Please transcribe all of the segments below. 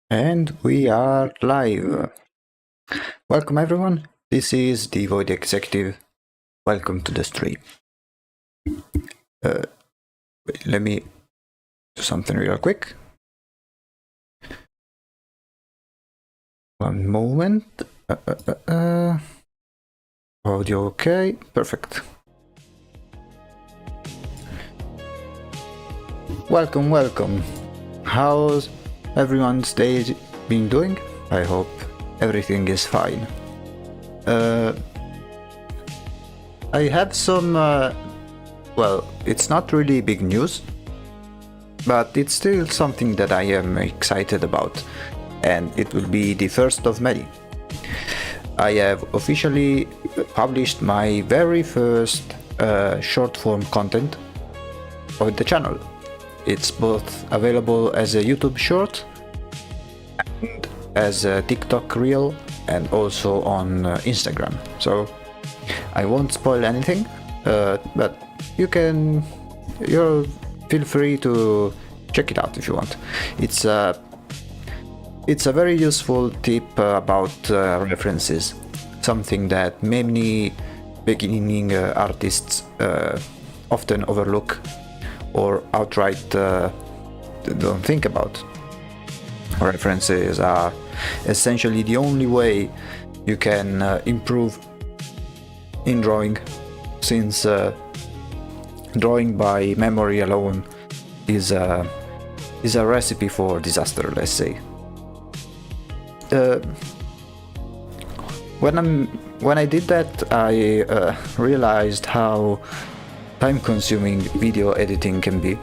And we are live. Welcome everyone. This is the Void Executive. Welcome to the stream. Wait, let me do something real quick. One moment. Audio okay. Perfect. Welcome. How's everyone's day been doing? I hope everything is fine. I have some, well, it's not really big news, but it's still something that I am excited about, and it will be the first of many. I have officially published my very first short form content on the channel. It's both available as a YouTube short and as a TikTok reel and also on Instagram. So I won't spoil anything, but you'll feel free to check it out if you want. It's a very useful tip about references, something that many beginning artists often overlook or outright don't think about. References are essentially the only way you can improve in drawing, since drawing by memory alone is a recipe for disaster, let's say. When I did that, I realized how time-consuming video editing can be,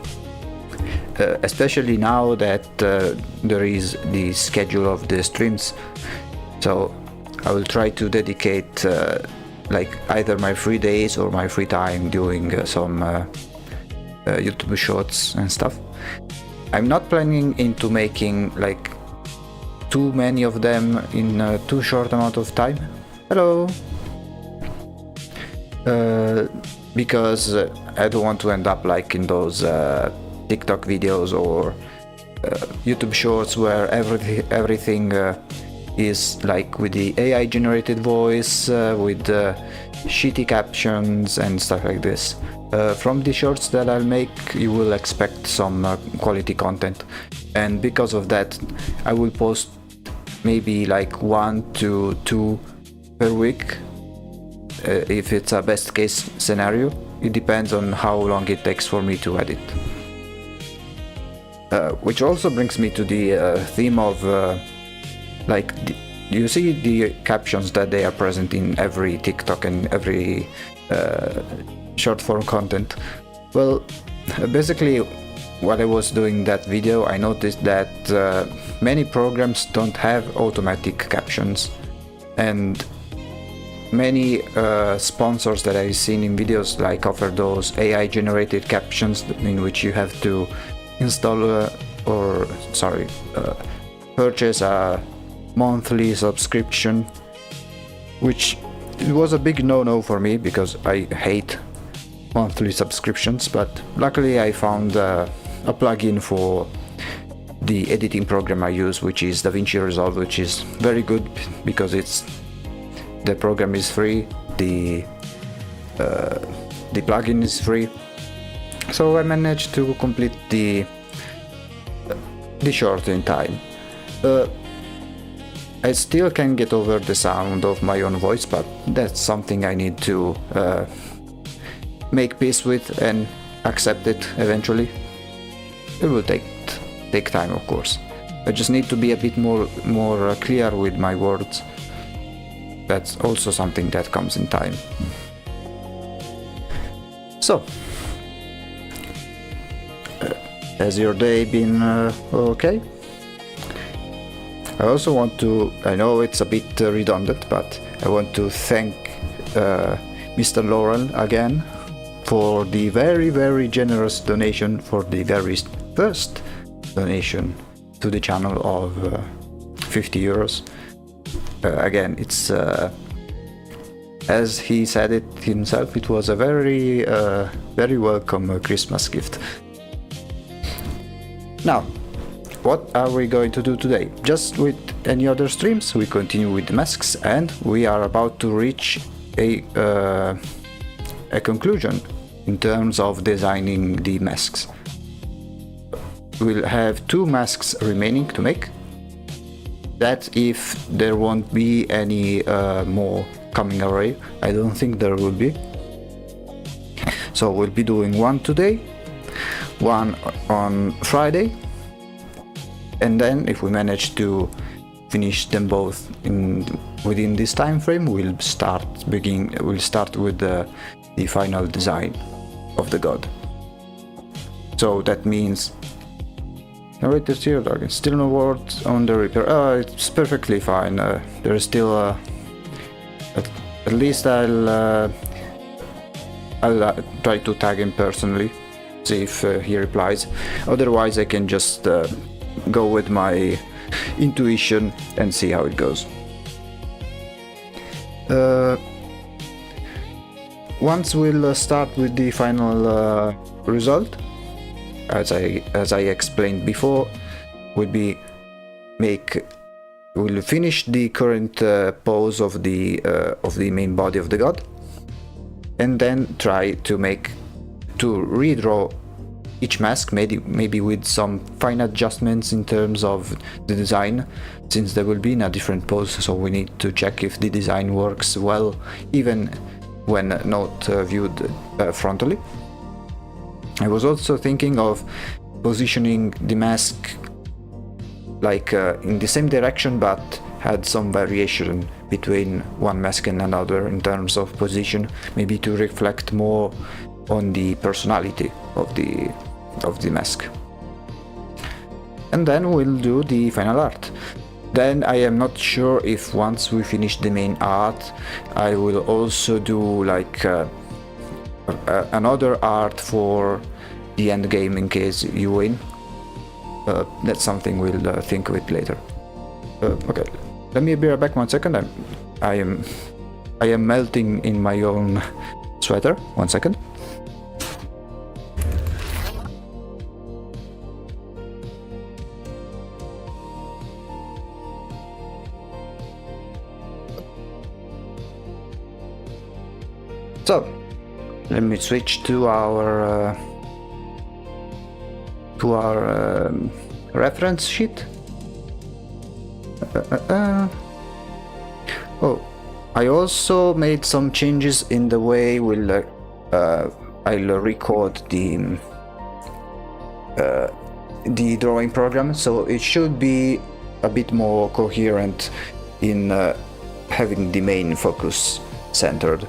especially now that there is the schedule of the streams. So I will try to dedicate like either my free days or my free time doing some YouTube shorts and stuff. I'm not planning into making like too many of them in a too short amount of time. Hello. Because I don't want to end up like in those TikTok videos or YouTube shorts where everything is like with the AI generated voice, with shitty captions and stuff like this. From the shorts that I'll make, you will expect some quality content, and because of that I will post maybe like 1 to 2 per week. If it's a best case scenario, it depends on how long it takes for me to edit. Which also brings me to the theme of you see the captions that they are present in every TikTok and every short form content. Well, basically while I was doing that video, I noticed that many programs don't have automatic captions, and many sponsors that I've seen in videos like offer those AI generated captions in which you have to install purchase a monthly subscription, which it was a big no-no for me because I hate monthly subscriptions, but luckily I found a plugin for the editing program I use, which is DaVinci Resolve, which is very good because the program is free, the plugin is free, so I managed to complete the short in time. I still can't get over the sound of my own voice, but that's something I need to make peace with and accept it eventually. It will take time, of course. I just need to be a bit more clear with my words. That's also something that comes in time. So, has your day been okay? I also want to, I know it's a bit redundant, but I want to thank Mr. Lauren again for the very, very generous donation, for the very first donation to the channel of 50 euros. Again, it's as he said it himself, it was a very very welcome Christmas gift. Now, what are we going to do today? Just with any other streams, we continue with the masks, and we are about to reach a conclusion in terms of designing the masks. We'll have 2 masks remaining to make. That if there won't be any more coming our way. I don't think there will be. So we'll be doing one today, one on Friday, and then if we manage to finish them both within this time frame, we'll start with the final design of the god. So that means narrator zero target, still no words on the Reaper. It's perfectly fine. There is still at least I'll try to tag him personally, see if he replies. Otherwise I can just go with my intuition and see how it goes. Once we'll start with the final result, as I explained before, we'll finish the current pose of the main body of the god, and then try to redraw each mask, maybe with some fine adjustments in terms of the design, since they will be in a different pose, so we need to check if the design works well even when not viewed frontally. I was also thinking of positioning the mask like in the same direction, but had some variation between one mask and another in terms of position, maybe to reflect more on the personality of the mask. And then we'll do the final art. Then I am not sure if once we finish the main art, I will also do like another art for the end game in case you win. That's something we'll think of it later. Okay, let me be right back 1 second. I am melting in my own sweater. 1 second. So, let me switch to our reference sheet. Oh, I also made some changes in the way I'll record the drawing program, so it should be a bit more coherent in having the main focus centered.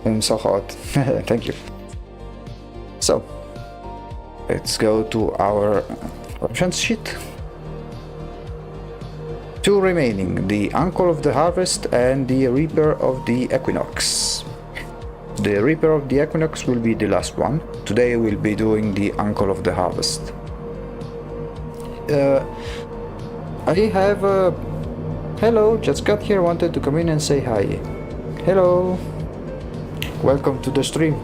I'm so hot. Thank you. So, let's go to our reference sheet. 2 remaining, the Uncle of the Harvest and the Reaper of the Equinox. The Reaper of the Equinox will be the last one. Today we'll be doing the Uncle of the Harvest. I have hello, just got here, wanted to come in and say hi. Hello, welcome to the stream.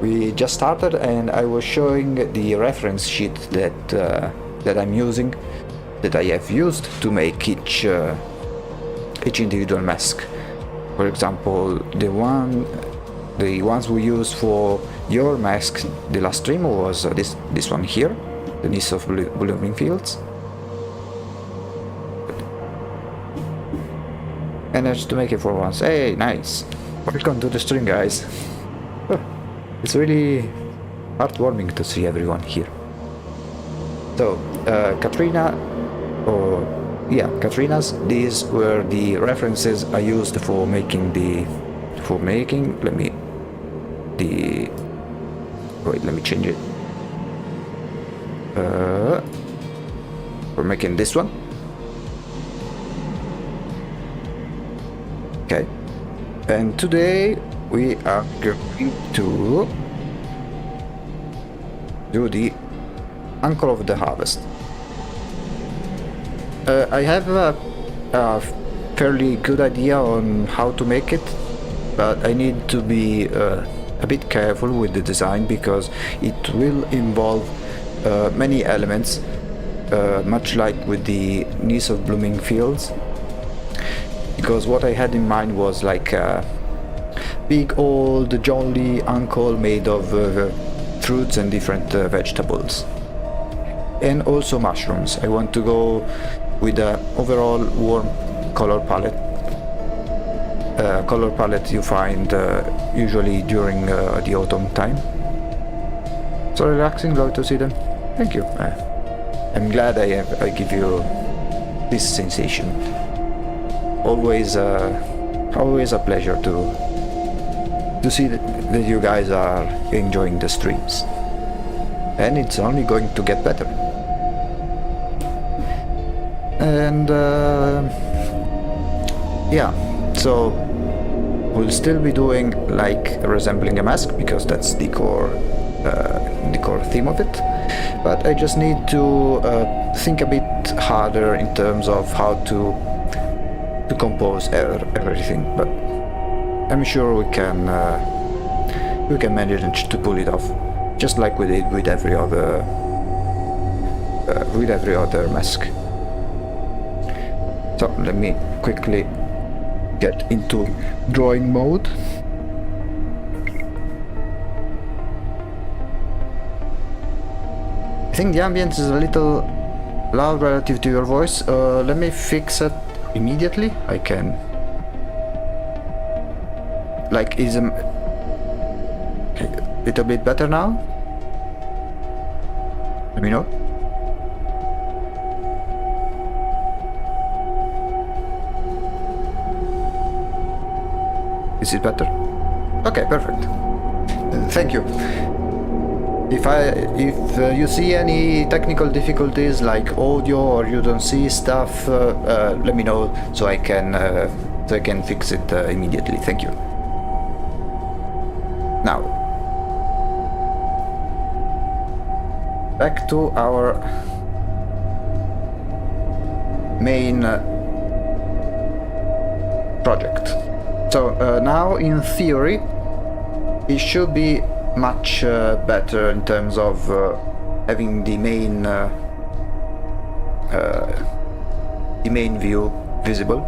We just started and I was showing the reference sheet that I'm using, that I have used to make each individual mask. For example, the ones we used for your mask the last stream was this one here, the Niece of Blooming Fields. Managed to make it for once. Hey, nice. Welcome to the stream, guys. It's really heartwarming to see everyone here. So, Katrina's, these were the references I used for making let me change it. For making this one. Okay. And today we are going to do the Uncle of the Harvest. I have a fairly good idea on how to make it, but I need to be a bit careful with the design because it will involve many elements, much like with the Niece of Blooming Fields. Because what I had in mind was like a big old jolly uncle made of fruits and different vegetables, and also mushrooms. I want to go with an overall warm color palette. Color palette you find usually during the autumn time. So relaxing, love to see them. Thank you. I'm glad I give you this sensation. Always a pleasure to see that you guys are enjoying the streams, and it's only going to get better. And yeah, so we'll still be doing like resembling a mask because that's the core theme of it, but I just need to think a bit harder in terms of how to compose everything, but I'm sure we can manage to pull it off, just like we did with every other mask. So let me quickly get into drawing mode. I think the ambience is a little loud relative to your voice. Let me fix it immediately. I can. Like, is a little bit better now? Let me know. Is it better? Okay, perfect. Thank you. If you see any technical difficulties like audio or you don't see stuff, let me know so I can fix it immediately. Thank you. Now, back to our main project. So now, in theory, it should be much better in terms of having the main view visible.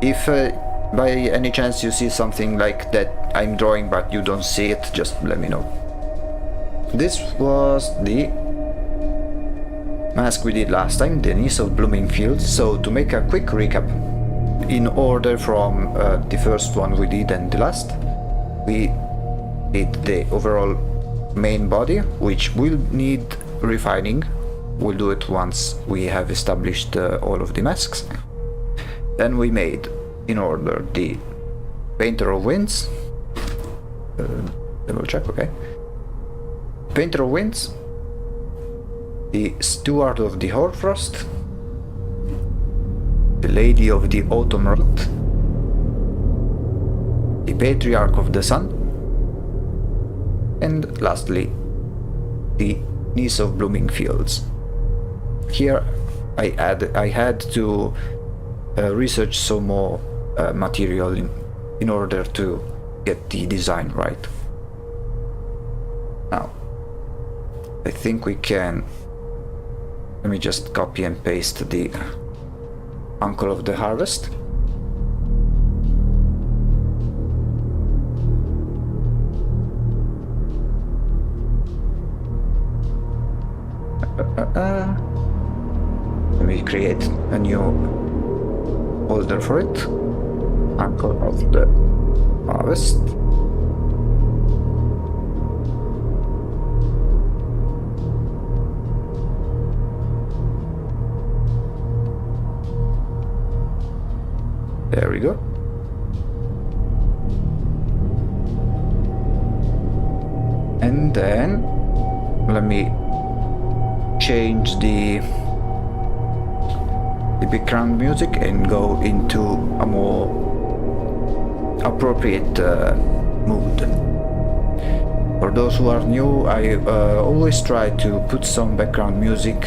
If by any chance you see something like that I'm drawing but you don't see it, just let me know. This was the mask we did last time, the Niece of Blooming Fields. So to make a quick recap, in order from the first one we did and the last, we did the overall main body, which will need refining. We'll do it once we have established all of the masks. Then we made, in order, the Painter of Winds. Double check, okay. Painter of Winds, the Steward of the Hoarfrost, the Lady of the Autumn Rot, the Patriarch of the Sun, and lastly, the brightness of blooming fields. Here I had to research some more material in order to get the design right. Now, I think we can... Let me just copy and paste the Uncle of the Harvest. Let me create a new folder for it. Uncle of the Harvest. There we go. And then let me change the background music and go into a more appropriate mood. For those who are new, I always try to put some background music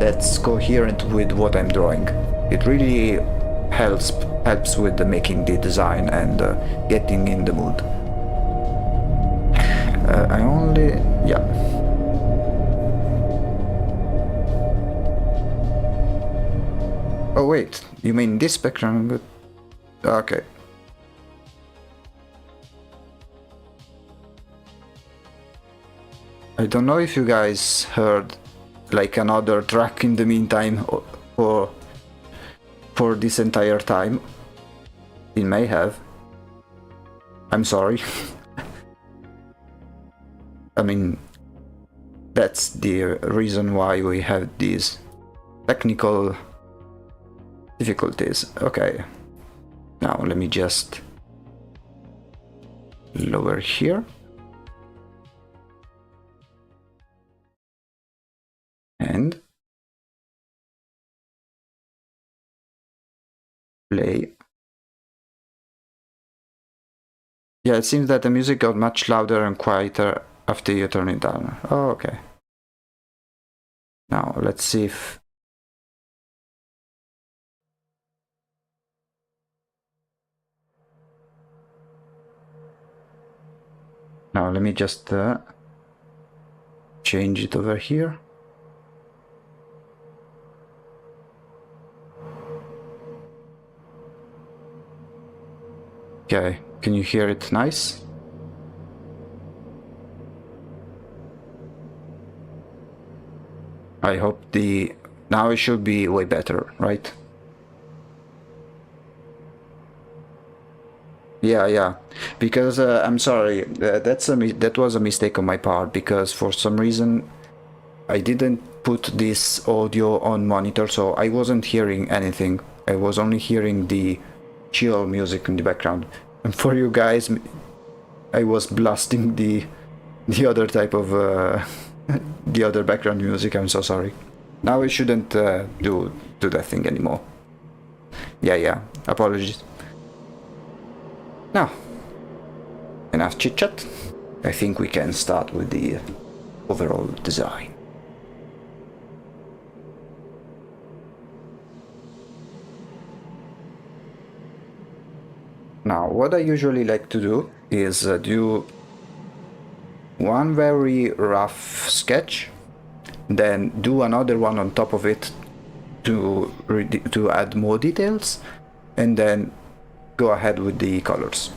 that's coherent with what I'm drawing. It really helps with making the design and getting in the mood. Yeah. Oh wait, you mean this background? Okay. I don't know if you guys heard like another track in the meantime for this entire time. It may have. I'm sorry. I mean, that's the reason why we have these technical difficulties. Okay. Now let me just lower here. And play. Yeah, it seems that the music got much louder and quieter after you turn it down. Oh, okay. Now let's see if... Now let me just change it over here. Okay, can you hear it nice? I hope now it should be way better, right? Yeah, because I'm sorry, that was a mistake on my part, because for some reason I didn't put this audio on monitor, so I wasn't hearing anything. I was only hearing the chill music in the background, and for you guys I was blasting the other type of the other background music. I'm so sorry. Now I shouldn't do that thing anymore. Yeah, apologies. Now, enough chit chat. I think we can start with the overall design. Now, what I usually like to do is do one very rough sketch, then do another one on top of it to add more details, and then go ahead with the colors.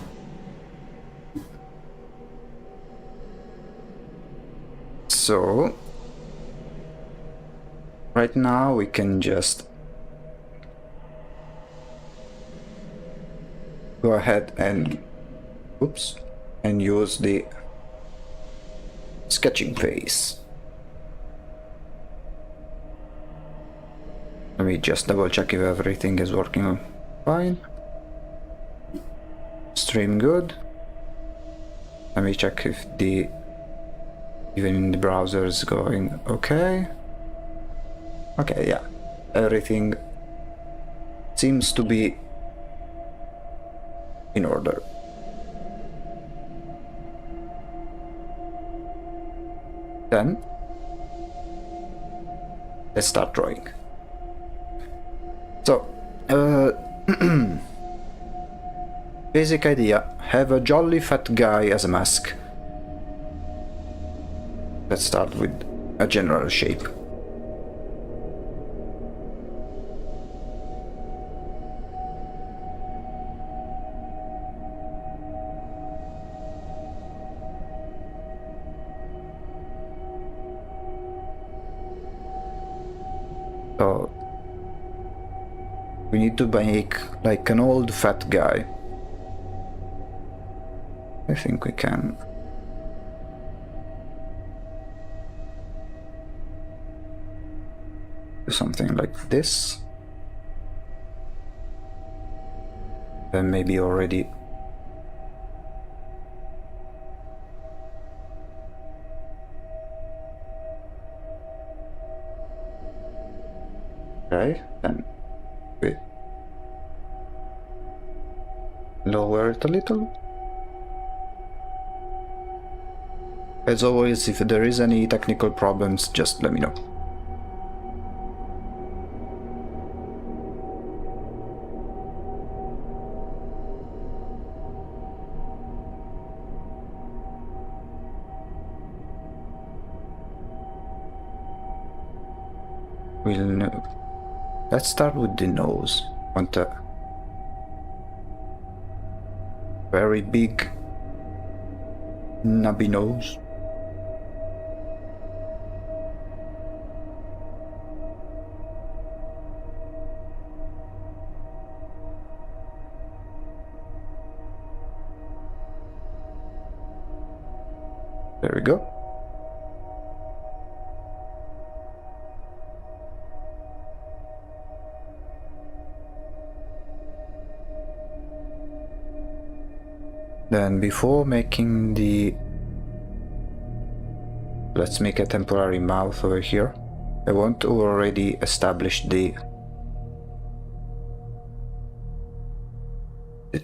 So right now we can just go ahead and use the sketching phase. Let me just double check if everything is working fine. Stream good. Let me check if even in the browser is going okay. Okay, yeah, everything seems to be in order. Then let's start drawing. So, basic idea, have a jolly fat guy as a mask. Let's start with a general shape. So we need to make like an old fat guy. I think we can. Do something like this. Then maybe already. Okay, then we lower it a little. As always, if there is any technical problems, just let me know. We'll know. Let's start with the nose. Want a very big nubby nose. There we go. Then before making the... Let's make a temporary mouth over here. I want to already establish the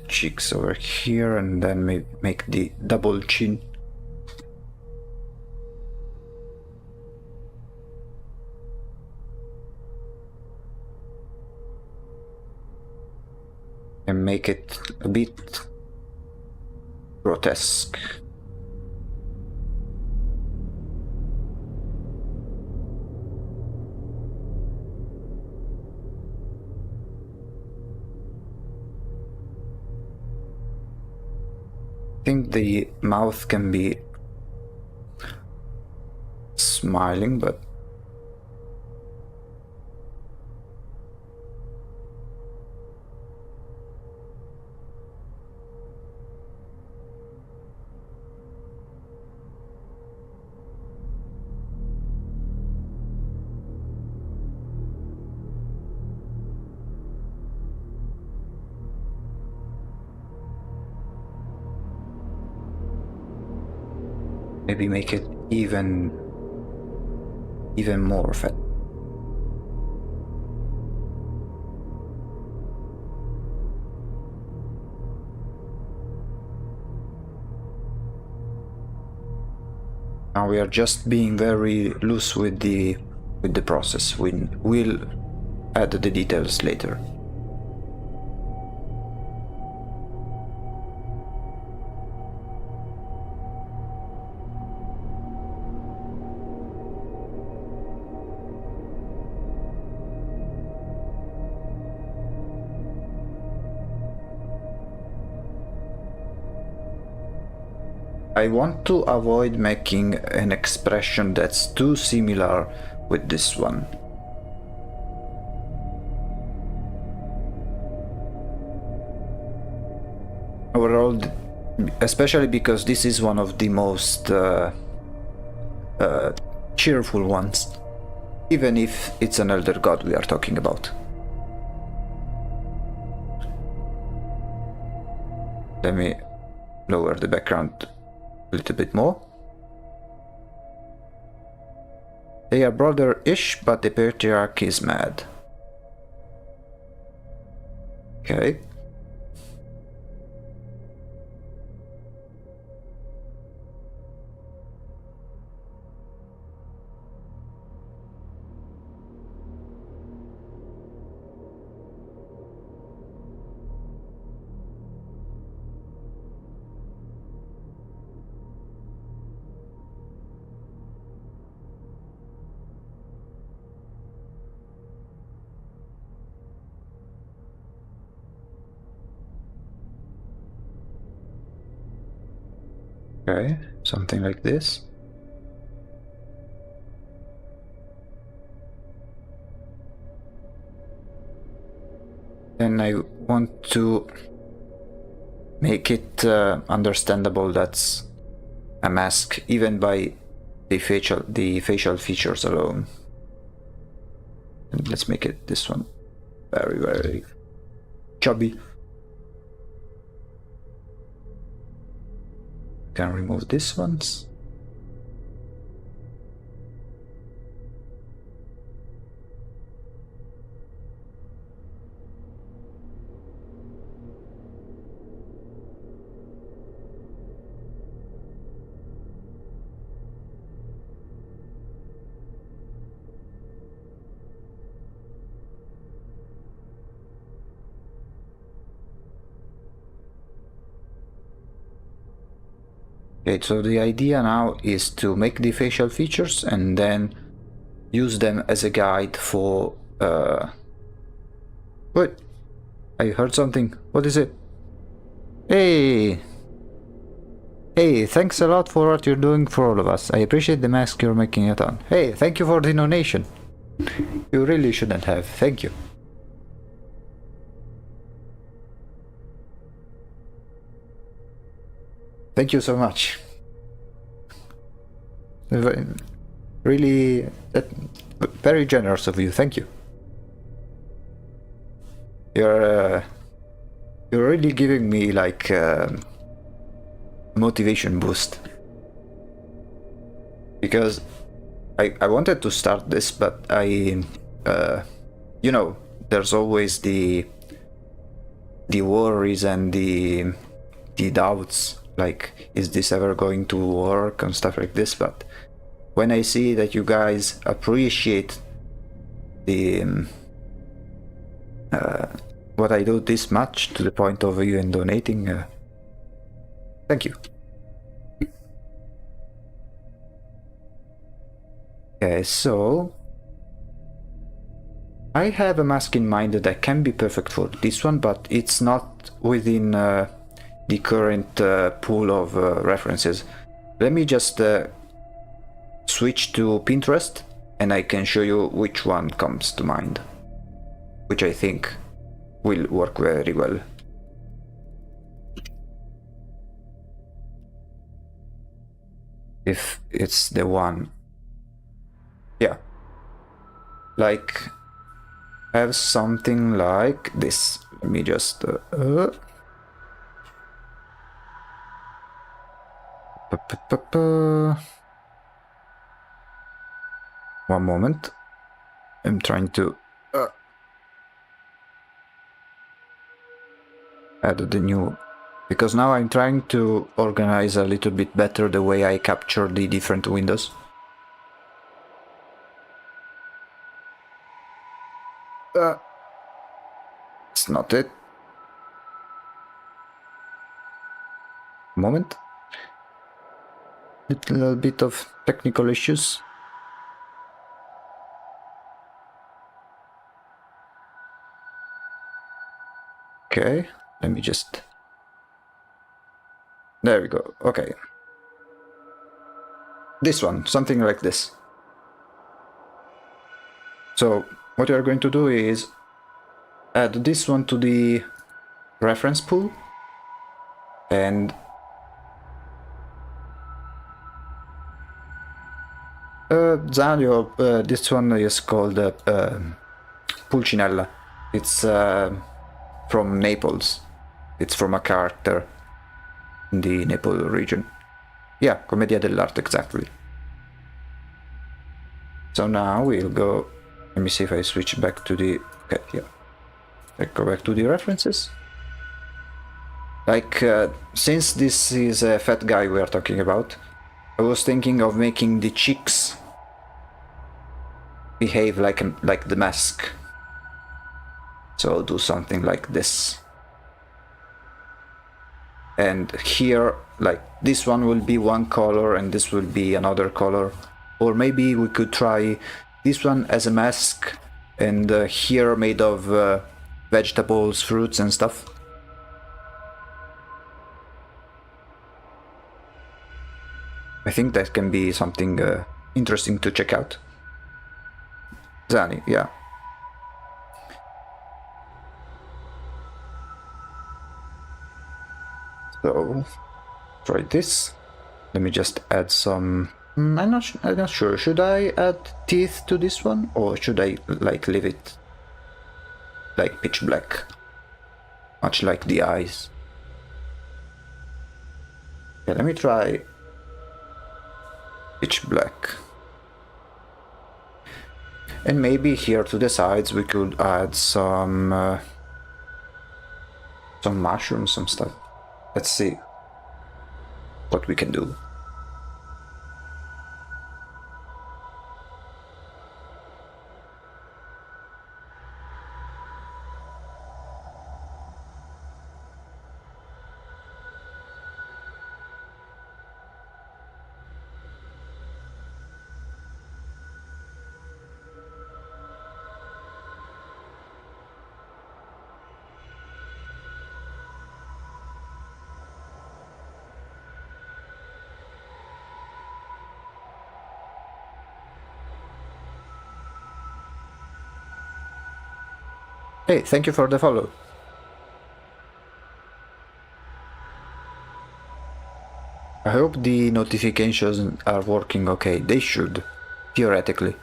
cheeks over here, and then make the double chin. And make it a bit grotesque. I think the mouth can be smiling, but maybe make it even more fat. Now we are just being very loose with the process. We'll add the details later. I want to avoid making an expression that's too similar with this one. Overall, especially because this is one of the most cheerful ones, even if it's an elder god we are talking about. Let me lower the background a little bit more. They are brother-ish, but the patriarch is mad. Okay. Okay, something like this. Then I want to make it understandable that's a mask even by the facial features alone. And let's make it this one very, very chubby. Can remove these ones. Okay, so the idea now is to make the facial features and then use them as a guide for Wait, I heard something. What is it? Hey! Hey, thanks a lot for what you're doing for all of us. I appreciate the mask you're making it on. Hey, thank you for the donation. You really shouldn't have. Thank you. Thank you so much. Really, very generous of you. Thank you. You're really giving me like motivation boost, because I wanted to start this, but I you know, there's always the worries and the doubts, like, is this ever going to work and stuff like this. But when I see that you guys appreciate the what I do this much, to the point of even donating, thank you. Okay, so I have a mask in mind that can be perfect for this one, but it's not within the current pool of references. Let me just switch to Pinterest and I can show you which one comes to mind, which I think will work very well. If it's the one. Yeah. Like, have something like this. Let me just one moment. I'm trying to add the new, because now I'm trying to organize a little bit better the way I capture the different windows. It's not it. Moment. Little bit of technical issues. Okay, let me just... There we go. Okay. This one, something like this. So what you are going to do is add this one to the reference pool, and Zanio, this one is called Pulcinella. It's from Naples. It's from a character in the Naples region. Yeah, Commedia dell'arte, exactly. So now we'll go... Let me see if I switch back to the... Okay, yeah. I go back to the references. Like, since this is a fat guy we are talking about, I was thinking of making the cheeks behave like the mask. So I'll do something like this. And here, like, this one will be one color and this will be another color. Or maybe we could try this one as a mask and here made of vegetables, fruits and stuff. I think that can be something interesting to check out. Zani, yeah. So, try this. Let me just add some... I'm not sure. Should I add teeth to this one? Or should I, like, leave it like pitch black? Much like the eyes. Yeah, let me try pitch black. And maybe here to the sides we could add some mushrooms, some stuff. Let's see what we can do. Hey, thank you for the follow. I hope the notifications are working okay. They should, theoretically.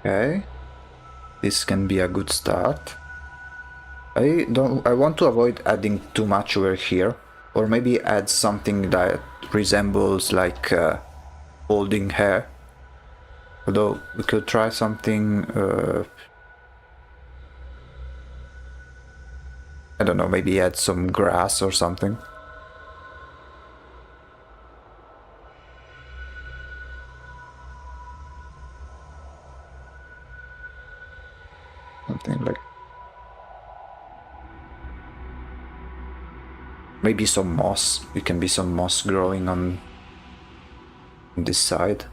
Okay, this can be a good start. I want to avoid adding too much over here, or maybe add something that resembles like holding hair. Although we could try something. I don't know, maybe add some grass or something. Something like... maybe some moss. It can be some moss growing on this side.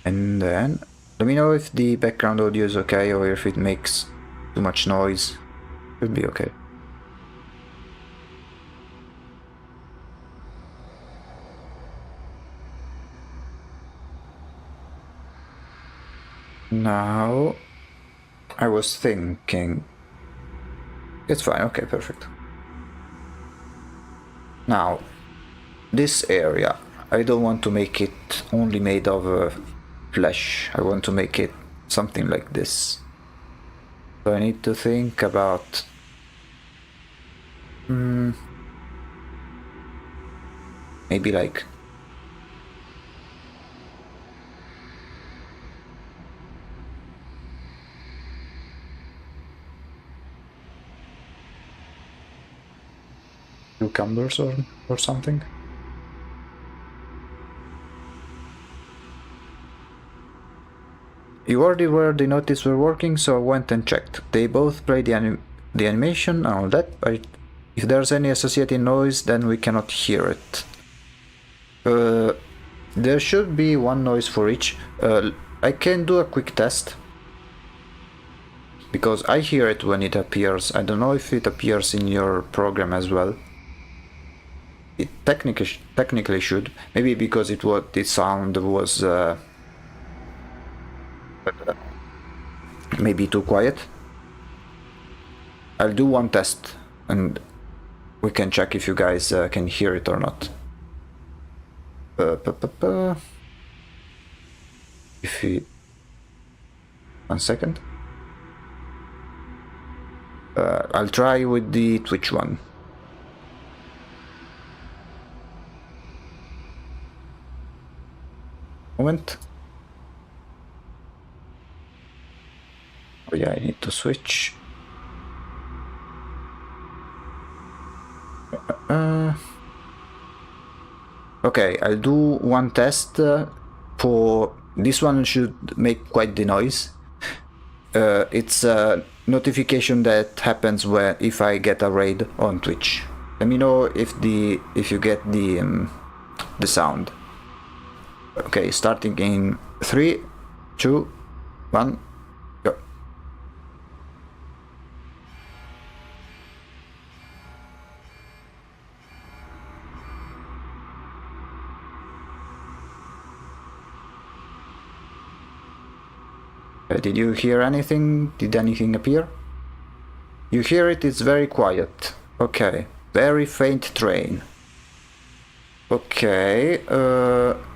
And then let me know if the background audio is okay or if it makes too much noise. Should be okay. Now, I was thinking... it's fine, okay, perfect. Now, this area, I don't want to make it only made of flesh. I want to make it something like this. So I need to think about... maybe like... cucumbers or something. You already were the notice were working, so I went and checked. They both play the animation and all that, but if there's any associated noise, then we cannot hear it. There should be one noise for each. I can do a quick test, because I hear it when it appears. I don't know if it appears in your program as well. It technically should. Maybe because the sound was maybe too quiet. I'll do one test and we can check if you guys can hear it or not. If we... 1 second. I'll try with the Twitch one. Moment. Oh yeah, I need to switch. Okay, I'll do one test for this one. Should make quite the noise. it's a notification that happens if I get a raid on Twitch. Let me know if you get the sound. Okay, starting in 3, 2, 1, go. Did you hear anything? Did anything appear? You hear it, it's very quiet. Okay, very faint train. Okay,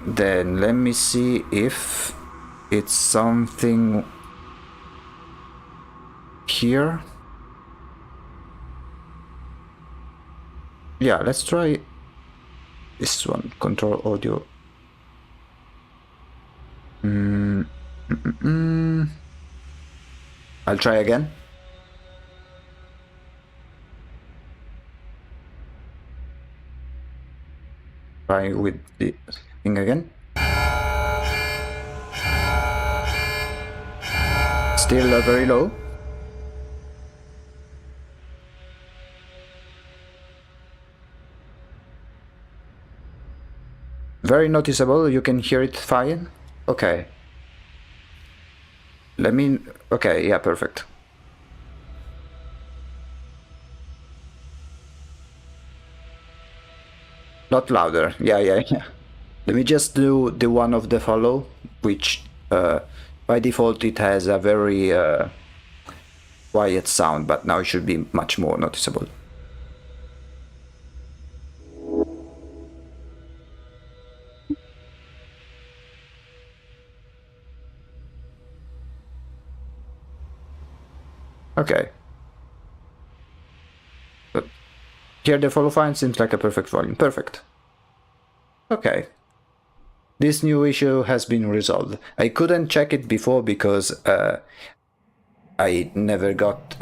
then let me see if it's something here. Yeah, let's try this one, control audio. I'll try again. Try with the thing again. Still very low. Very noticeable, you can hear it fine. Okay. Okay, yeah, perfect. Not louder, yeah. Let me just do the one of the follow, which by default it has a very quiet sound, but now it should be much more noticeable. Okay. But here the follow fine seems like a perfect volume. Perfect. Okay. This new issue has been resolved. I couldn't check it before because I never got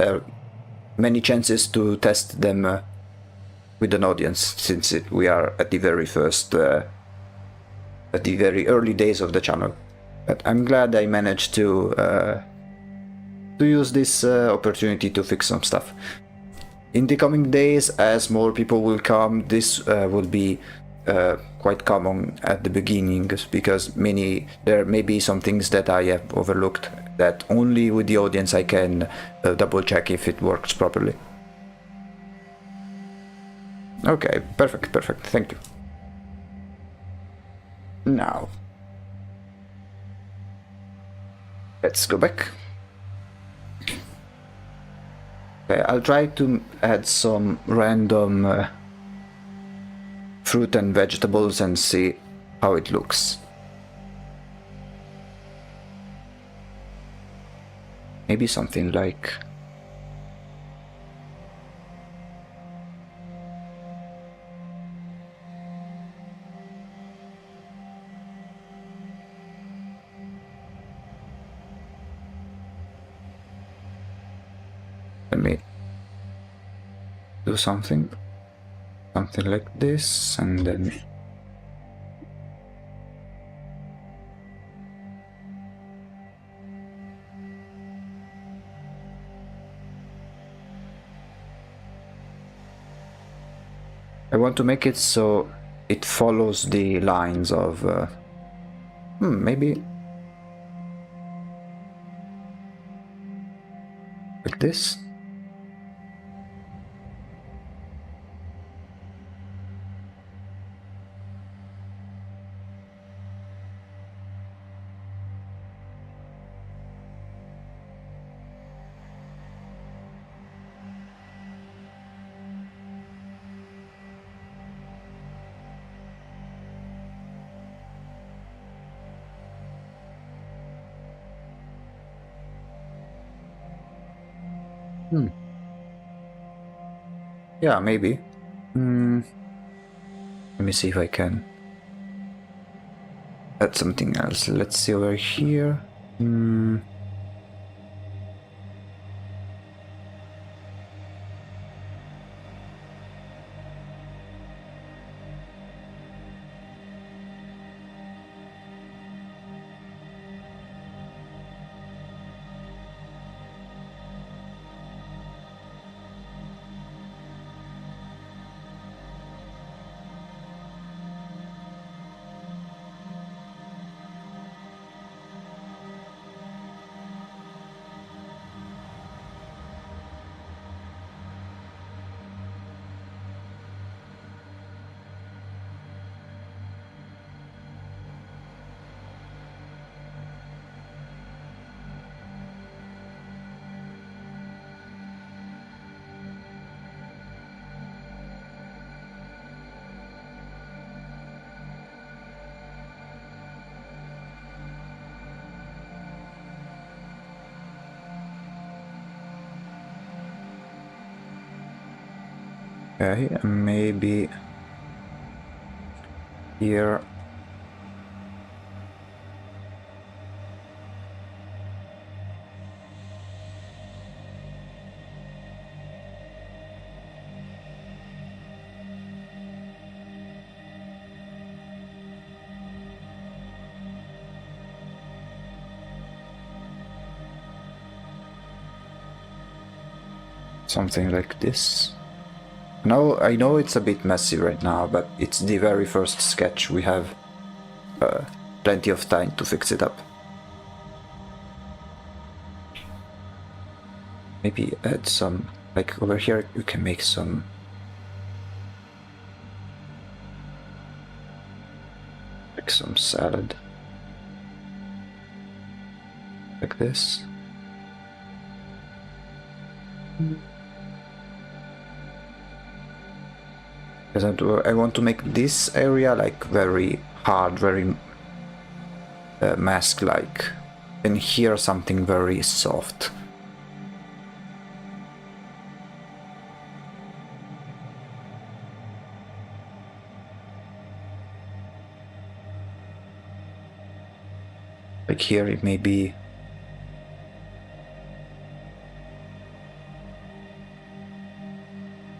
many chances to test them with an audience, since we are at the very first, at the very early days of the channel. But I'm glad I managed to use this opportunity to fix some stuff. In the coming days, as more people will come, this will be quite common at the beginning, because there may be some things that I have overlooked that only with the audience I can double check if it works properly. Okay, perfect, thank you. Now, let's go back. Okay, I'll try to add some random fruit and vegetables and see how it looks. Maybe something like... Let me do something like this, and then I want to make it so it follows the lines of maybe like this. Yeah, maybe. Let me see if I can add something else. Let's see over here. Okay, maybe here. Something like this. Now, I know it's a bit messy right now, but it's the very first sketch. We have plenty of time to fix it up. Maybe add some, like over here, you can make some like some salad. Like this. Because I want to make this area like very hard, very mask-like, and here something very soft. Like here it may be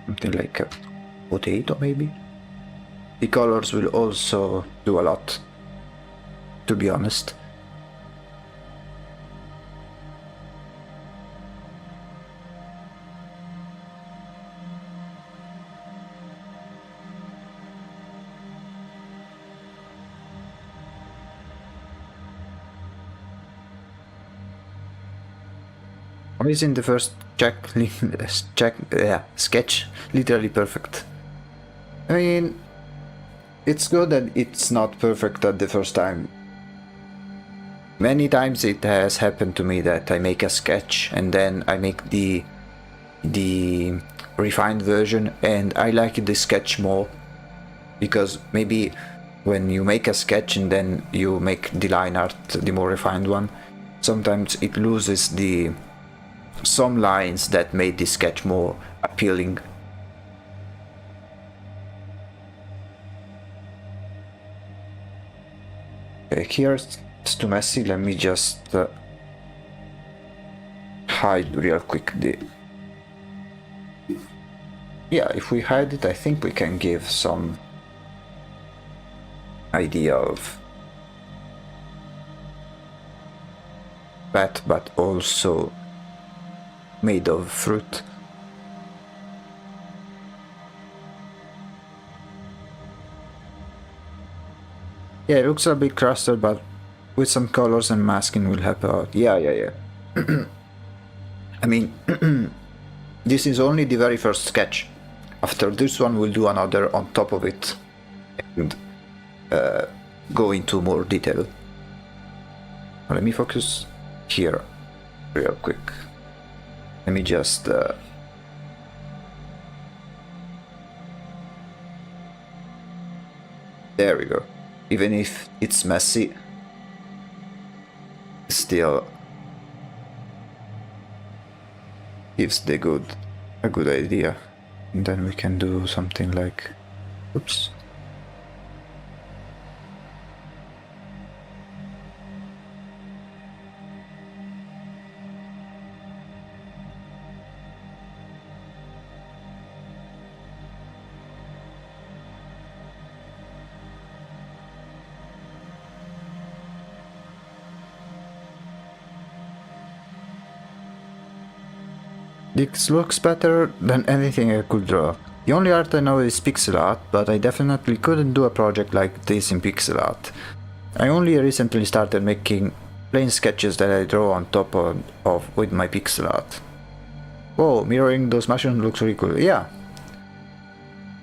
something like a potato, maybe. The colors will also do a lot, to be honest. Why isn't the first sketch literally perfect? I mean, it's good that it's not perfect at the first time. Many times it has happened to me that I make a sketch and then I make the refined version, and I like the sketch more because maybe when you make a sketch and then you make the line art, the more refined one, sometimes it loses some lines that made the sketch more appealing. Okay, here it's too messy. Let me just hide real quick the... Yeah, if we hide it, I think we can give some idea of that, but also made of fruit. Yeah, it looks a bit clustered, but with some colors and masking will help out. Yeah. I mean, this is only the very first sketch. After this one, we'll do another on top of it and go into more detail. Let me focus here real quick. Let me just there we go. Even if it's messy, still gives a good idea. And then we can do something like, oops. This looks better than anything I could draw. The only art I know is pixel art, but I definitely couldn't do a project like this in pixel art. I only recently started making plain sketches that I draw on top of with my pixel art. Whoa, mirroring those mushrooms looks really cool. Yeah.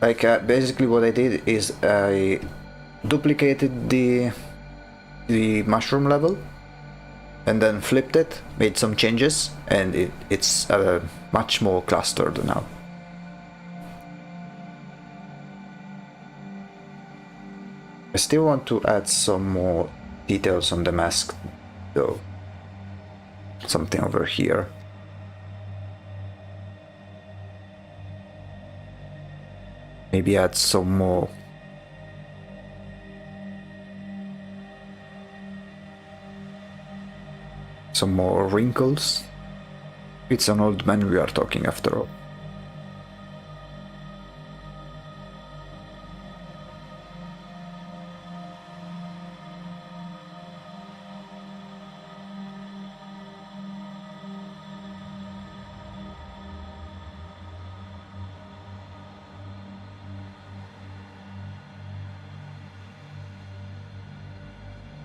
Like basically what I did is I duplicated the mushroom level and then flipped it, made some changes, and it's much more clustered now. I still want to add some more details on the mask though. Something over here. maybe add some more wrinkles. It's an old man we are talking after all.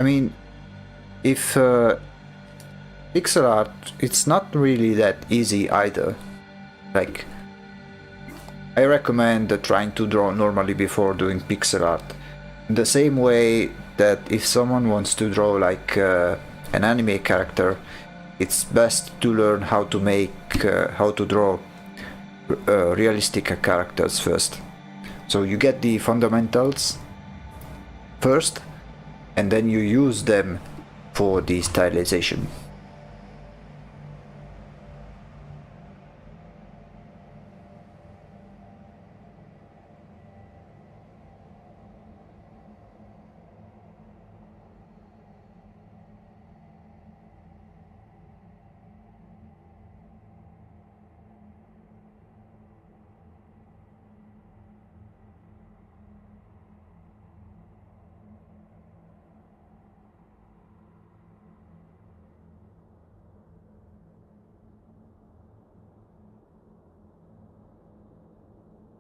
I mean, if pixel art, it's not really that easy either. Like, I recommend trying to draw normally before doing pixel art. In the same way that if someone wants to draw like an anime character, it's best to learn how to draw realistic characters first. So you get the fundamentals first, and then you use them for the stylization.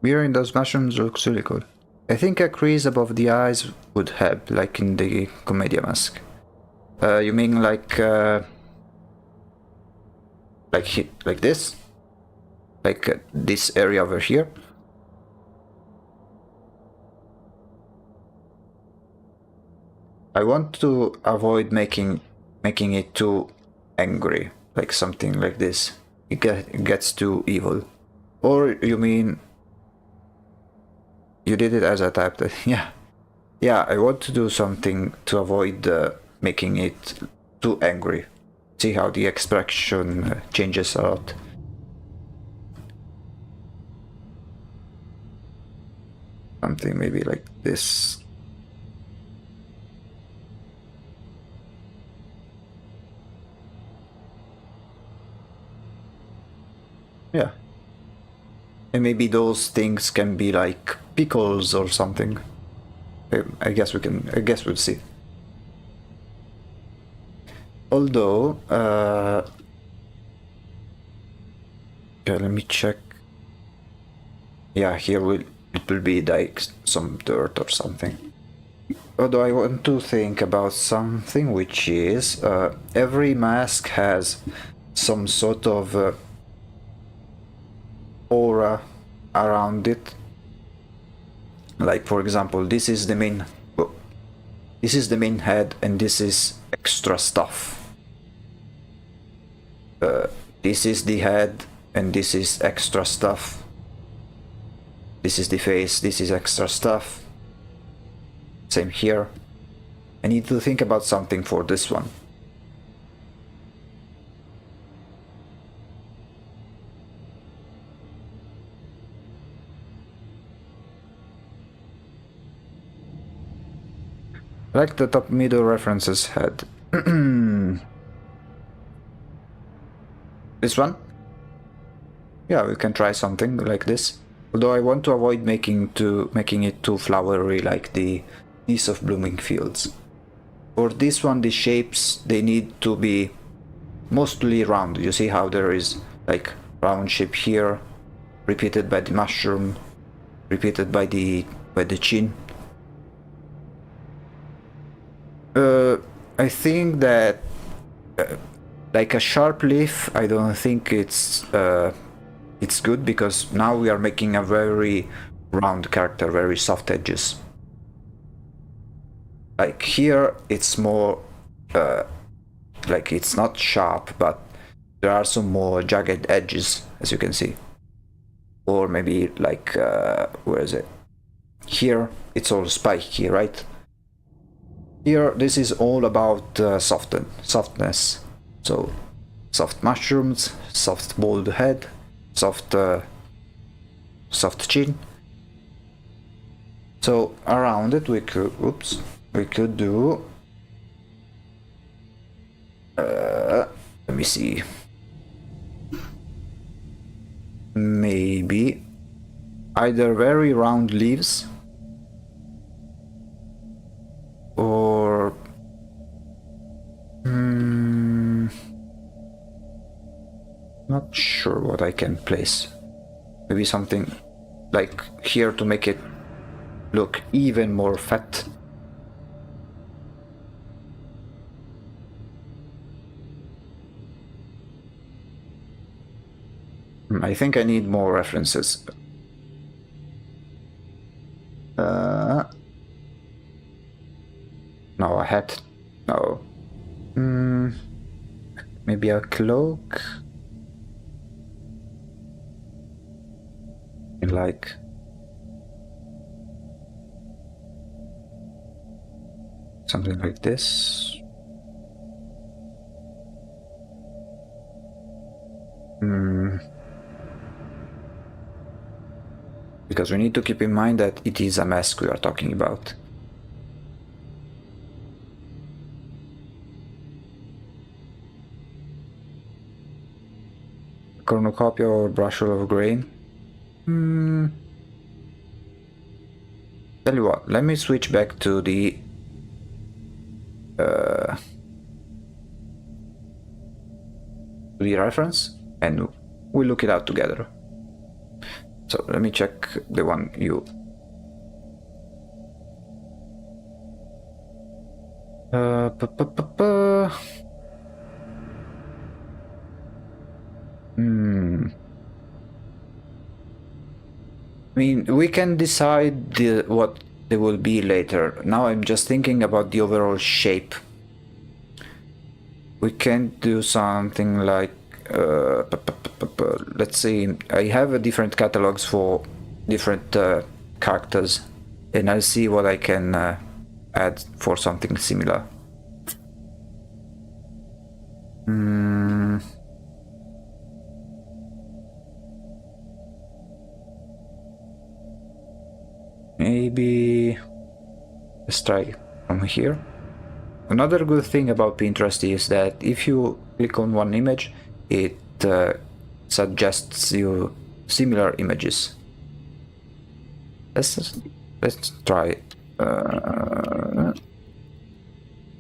Wearing those mushrooms looks really cool. I think a crease above the eyes would help, like in the Commedia mask. You mean like this? Like this area over here? I want to avoid making it too angry, like something like this. It gets too evil. Or you mean you did it as I typed it? Yeah. Yeah, I want to do something to avoid making it too angry. See how the expression changes a lot. Something maybe like this. Yeah. And maybe those things can be like pickles or something. I guess we'll see. Although, yeah, let me check. Yeah, here it will be like some dirt or something. Although I want to think about something, which is every mask has some sort of aura around it. Like, for example, this is the main head, and this is extra stuff. This is the head, and this is extra stuff. This is the face, this is extra stuff. Same here. I need to think about something for this one. I like the top middle references head. This one? Yeah, we can try something like this. Although I want to avoid making it too flowery like the Niece of Blooming Fields. For this one, the shapes, they need to be mostly round. You see how there is like round shape here, repeated by the mushroom, repeated by the chin. I think that like a sharp leaf, I don't think it's good, because now we are making a very round character, very soft edges. Like here, it's more like it's not sharp, but there are some more jagged edges, as you can see. Or maybe like where is it? Here, it's all spiky, right? Here, this is all about softness. So, soft mushrooms, soft bald head, soft chin. So around it we could do let me see, maybe either very round leaves or not sure what I can place. Maybe something like here to make it look even more fat. I think I need more references. No, a hat. No. Maybe a cloak. Like something like this. Because we need to keep in mind that it is a mask we are talking about. Cornucopia or brushful of grain. Tell you what, let me switch back to the reference and we'll look it out together. So let me check the one you I mean, we can decide what they will be later. Now I'm just thinking about the overall shape. We can do something like let's see, I have different catalogs for different characters and I'll see what I can add for something similar. Maybe let's try from here. Another good thing about Pinterest is that if you click on one image, it suggests you similar images. Let's try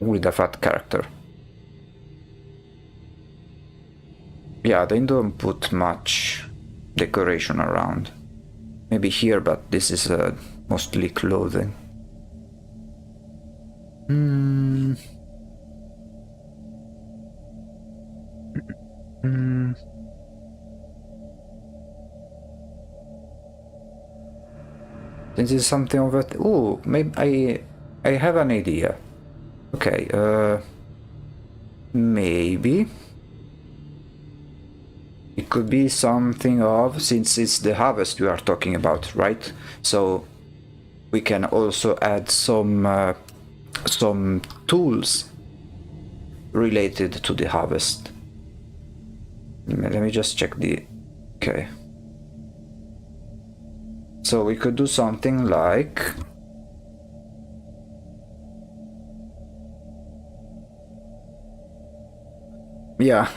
with a fat character. Yeah, they don't put much decoration around. Maybe here, but this is mostly clothing. This is something of it. Oh, maybe I have an idea. Okay, maybe it could be something of, since it's the harvest we are talking about, right? So we can also add some tools related to the harvest. Let me just check the... Okay. So we could do something like... Yeah.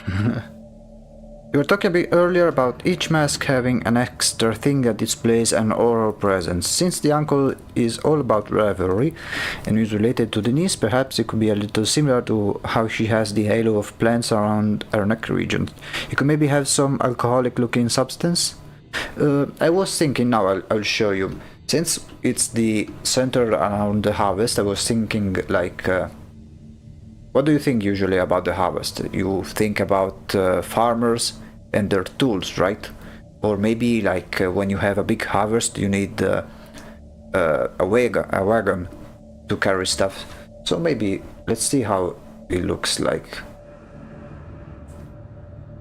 You were talking a bit earlier about each mask having an extra thing that displays an oral presence. Since the uncle is all about revelry and is related to Denise, perhaps it could be a little similar to how she has the halo of plants around her neck region. You could maybe have some alcoholic looking substance. I was thinking, now I'll show you. Since it's the center around the harvest, I was thinking like... what do you think usually about the harvest? You think about farmers and their tools, right? Or maybe like when you have a big harvest, you need a wagon to carry stuff. So maybe let's see how it looks like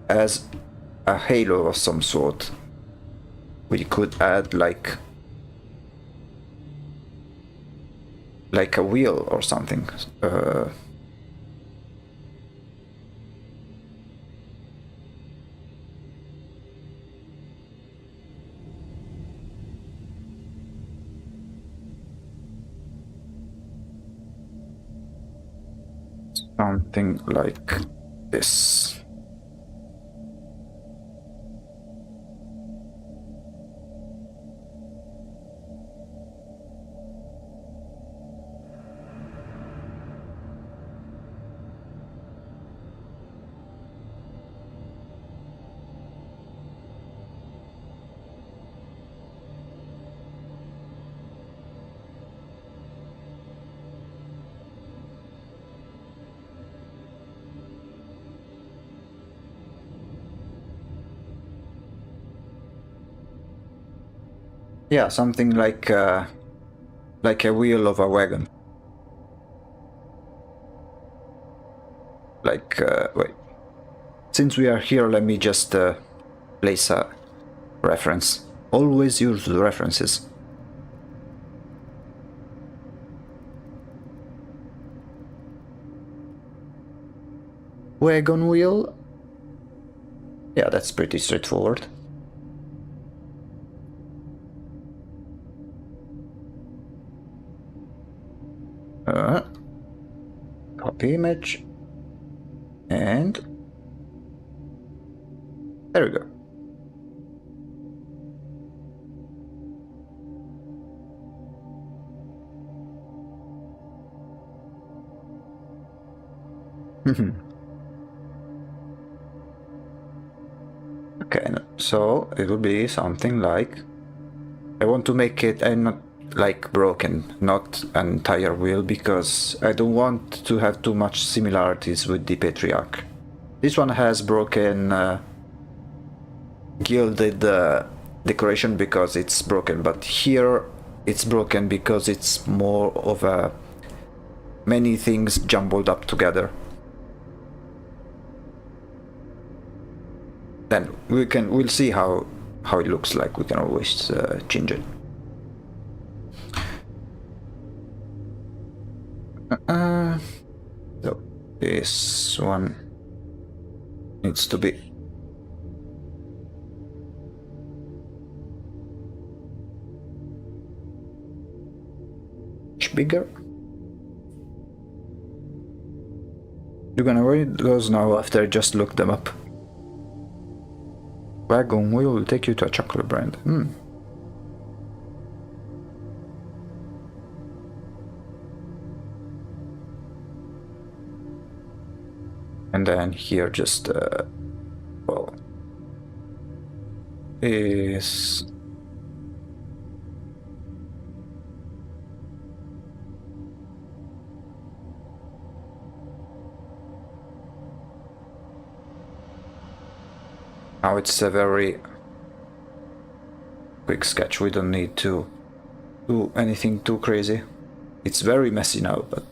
as a halo of some sort. We could add like a wheel or something. something like this. Yeah, something like a wheel of a wagon. Like, wait. Since we are here, let me just place a reference. Always use the references. Wagon wheel. Yeah, that's pretty straightforward. Copy image. And there we go. Okay, so it will be something like, I want to make it not like broken, not an entire wheel, because I don't want to have too much similarities with the Patriarch. This one has broken gilded decoration because it's broken, but here it's broken because it's more of a many things jumbled up together. Then we'll see how it looks like. We can always change it. So this one needs to be much bigger. You're gonna read those now after I just looked them up. Wagon wheel will take you to a chocolate brand. And then here just well, is now it's a very quick sketch. We don't need to do anything too crazy. It's very messy now, but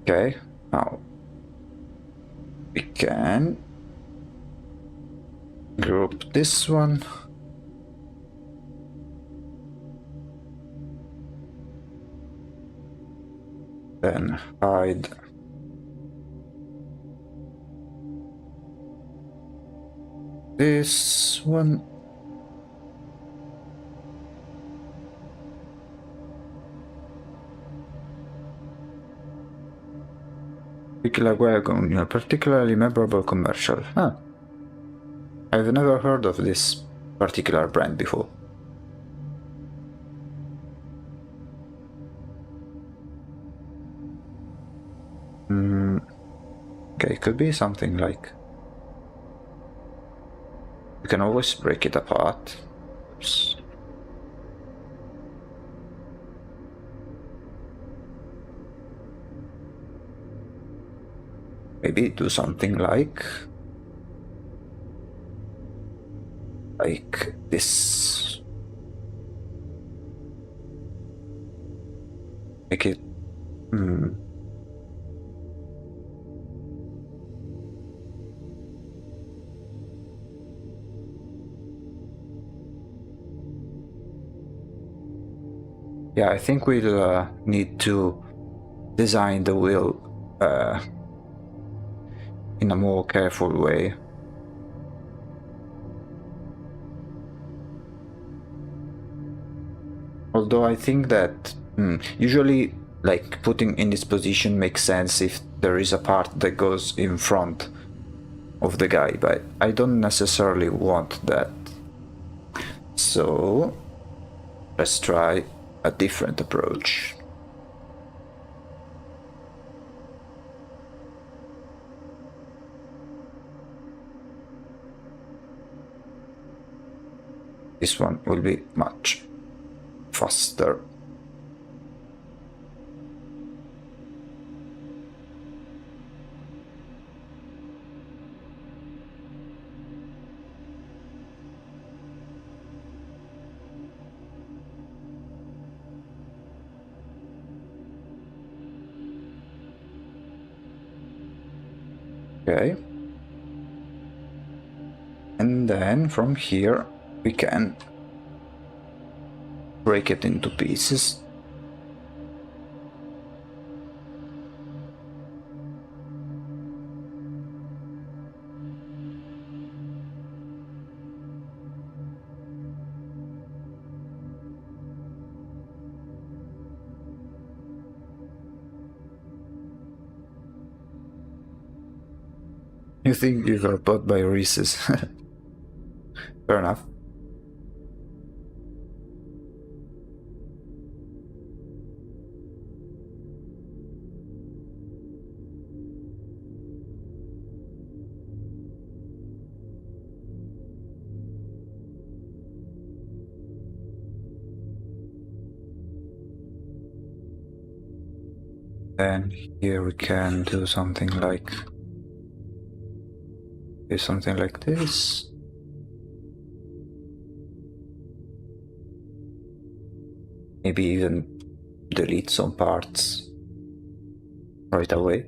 okay, now we can group this one. Then hide this one. Particular wagon, a particularly memorable commercial. Huh. I've never heard of this particular brand before. Okay, it could be something like... You can always break it apart. Oops. Maybe do something like this. Make it yeah, I think we'll need to design the wheel in a more careful way. Although I think that usually like putting in this position makes sense if there is a part that goes in front of the guy, but I don't necessarily want that. So let's try a different approach. This one will be much faster. Okay. And then from here we can break it into pieces. You think you got bought by Reese's? Fair enough. And here we can do something like this. Maybe even delete some parts right away.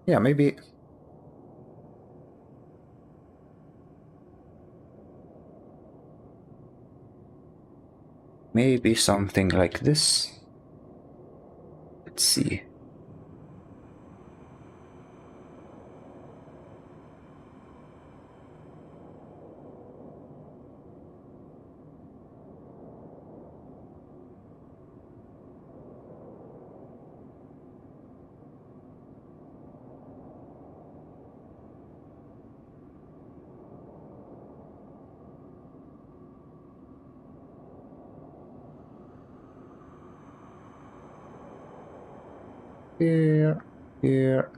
Yeah, maybe. Maybe something like this. Let's see. Here.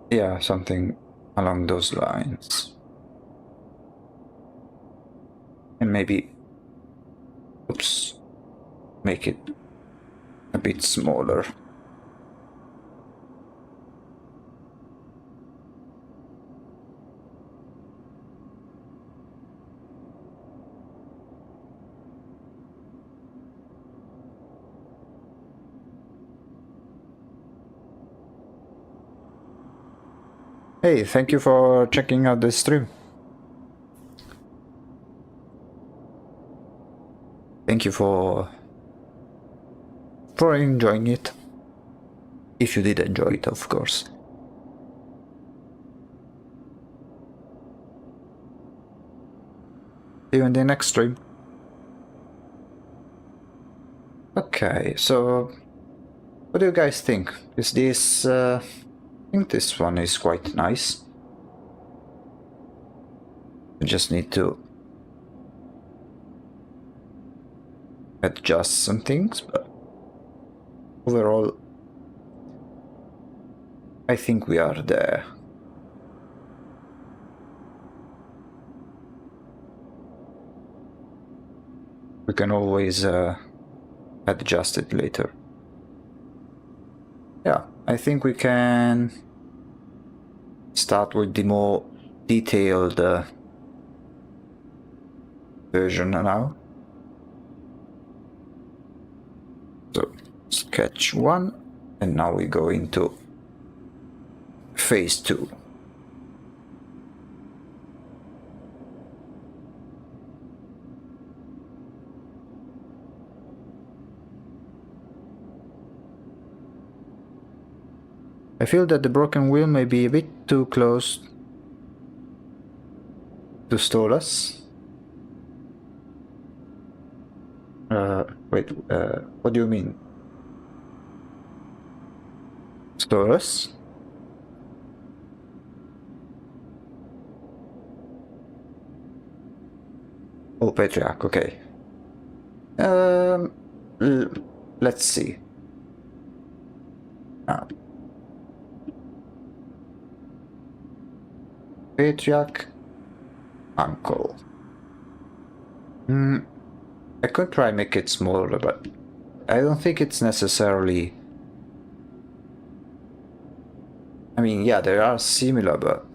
Yeah, something along those lines. And maybe, oops, make it a bit smaller. Hey, thank you for checking out the stream. Thank you for enjoying it. If you did enjoy it, of course. See you in the next stream. Okay, so what do you guys think? Is this... I think this one is quite nice. I just need to adjust some things, but overall I think we are there. We can always adjust it later. Yeah, I think we can start with the more detailed version now. So let's catch 1, and now we go into phase 2. I feel that the broken wheel may be a bit too close to stall us. Wait, what do you mean? Stall us? Oh, Patriarch, okay. Let's see. Patriarch, Uncle. I could try make it smaller, but I don't think it's necessarily... I mean, yeah, they are similar, but...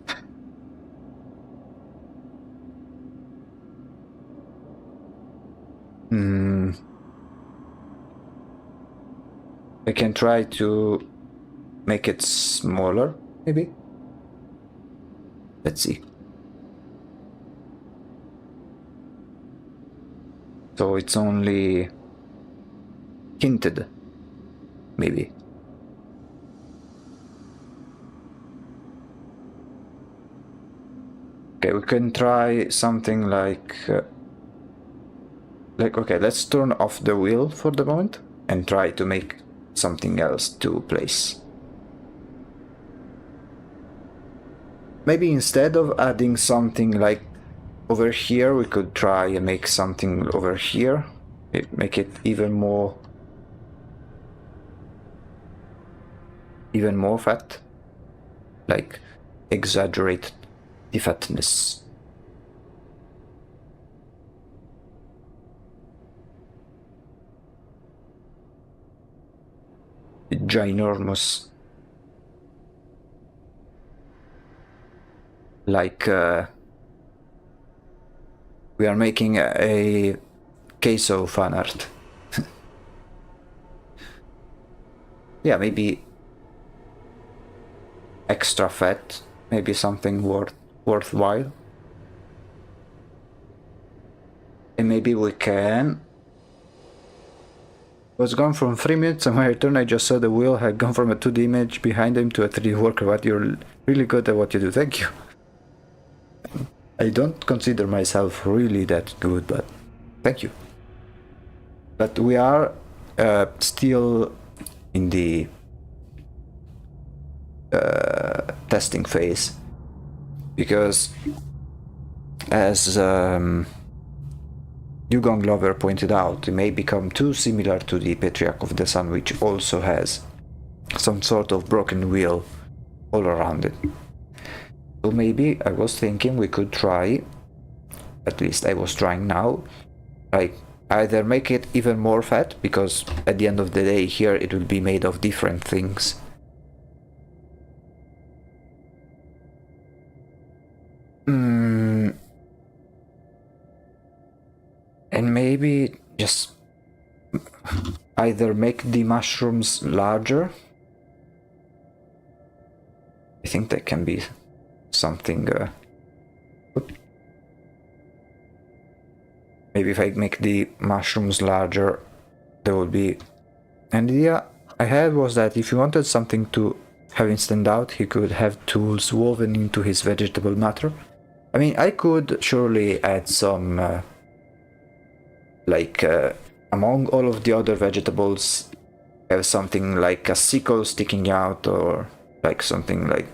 I can try to make it smaller, maybe? Let's see. So it's only hinted, maybe. Okay, we can try something like, okay, let's turn off the wheel for the moment and try to make something else to place. Maybe instead of adding something like over here, we could try and make something over here. Make it even more fat. Like, exaggerate the fatness. Ginormous. Like, we are making a queso fan art. Yeah, maybe extra fat, maybe something worthwhile. And maybe we can... It was gone from 3 minutes, and when I returned I just saw the wheel had gone from a 2D image behind him to a 3D worker. But you're really good at what you do, thank you. I don't consider myself really that good, but thank you. But we are still in the testing phase, because as Yugong Glover pointed out, it may become too similar to the Patriarch of the Sun, which also has some sort of broken wheel all around it. So maybe I was thinking we could try, at least I was trying now, like either make it even more fat, because at the end of the day here it will be made of different things. And maybe just either make the mushrooms larger. I think that can be something. Maybe if I make the mushrooms larger, there would be. An idea I had was that if you wanted something to have him stand out, he could have tools woven into his vegetable matter. I mean, I could surely add some. Among all of the other vegetables, have something like a sickle sticking out, or like something like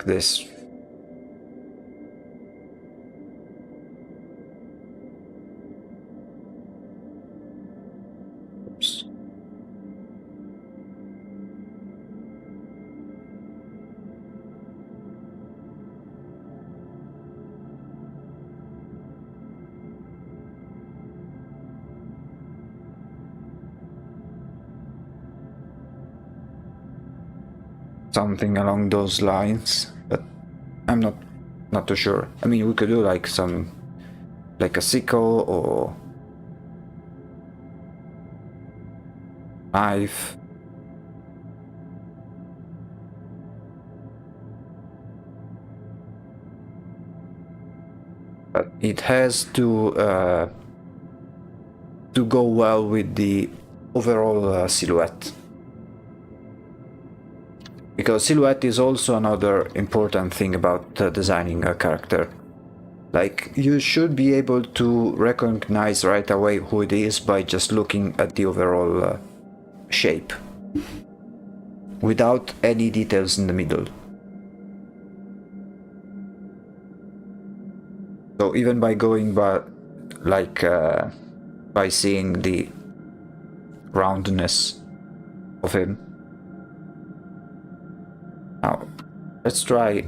this. Oops. Something along those lines, but I'm not too sure. I mean, we could do like some like a sickle or knife. But it has to go well with the overall silhouette. Because silhouette is also another important thing about designing a character. Like, you should be able to recognize right away who it is by just looking at the overall shape, without any details in the middle. So even by going by, like, by seeing the roundness of him. Now, let's try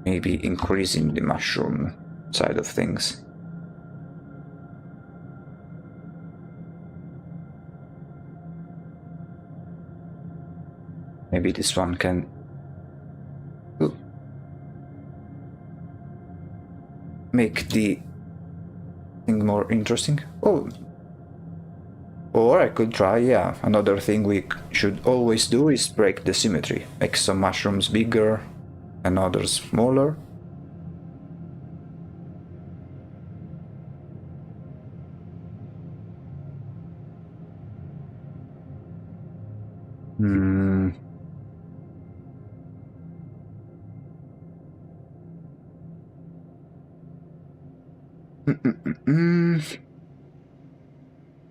maybe increasing the mushroom side of things. Maybe this one can make the thing more interesting. Oh, or I could try, yeah, another thing we should always do is break the symmetry. Make some mushrooms bigger and others smaller.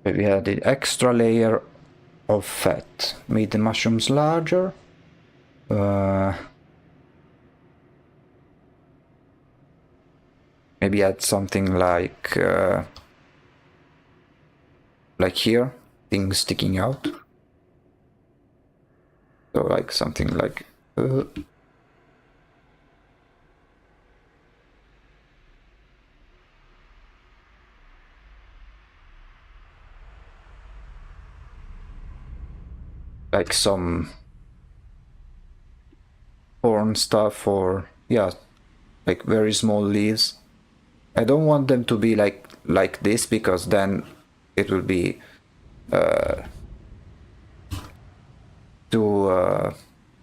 Maybe add the extra layer of fat. Made the mushrooms larger. Maybe add something like here, things sticking out. So like something like some horn stuff, or yeah, like very small leaves. I don't want them to be like this, because then it will be too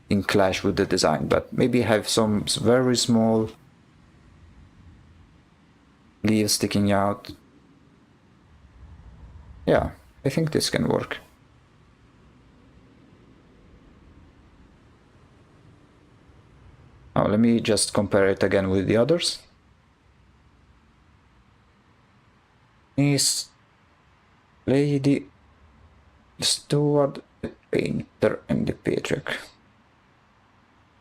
in clash with the design. But maybe have some very small leaves sticking out. Yeah, I think this can work. Now let me just compare it again with the others. Miss Lady, Steward, the Painter, and the Patriarch.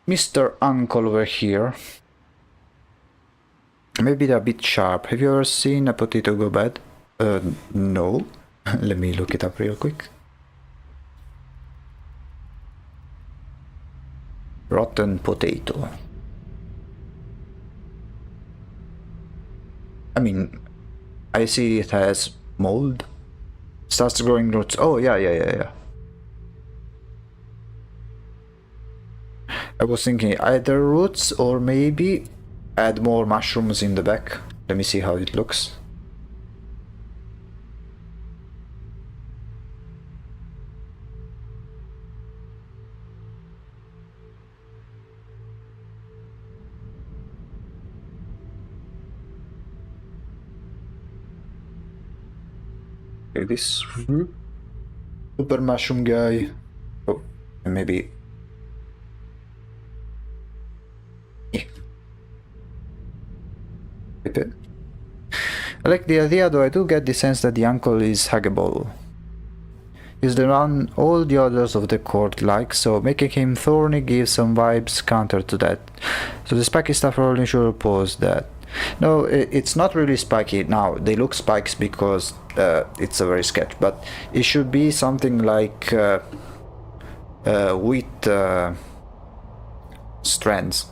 Mr. Uncle over here. Maybe they're a bit sharp. Have you ever seen a potato go bad? No. Let me look it up real quick. Rotten potato. I mean, I see it has mold. Starts growing roots. Oh, yeah. I was thinking either roots or maybe add more mushrooms in the back. Let me see how it looks. Okay, this super mushroom guy. Oh, and maybe. Yeah. I like the idea, though I do get the sense that the uncle is huggable. He's the one all the others of the court like, so making him thorny gives some vibes counter to that. So the spiky stuff rolling should oppose that. No, it's not really spiky. Now, they look spikes because it's a very sketch, but it should be something like with strands.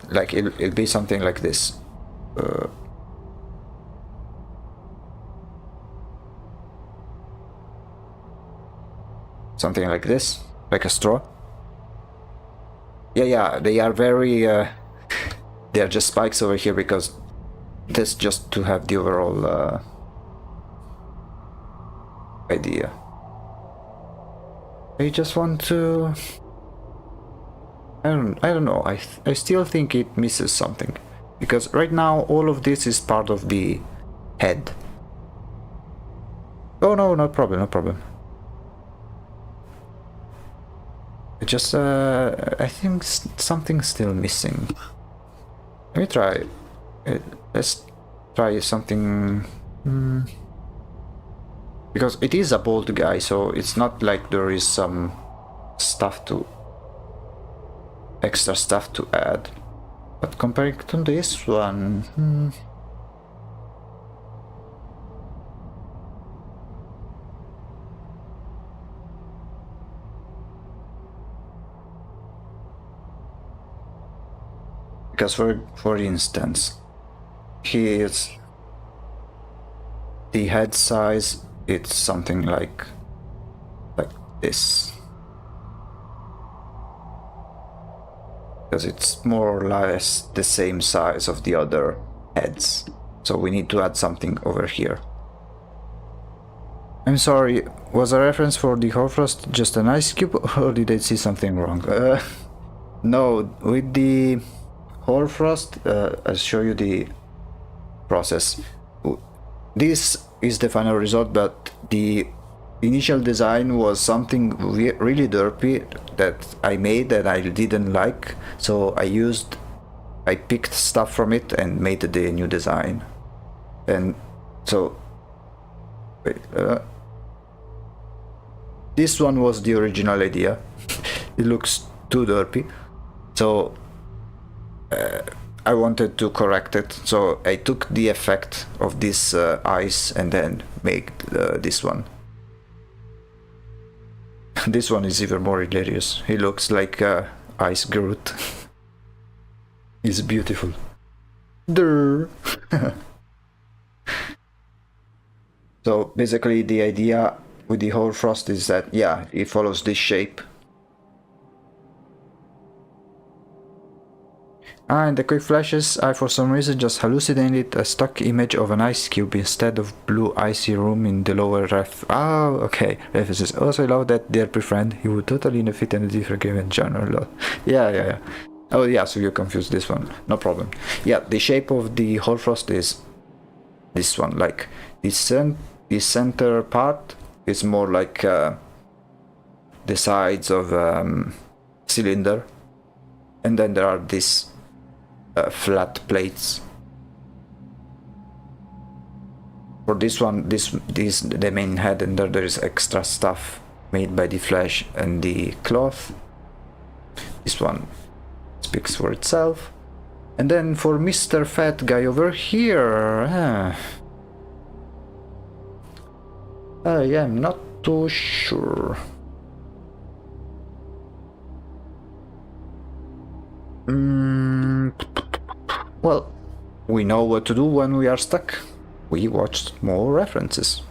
Like, it'll be something like this. Something like this, like a straw. Yeah, they are very they are just spikes over here because that's just to have the overall idea. I just want to, I don't know, I still think it misses something, because right now all of this is part of the head. Oh no, no problem, no problem. It just I think something's still missing. Let me try. Let's try something. Because it is a bold guy, so it's not like there is some stuff to, extra stuff to add. But comparing to this one, because for instance, here's the head size. It's something like this, because it's more or less the same size of the other heads. So we need to add something over here. I'm sorry, was a reference for the Hoarfrost just an ice cube, or did I see something wrong? No, with the Hoarfrost, I'll show you the process. This is the final result, but the initial design was something really derpy that I made that I didn't like, so I picked stuff from it and made the new design. And so wait, this one was the original idea. It looks too derpy, so I wanted to correct it, so I took the effect of this ice and then made this one. This one is even more hilarious. He looks like Ice Groot. He's beautiful. Durr. So basically the idea with the Hoarfrost is that, yeah, it follows this shape. And the quick flashes, I for some reason just hallucinated a stock image of an ice cube instead of blue icy room in the lower ref. Oh, okay. References. Also, I love that derpy friend. He would totally fit in a different game in genre. Yeah. Oh yeah, so you confused this one. No problem. Yeah, the shape of the Hoarfrost is this one. Like the center part is more like the sides of cylinder, and then there are these flat plates. For this one, this the main head, and there is extra stuff made by the flesh and the cloth. This one speaks for itself. And then for Mr. Fat Guy over here, I am not too sure. Well, we know what to do when we are stuck. We watched more references.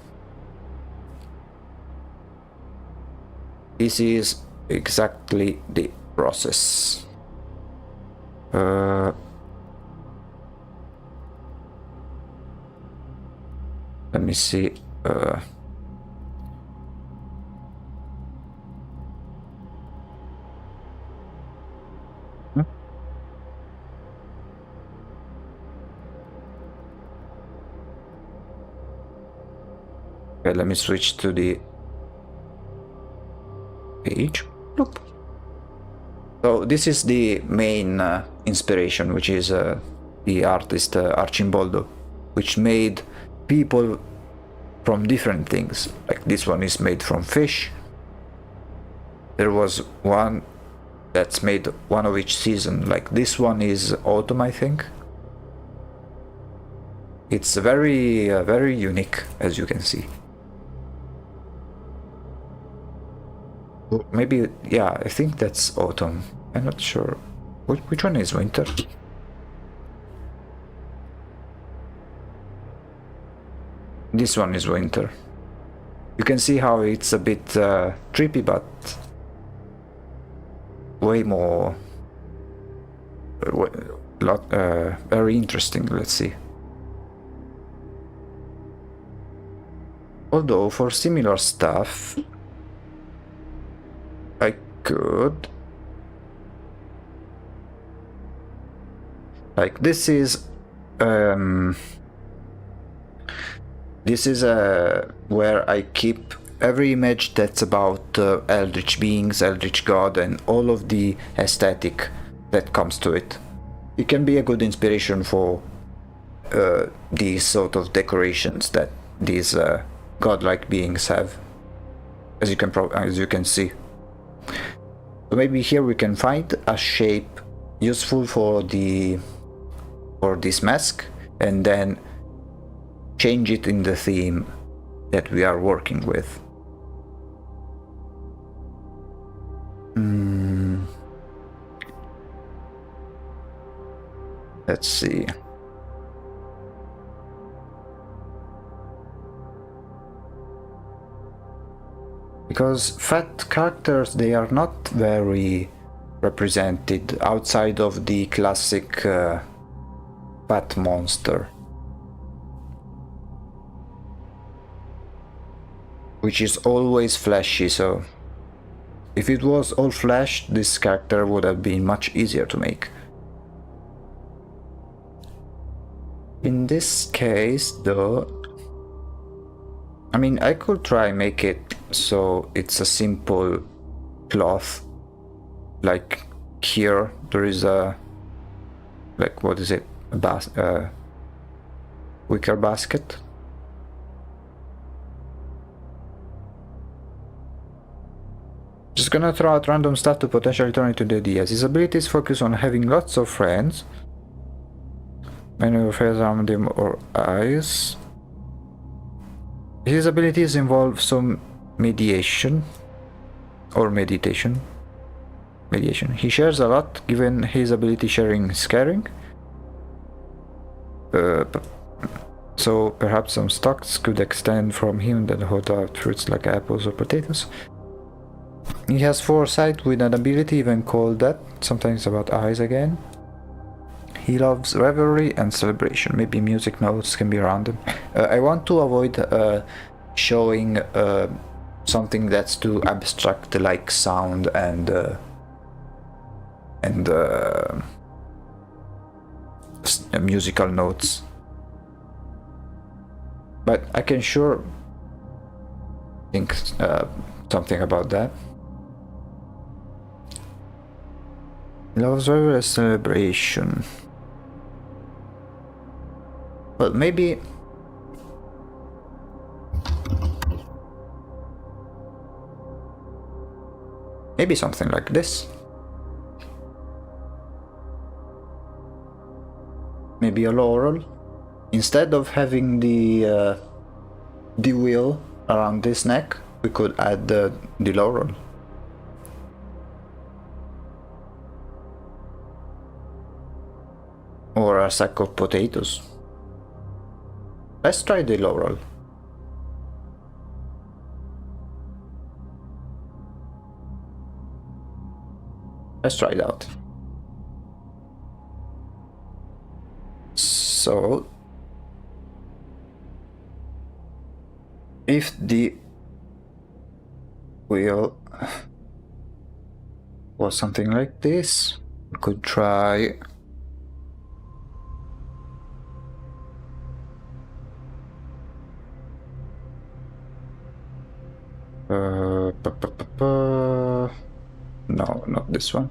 This is exactly the process. Let me see. Okay, let me switch to the page. Look. So this is the main inspiration, which is the artist Arcimboldo, which made people from different things. Like this one is made from fish. There was one that's made one of each season. Like this one is autumn, I think. It's very very unique, as you can see. Maybe, yeah, I think that's autumn. I'm not sure. Which one is winter? This one is winter. You can see how it's a bit trippy, but way more very interesting. Let's see. Although for similar stuff, I could, like, this is where I keep every image that's about Eldritch beings, Eldritch God, and all of the aesthetic that comes to it. It can be a good inspiration for these sort of decorations that these godlike beings have, as you can see. So maybe here we can find a shape useful for this mask, and then change it in the theme that we are working with. Let's see. Because fat characters, they are not very represented outside of the classic fat monster, which is always fleshy. So if it was all flesh, this character would have been much easier to make. In this case, though, I mean, I could try make it so it's a simple cloth. Like here, there is a, like, what is it? A wicker basket. Just gonna throw out random stuff to potentially turn into the ideas. His abilities focus on having lots of friends. Many of his around him or eyes. His abilities involve some mediation or meditation. Mediation. He shares a lot, given his ability sharing is caring. So perhaps some stocks could extend from him that hold out fruits like apples or potatoes. He has foresight with an ability even called that, sometimes about eyes again. He loves revelry and celebration. Maybe music notes can be around him. I want to avoid showing something that's too abstract, like sound and musical notes. But I can sure think something about that. Loves revelry, celebration. Well, maybe something like this. Maybe a laurel. Instead of having the wheel around this neck, we could add the laurel. Or a sack of potatoes. Let's try the laurel. Let's try it out. So, if the wheel was something like this, we could try no, not this one.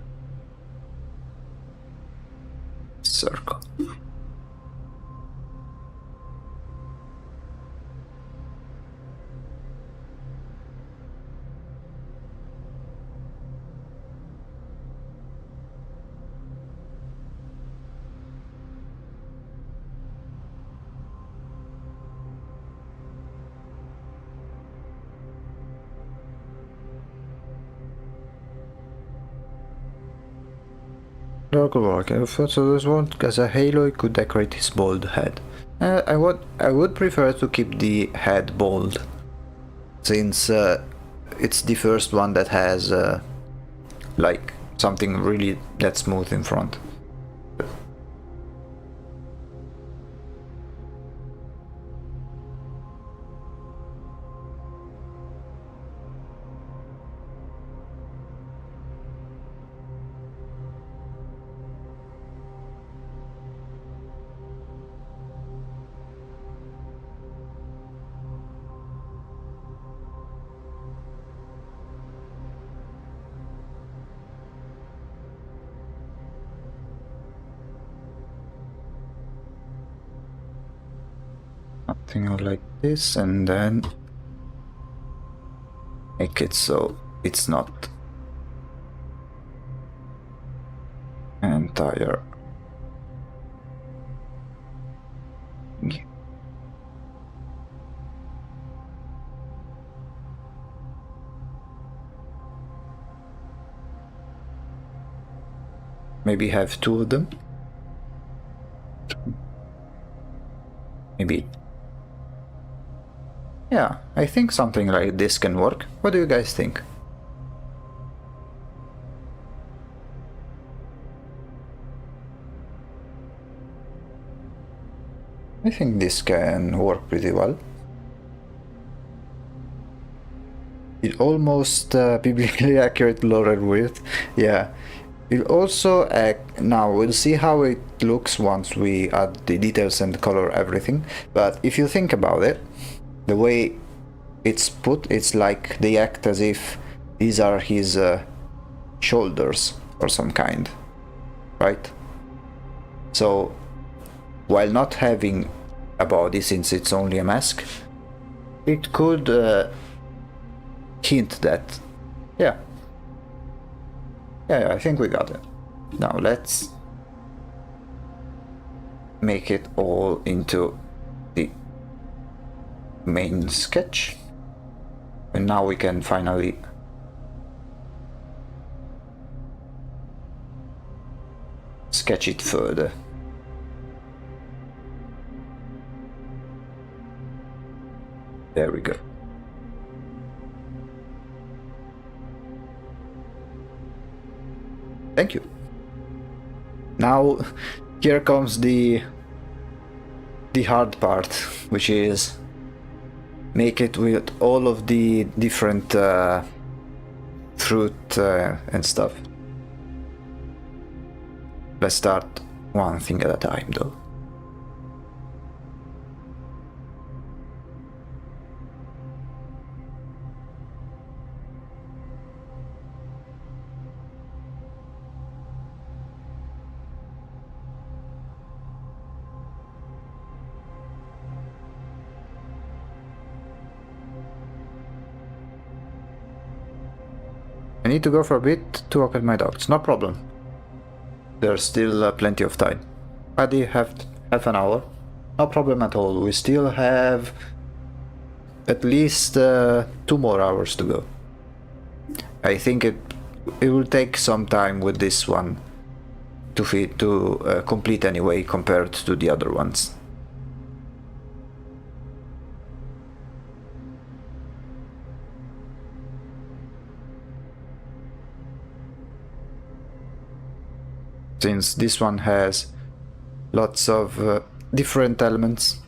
Circle. Okay, so this one, as a halo, it could decorate his bald head. I would prefer to keep the head bald, since it's the first one that has like something really that smooth in front. something like this, and then make it so it's not entire. Maybe have two of them. Maybe. Yeah, I think something like this can work. What do you guys think? I think this can work pretty well. It almost biblically accurate lower width. Yeah. It also now we'll see how it looks once we add the details and color everything. But if you think about it, the way it's put, it's like they act as if these are his shoulders or some kind, right? So while not having a body, since it's only a mask, it could hint that, yeah, I think we got it. Now let's make it all into the main sketch, and now we can finally sketch it further. There we go. Thank you. Now here comes the hard part, which is make it with all of the different fruit and stuff. Let's start one thing at a time though. I need to go for a bit to walk at my dogs. No problem. There's still plenty of time. Paddy, have half an hour. No problem at all. We still have at least 2 more hours to go. I think it will take some time with this one to complete anyway compared to the other ones. Since this one has lots of different elements.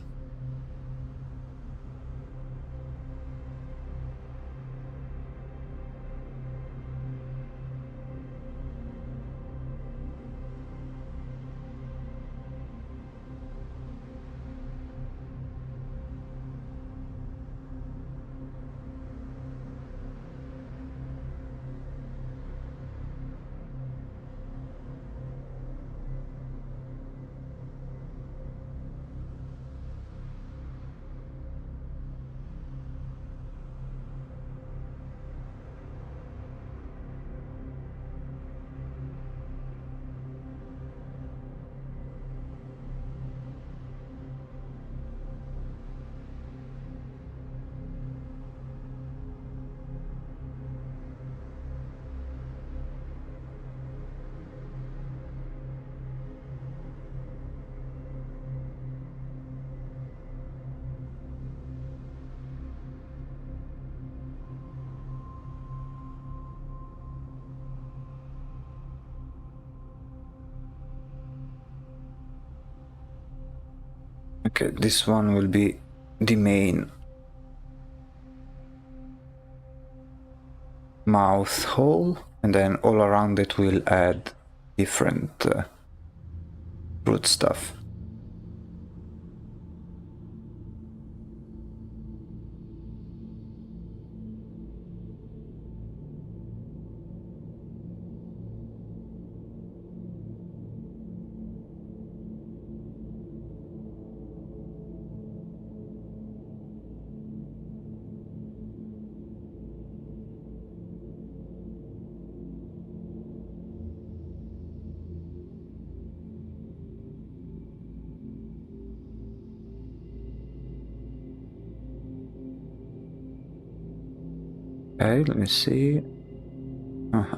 Okay, this one will be the main mouth hole, and then all around it we'll add different fruit stuff. Okay, let me see. Uh-huh.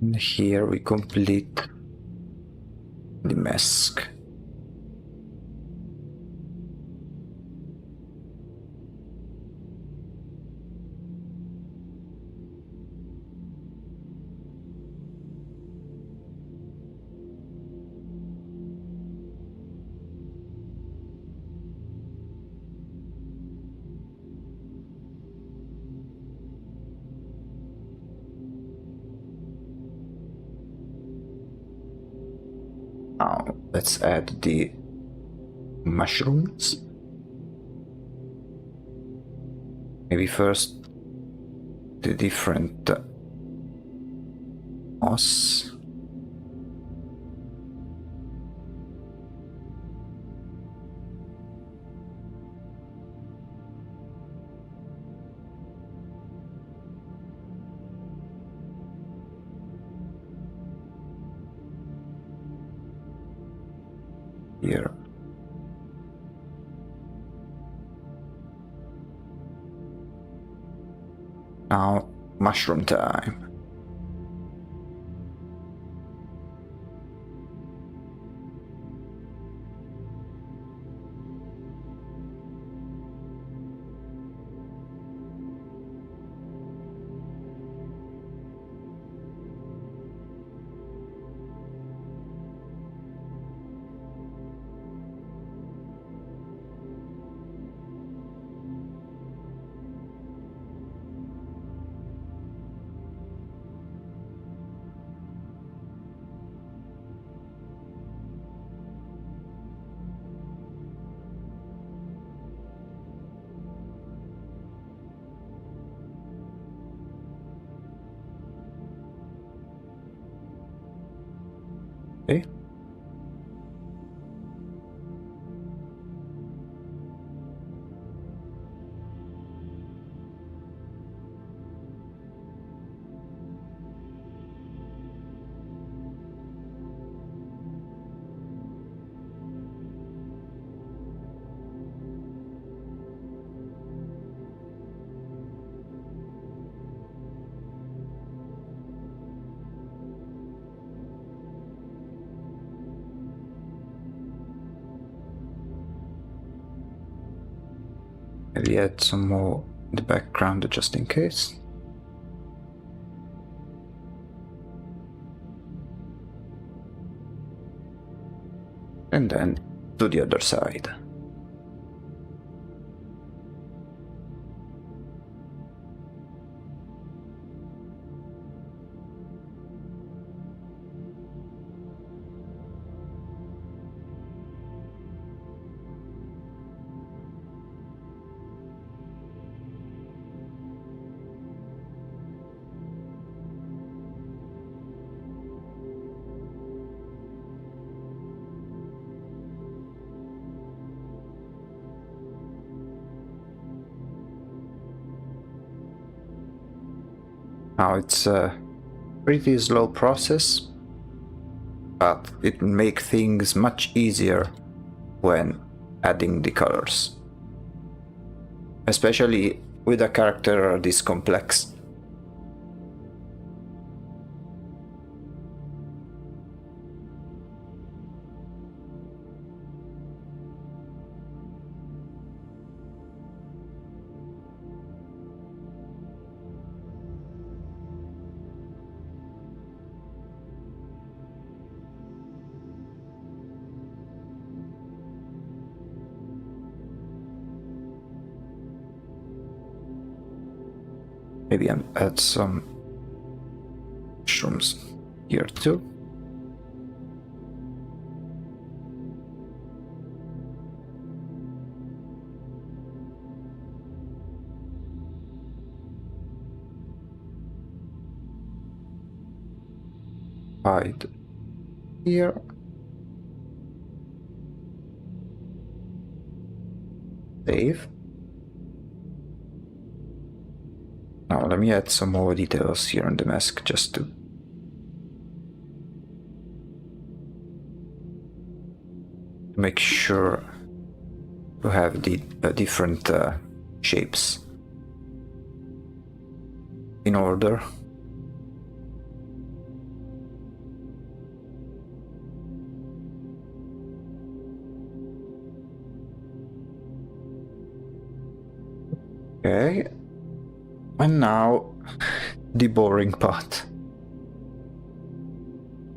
And here we complete the mask. Now let's add the mushrooms. Maybe first the different moss. Here. Now, mushroom time. Okay. Maybe add some more in the background just in case. And then to the other side. Now it's a pretty slow process, but it makes things much easier when adding the colors. Especially with a character this complex. Maybe I'll add some mushrooms here too. Hide here. Save. Now let me add some more details here on the mask just to make sure to have the different shapes in order. Okay, and now the boring part,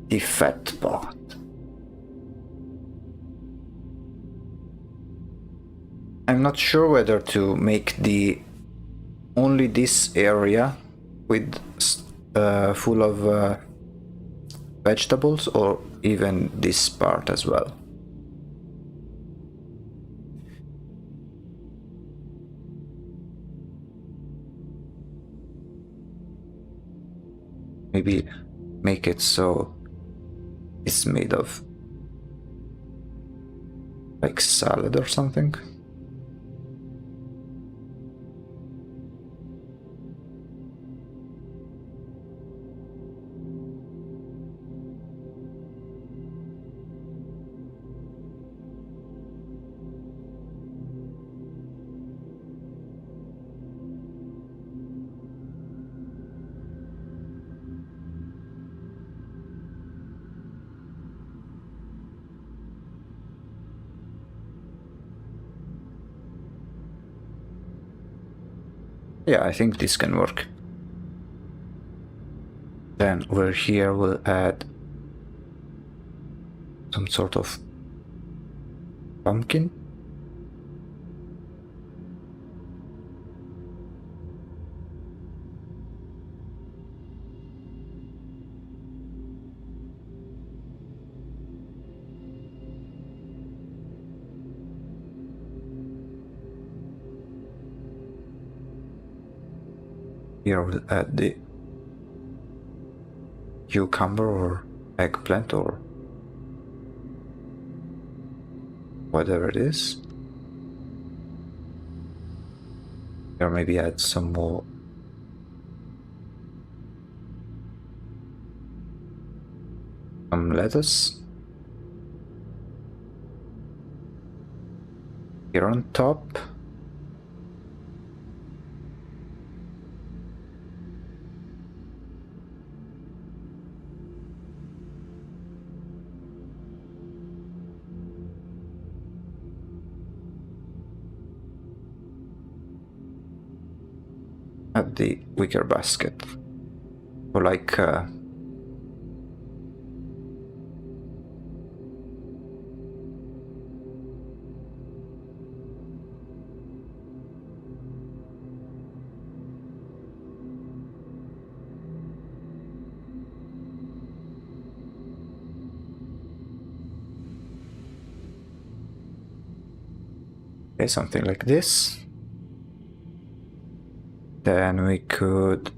the fat part. I'm not sure whether to make the only this area with full of vegetables or even this part as well. Maybe make it so it's made of like salad or something. Yeah, I think this can work. Then over here we'll add some sort of pumpkin. Here we'll add the cucumber or eggplant or whatever it is. Or maybe add some more lettuce here on top. At the wicker basket, or like okay, something like this. Then we could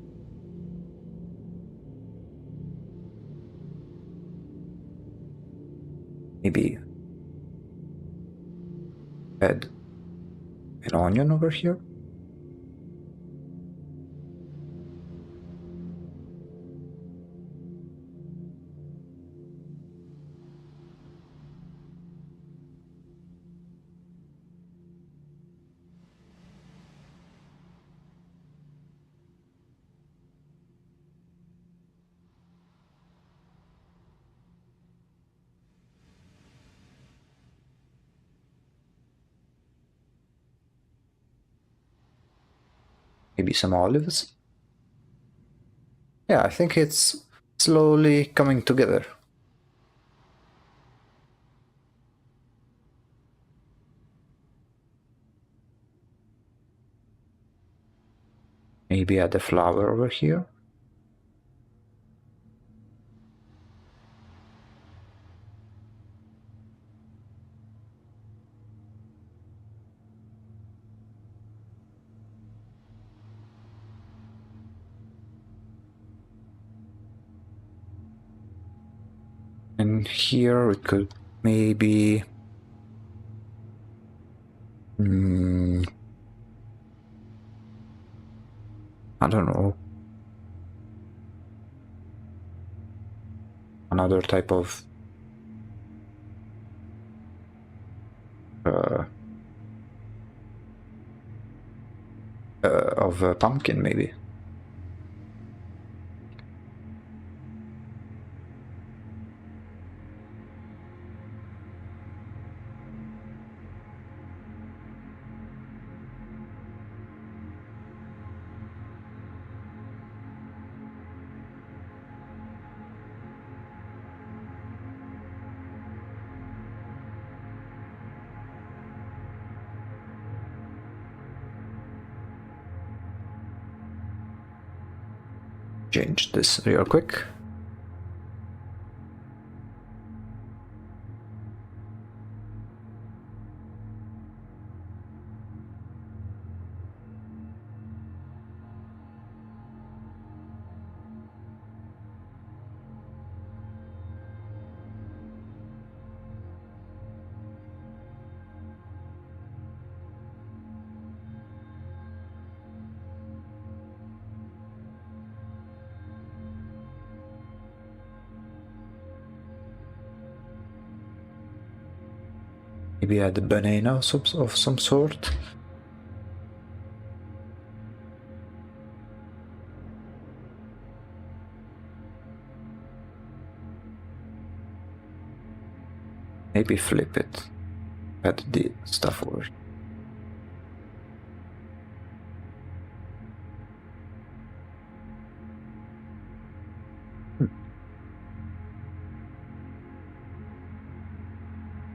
maybe add an onion over here. Maybe some olives. Yeah, I think it's slowly coming together. Maybe add a flower over here. And here we could maybe I don't know. Another type of pumpkin, maybe. Change this real quick. Maybe add a banana of some sort. Maybe flip it. Add the stuff over.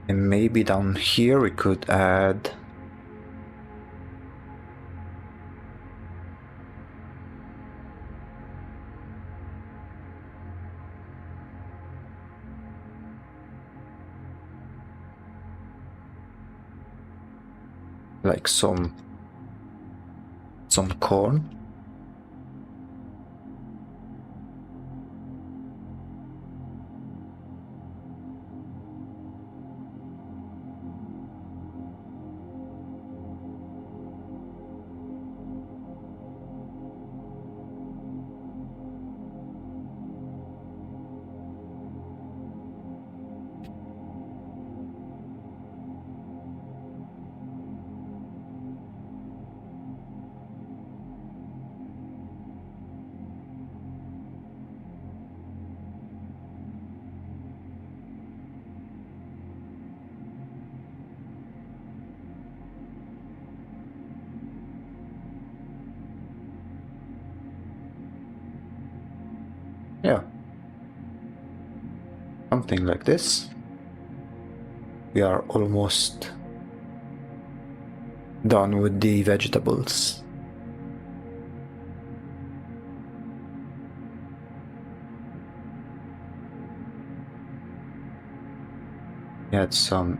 And maybe down here we could add like some corn. Yeah. Something like this. We are almost done with the vegetables. Add some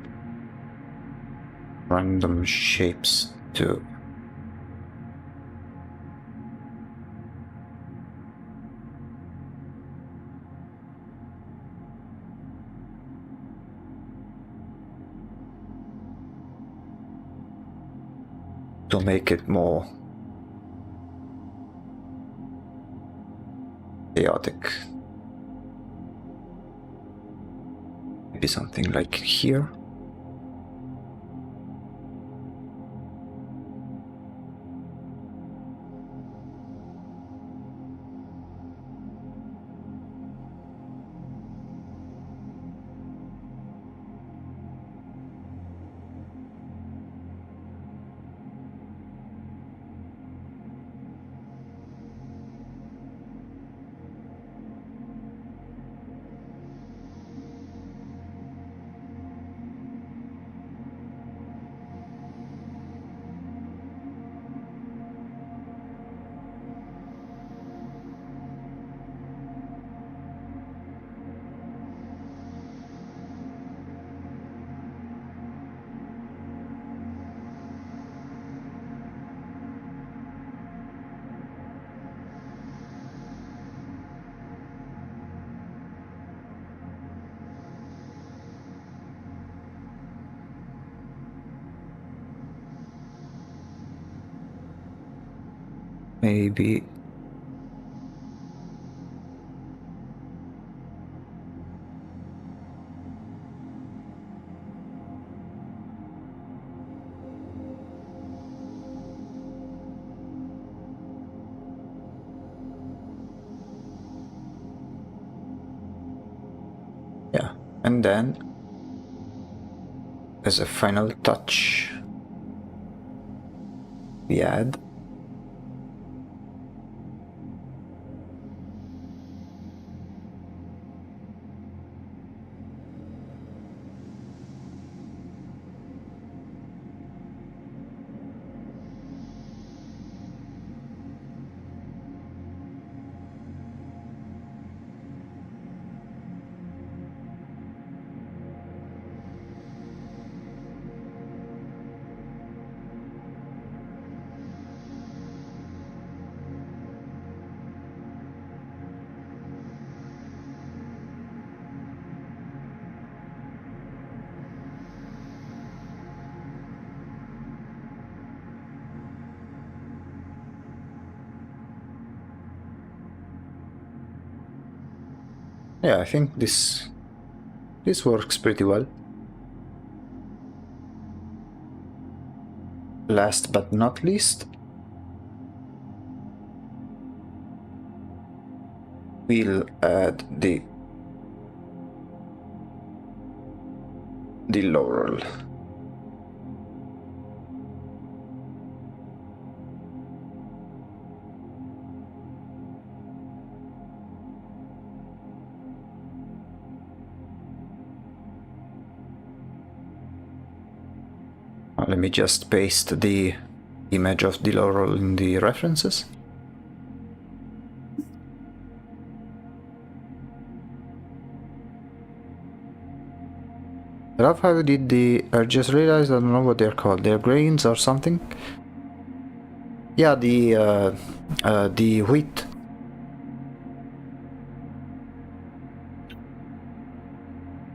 random shapes too. To make it more chaotic. Maybe something like here. maybe. Yeah, and then as a final touch, we add yeah, I think this works pretty well. Last but not least, we'll add the laurel. Let me just paste the image of the laurel in the references. I love how you did I just realized I don't know what they're called. They're grains or something. Yeah, the wheat.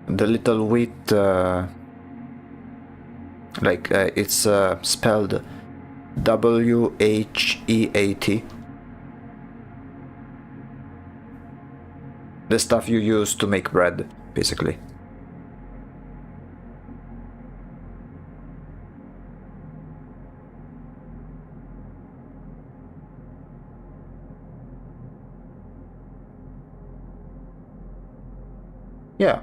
The little wheat, it's spelled WHEAT. The stuff you use to make bread, basically. Yeah,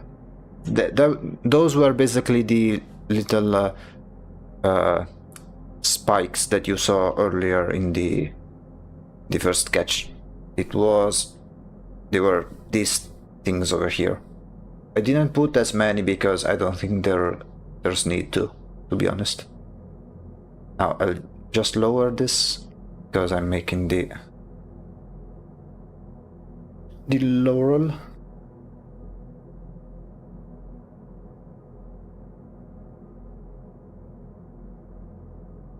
those were basically the little spikes that you saw earlier in the first sketch. They were these things over here. I didn't put as many because I don't think there's need to be honest. Now I'll just lower this because I'm making the laurel.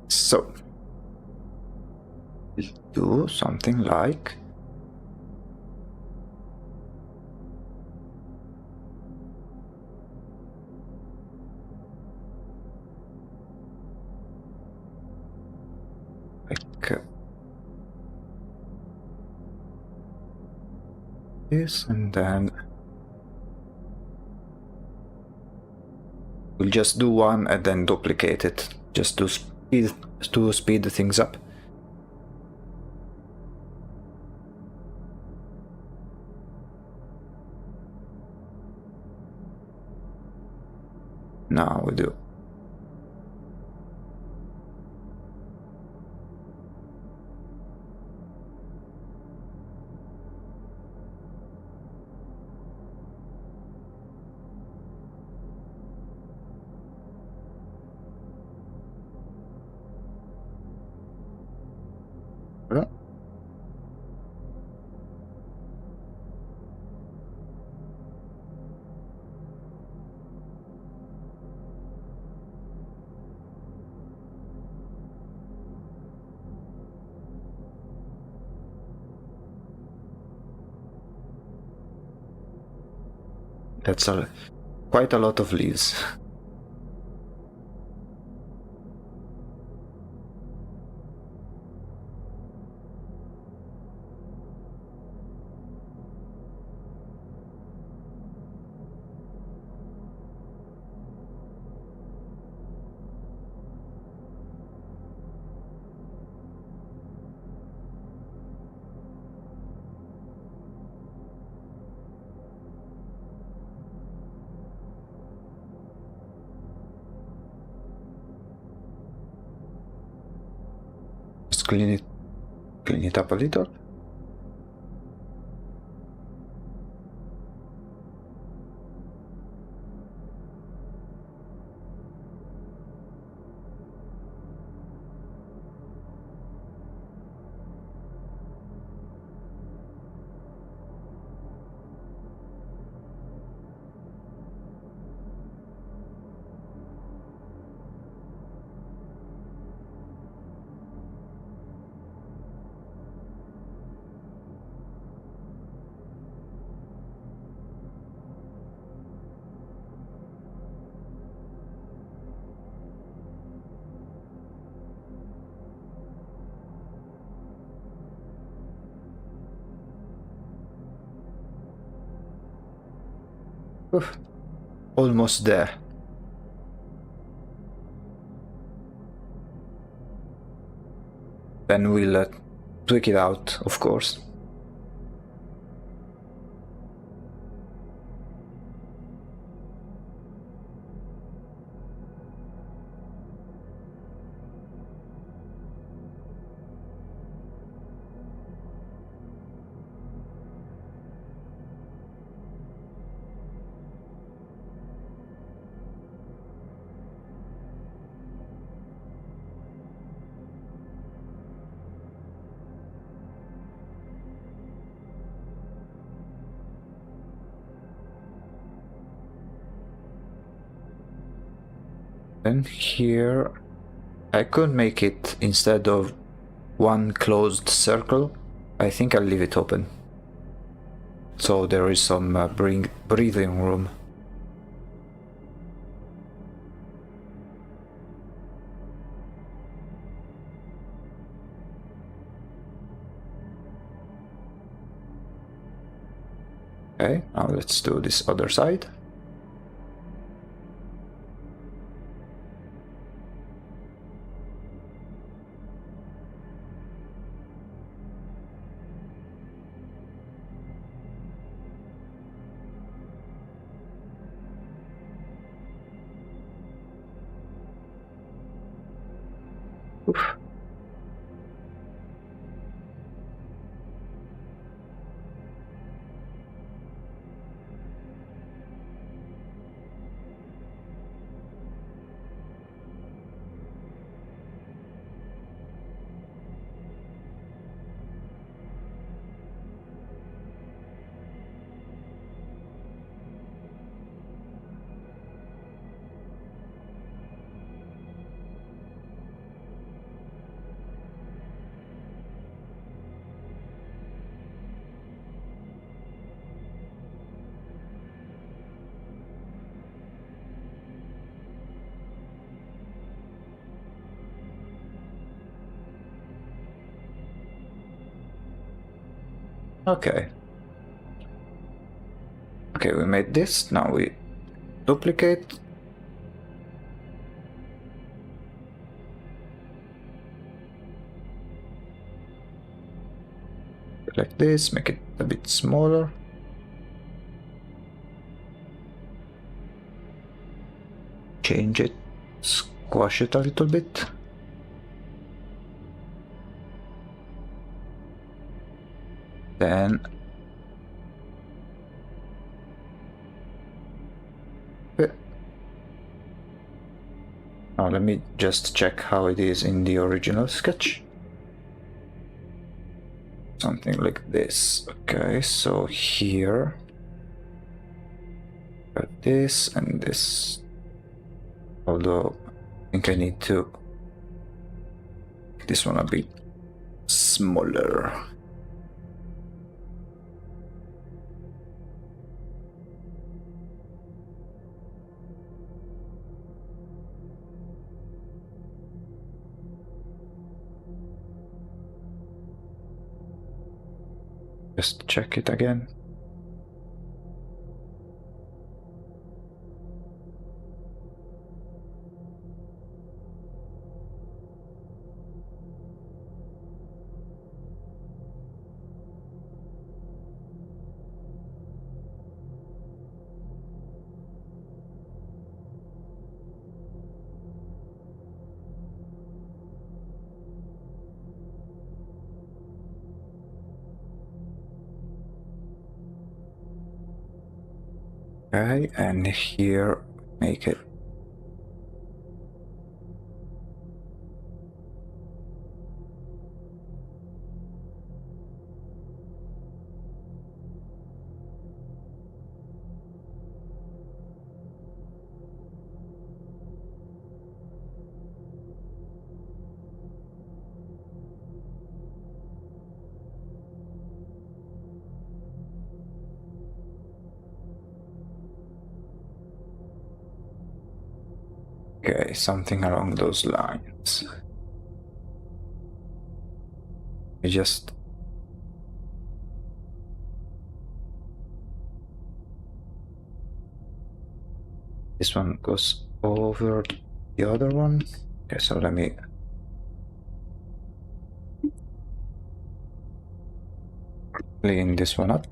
So do something like this, and then we'll just do one and then duplicate it just to speed things up. Now we do that's quite a lot of leaves. just clean it up a little. Oof. Almost there. Then we'll tweak it out, of course. Then here I could make it, instead of one closed circle, I think I'll leave it open. So there is some breathing room. Okay, now let's do this other side. Oof. Okay. Okay, we made this. Now we duplicate. Like this, make it a bit smaller. Change it, squash it a little bit. Then now let me just check how it is in the original sketch. Something like this. Okay, so here got this and this. Although I think I need to make this one a bit smaller. Just check it again. Okay, and here make it okay, something along those lines. I just this one goes over the other one. Okay, so let me clean this one up.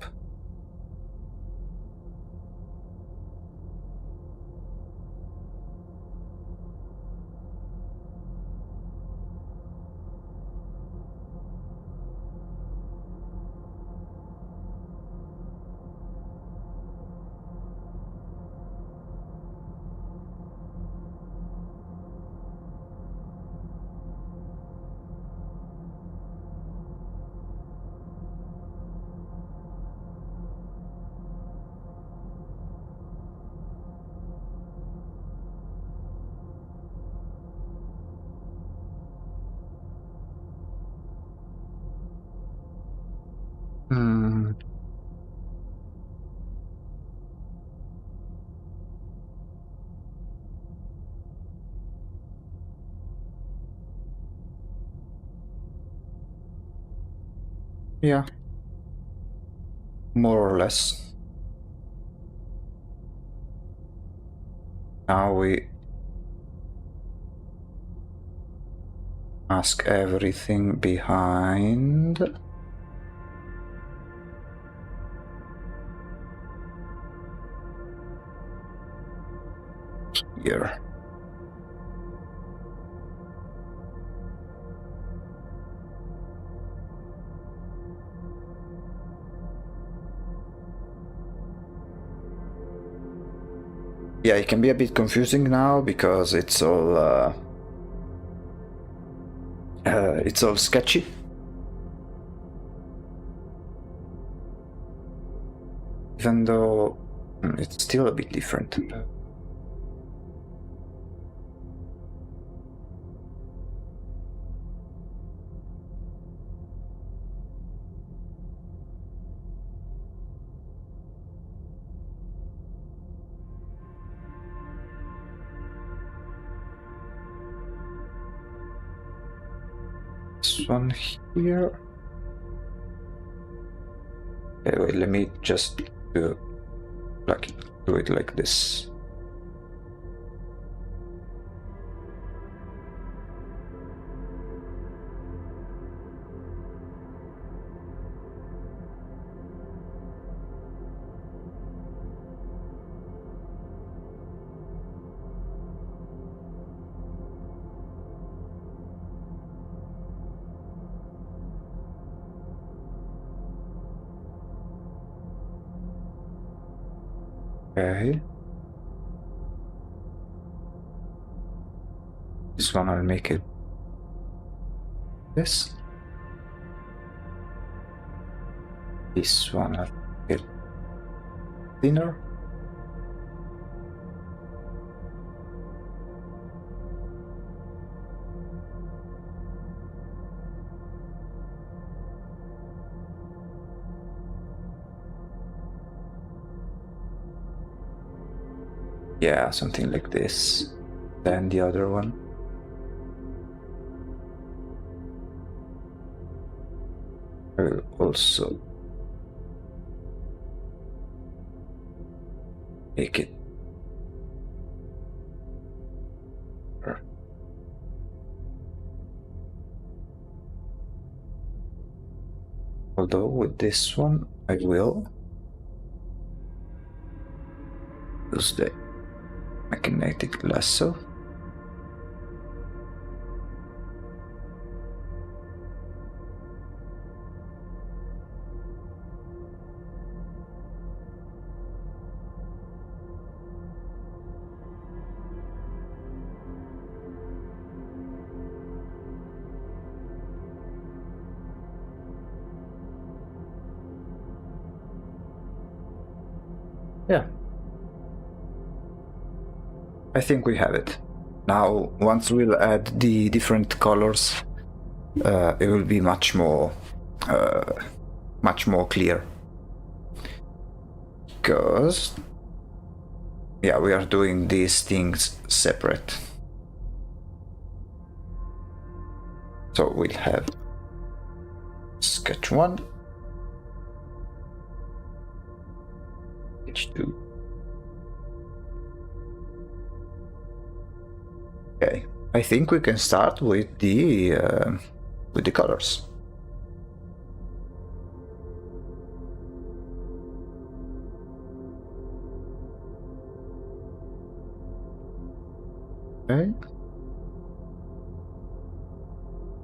Hmm. Yeah, more or less. Now we mask everything behind. Here. Yeah, it can be a bit confusing now because it's all sketchy. Even though it's still a bit different. This one here. Okay, wait, let me just do it like this. Okay. This one I'll make it this. This one I'll make it thinner. Yeah, something like this. Then the other one. I will also make it. Although with this one, I will use the magnetic lasso. Yeah, I think we have it. Now, once we'll add the different colors, it will be much more clear. Because, yeah, we are doing these things separate. So we'll have sketch 1, sketch 2. Okay, I think we can start with the colors. Okay.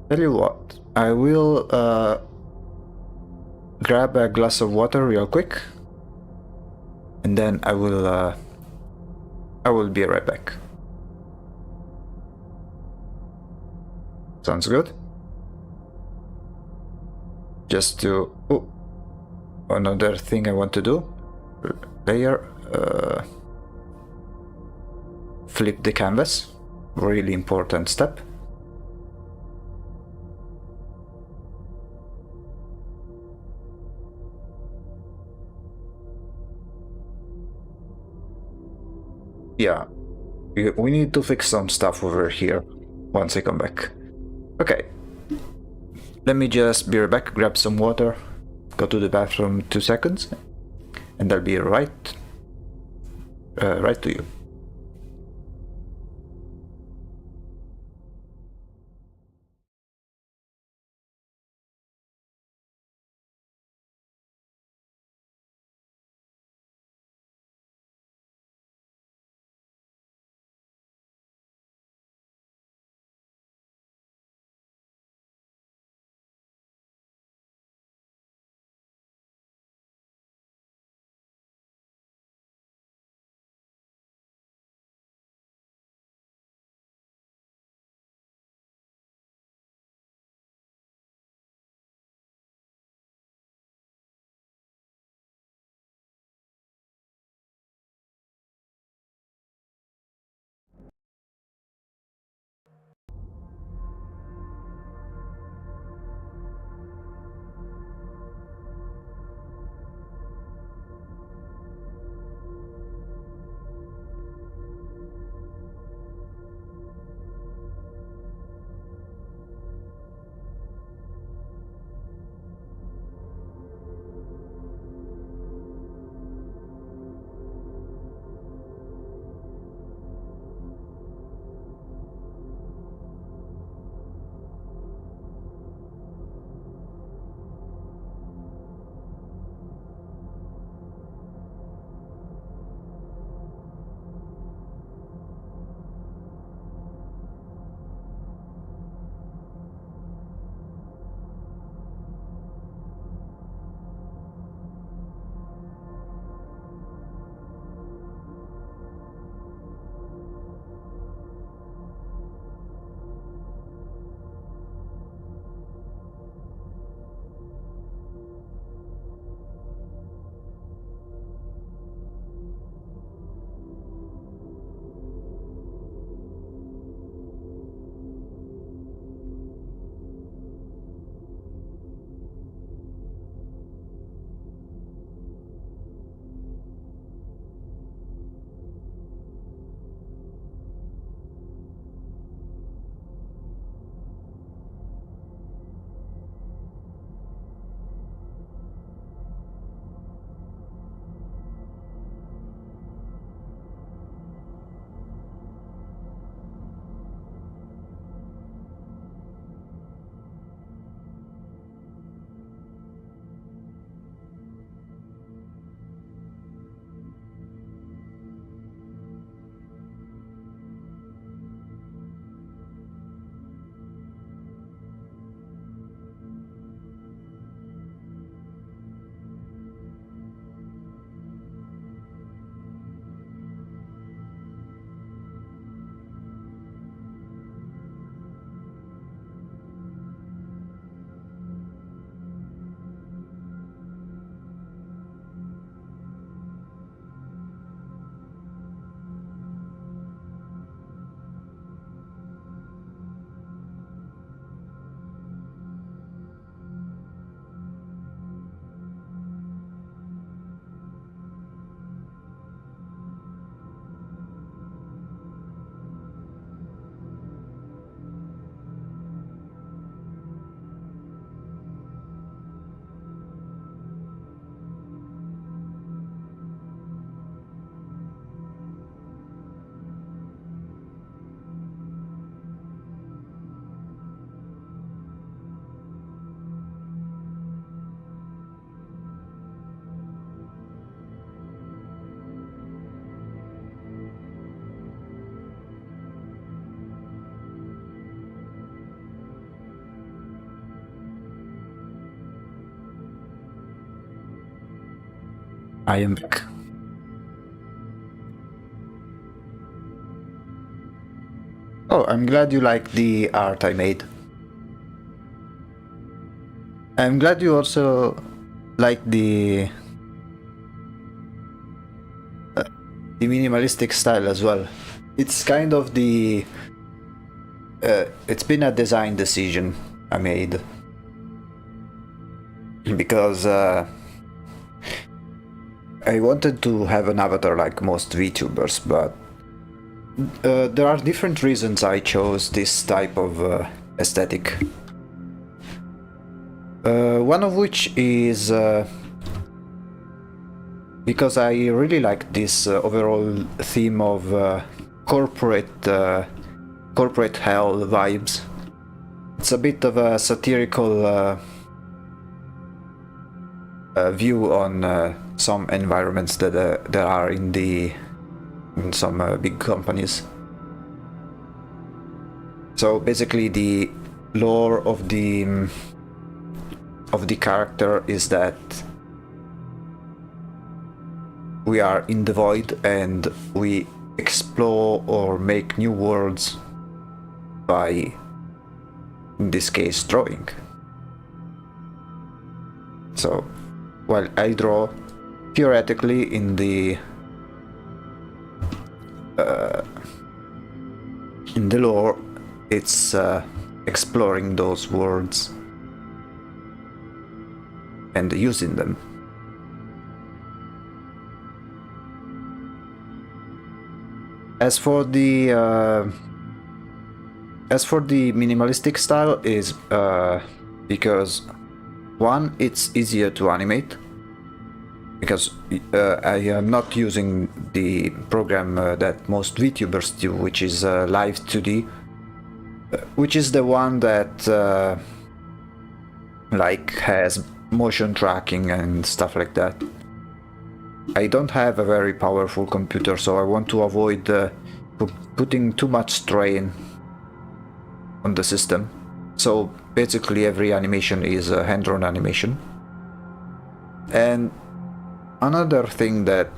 Tell you what, I will grab a glass of water real quick, and then I will be right back. Sounds good. Just to another thing I want to do, layer, flip the canvas, really important step. Yeah, we need to fix some stuff over here once I come back. Okay, let me just be right back, grab some water, go to the bathroom 2 seconds, and I'll be right to you. I am back. Oh, I'm glad you like the art I made. I'm glad you also like the minimalistic style as well. It's kind of the... it's been a design decision I made. Because I wanted to have an avatar like most VTubers, but there are different reasons I chose this type of aesthetic. One of which is because I really like this overall theme of corporate hell vibes. It's a bit of a satirical view on some environments that are in some big companies. So basically, the lore of the character is that we are in the void and we explore or make new worlds by, in this case, drawing. So, while I draw, theoretically in the lore, it's exploring those worlds and using them. As for the minimalistic style is because one, it's easier to animate because I am not using the program that most VTubers do, which is Live 2D, which is the one that like has motion tracking and stuff like that. I don't have a very powerful computer, so I want to avoid putting too much strain on the system. So basically every animation is a hand-drawn animation. And another thing that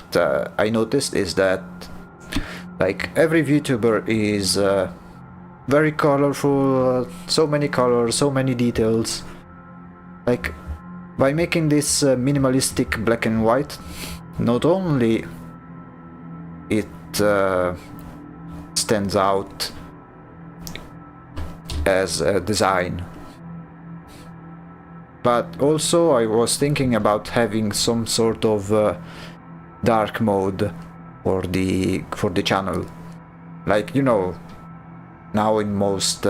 I noticed is that like every VTuber is very colorful, so many colors, so many details. Like by making this minimalistic black and white, not only it stands out as a design, but also I was thinking about having some sort of dark mode for the channel. Like, you know, now in most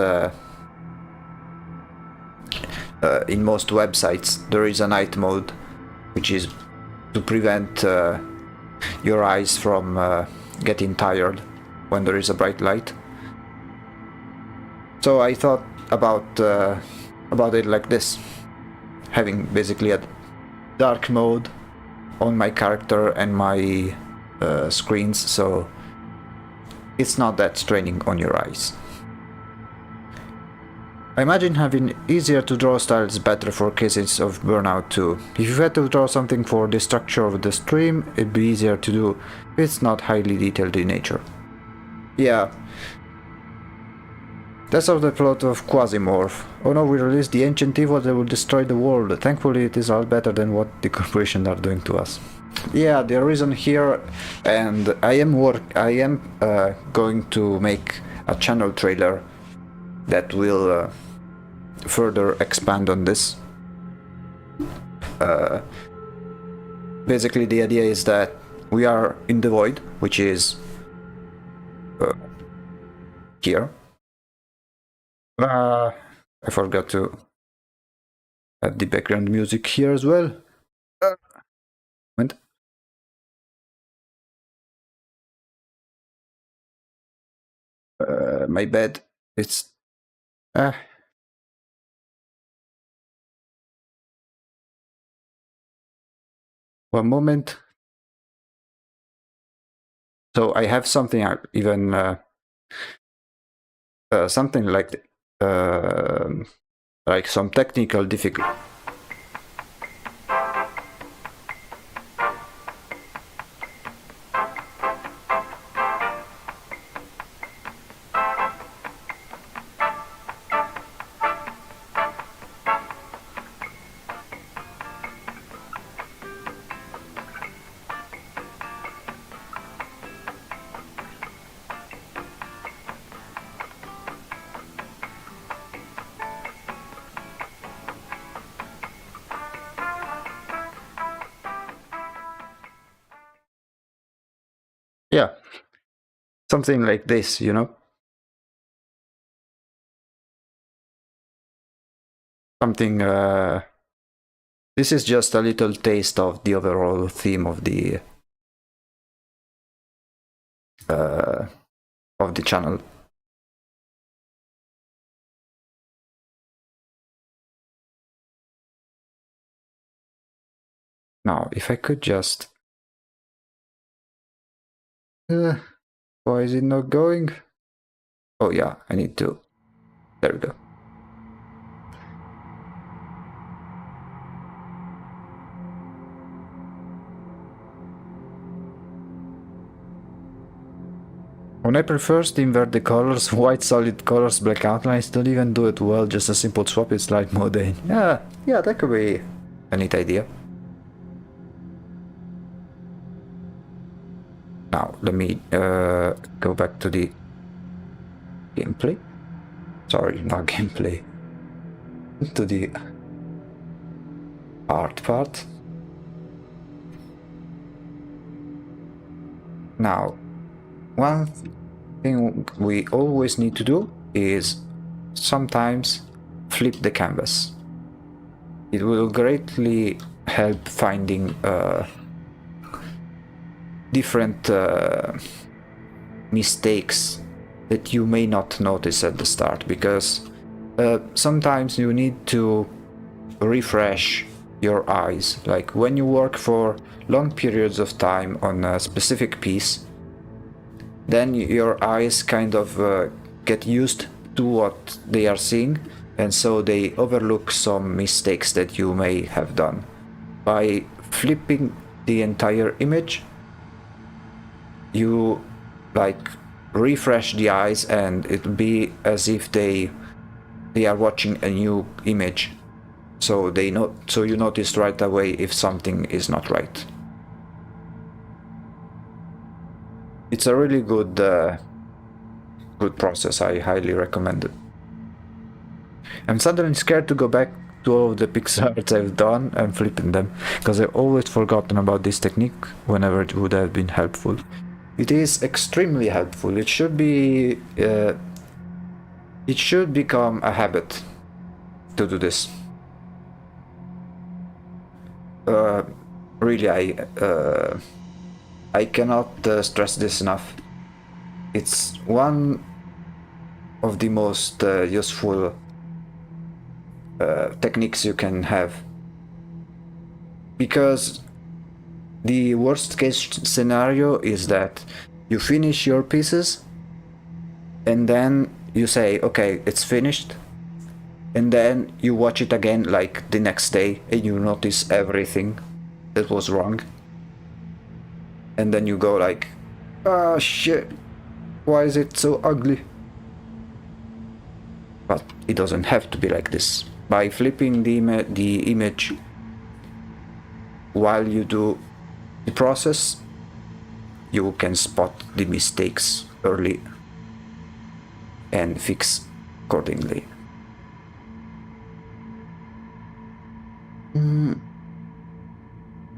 websites there is a night mode, which is to prevent your eyes from getting tired when there is a bright light. So I thought about it like this, having basically a dark mode on my character and my screens, so it's not that straining on your eyes. I imagine having easier to draw styles better for cases of burnout too. If you had to draw something for the structure of the stream, it'd be easier to do if it's not highly detailed in nature. Yeah. That's how the plot of Quasimorph. Oh no, we released the ancient evil that will destroy the world. Thankfully it is all better than what the corporations are doing to us. Yeah, the reason here, and I am going to make a channel trailer that will further expand on this. Basically the idea is that we are in the void, which is here. I forgot to add the background music here as well. Moment. My bad. It's one moment. So I have something even something like some technical difficulty. Yeah, something like this, you know? Something, this is just a little taste of the overall theme of the channel. Now, if I could just... why is it not going? Oh yeah, I need to... There we go. On April 1st, invert the colors, white solid colors, black outlines, don't even do it well, just a simple swap in slide mode. Yeah, that could be a neat idea. Now, let me go back to the gameplay. Sorry, not gameplay. To the art part. Now, one thing we always need to do is sometimes flip the canvas. It will greatly help finding different mistakes that you may not notice at the start, because sometimes you need to refresh your eyes. Like when you work for long periods of time on a specific piece, then your eyes kind of get used to what they are seeing, and so they overlook some mistakes that you may have done. By flipping the entire image, you like refresh the eyes, and it'll be as if they are watching a new image. So you notice right away if something is not right. It's a really good process. I highly recommend it. I'm suddenly scared to go back to all of the PixArts I've done and flipping them, because I've always forgotten about this technique whenever it would have been helpful. It is extremely helpful. It should be it should become a habit to do this. Really, I cannot stress this enough. It's one of the most useful techniques you can have, because the worst case scenario is that you finish your pieces and then you say, okay, it's finished, and then you watch it again like the next day and you notice everything that was wrong, and then you go like, ah, shit, why is it so ugly? But it doesn't have to be like this. By flipping the image while you do the process, you can spot the mistakes early and fix accordingly.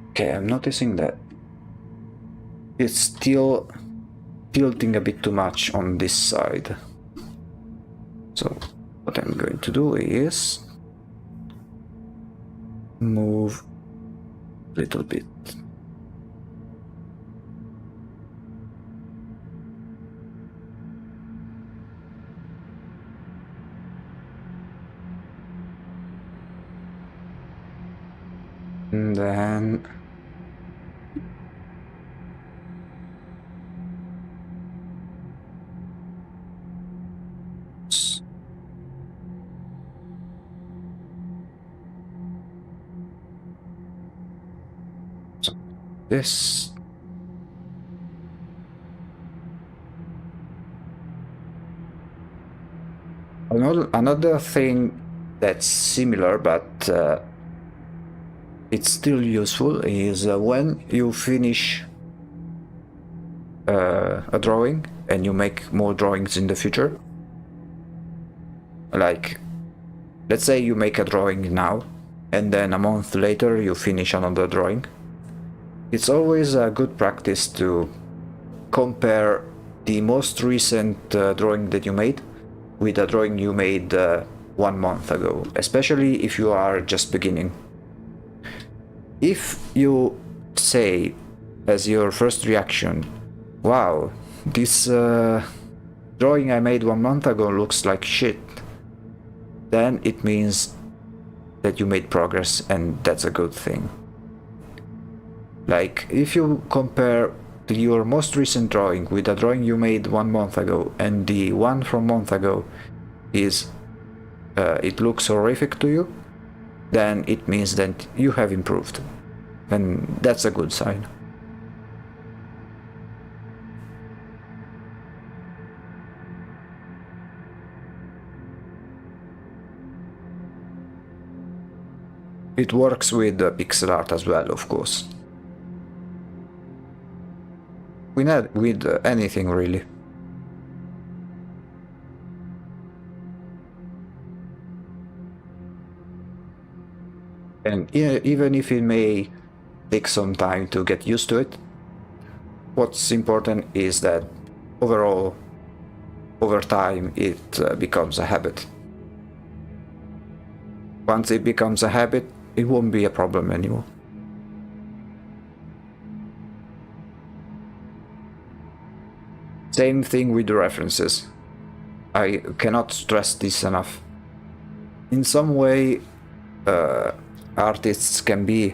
Okay, I'm noticing that it's still tilting a bit too much on this side. So what I'm going to do is move a little bit. And then this. Another thing that's similar, but it's still useful, is when you finish a drawing and you make more drawings in the future. Like, let's say you make a drawing now and then a month later you finish another drawing. It's always a good practice to compare the most recent drawing that you made with a drawing you made 1 month ago, especially if you are just beginning. If you say as your first reaction, wow, this drawing I made 1 month ago looks like shit, then it means that you made progress, and that's a good thing. Like, if you compare your most recent drawing with a drawing you made 1 month ago, and the one from a month ago is it looks horrific to you, then it means that you have improved, and that's a good sign. It works with pixel art as well, of course. With anything really. And even if it may take some time to get used to it, what's important is that overall, over time, it becomes a habit. Once it becomes a habit, it won't be a problem anymore. Same thing with the references. I cannot stress this enough. In some way, artists can be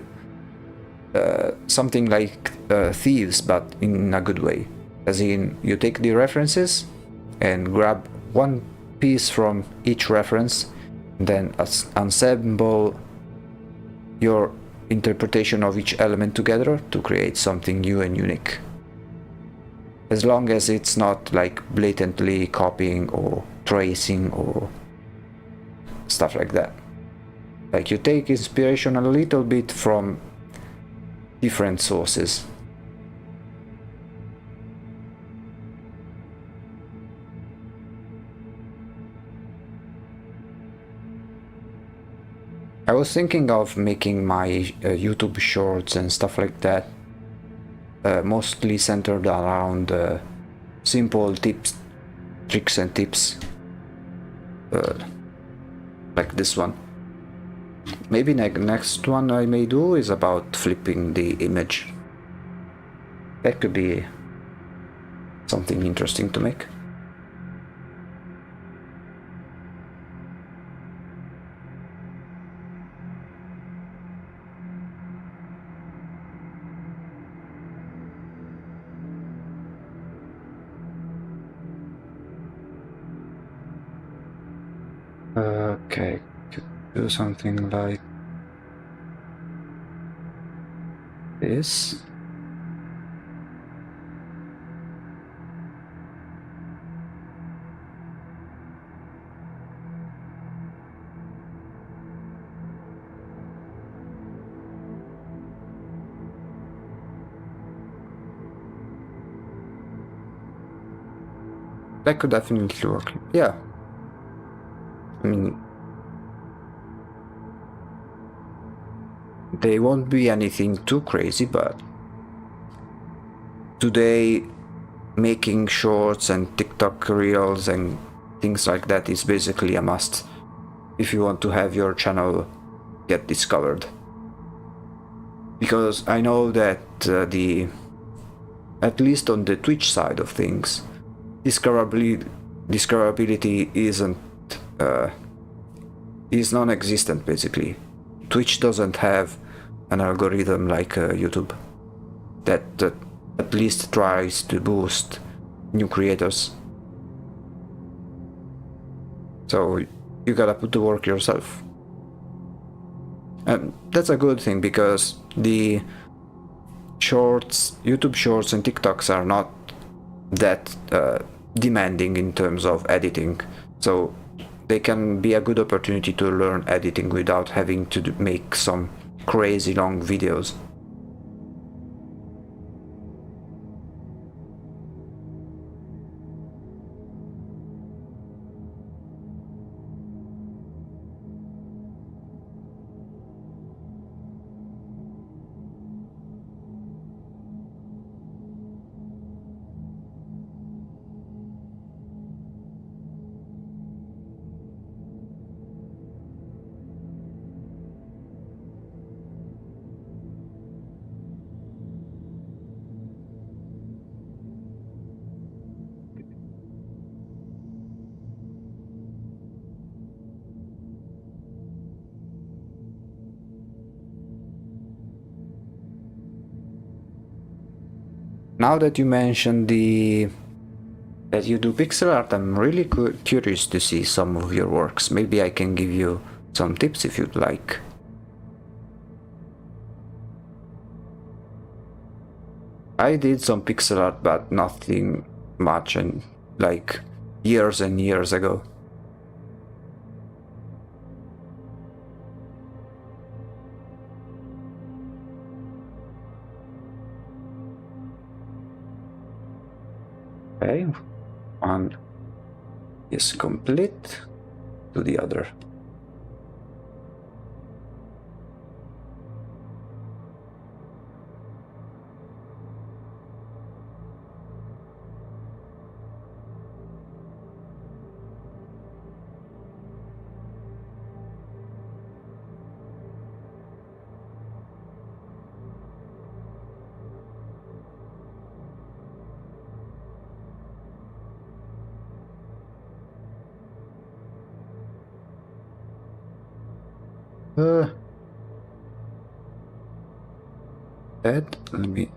something like thieves, but in a good way. As in, you take the references and grab one piece from each reference, then assemble your interpretation of each element together to create something new and unique. As long as it's not like blatantly copying or tracing or stuff like that. Like, you take inspiration a little bit from different sources. I was thinking of making my YouTube shorts and stuff like that mostly centered around simple tips, tricks and tips, like this one. Maybe next one I may do is about flipping the image. That could be something interesting to make. Okay, could do something like this. That could definitely work. Yeah. I mean, they won't be anything too crazy, but today making shorts and TikTok reels and things like that is basically a must if you want to have your channel get discovered. Because I know that at least on the Twitch side of things, discoverability is non-existent basically. Twitch doesn't have an algorithm like YouTube that at least tries to boost new creators. So you gotta put to work yourself. And that's a good thing, because the shorts, YouTube shorts and TikToks are not that demanding in terms of editing. So they can be a good opportunity to learn editing without having to make some crazy long videos. now that you mentioned that you do pixel art, I'm really curious to see some of your works. Maybe I can give you some tips if you'd like. I did some pixel art, but nothing much, and like years and years ago. Okay, one is complete to the other. Let me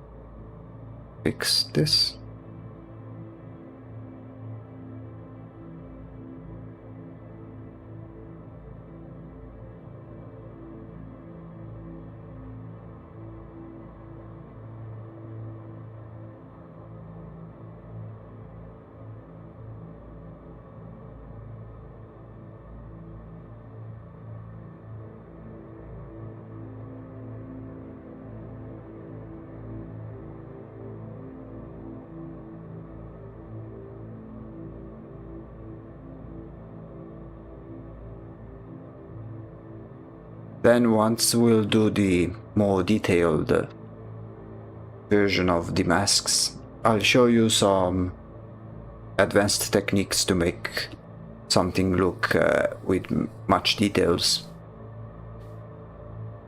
fix this. Then once we'll do the more detailed version of the masks, I'll show you some advanced techniques to make something look with much details.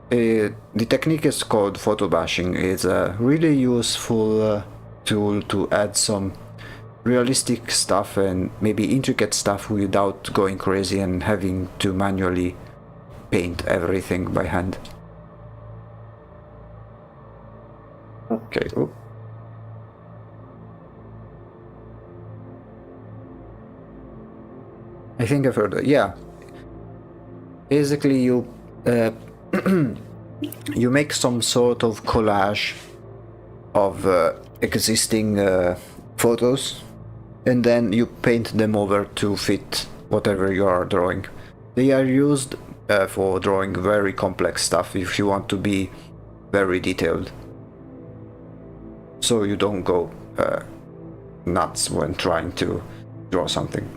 The technique is called photo bashing. It's a really useful tool to add some realistic stuff and maybe intricate stuff without going crazy and having to manually paint everything by hand. Okay. Oh. I think I've heard that. Yeah. Basically, you you make some sort of collage of existing photos, and then you paint them over to fit whatever you are drawing. They are used for drawing very complex stuff if you want to be very detailed, so you don't go nuts when trying to draw something.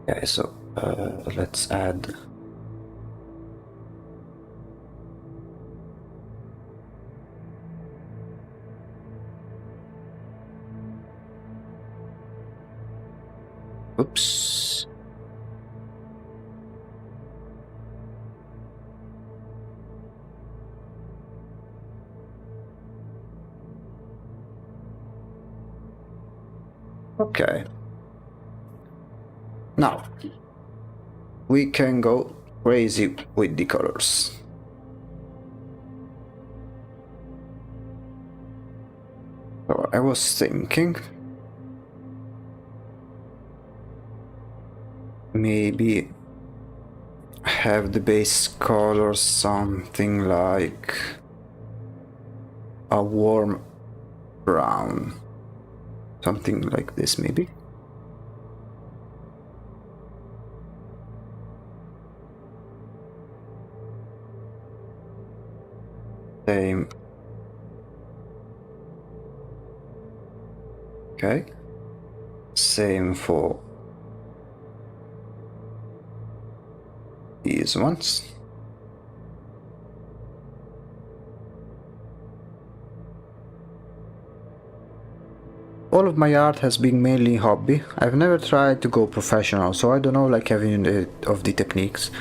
Okay, so let's add oops. Okay. Now we can go crazy with the colors. So I was thinking maybe have the base color something like a warm brown, something like this maybe. Same. Okay, same for these ones. All of my art has been mainly hobby. I've never tried to go professional, so I don't know like any of the techniques.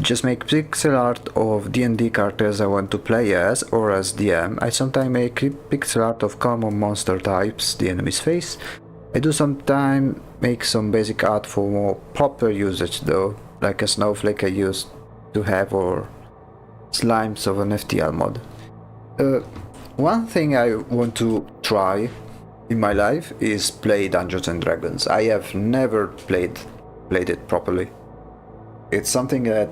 Just make pixel art of D&D characters I want to play as, or as DM. I sometimes make pixel art of common monster types the enemies face, I do sometimes make some basic art for more proper usage though, like a snowflake I used to have or slimes of an FTL mod. One thing I want to try in my life is play Dungeons and Dragons. I have never played it properly. It's something that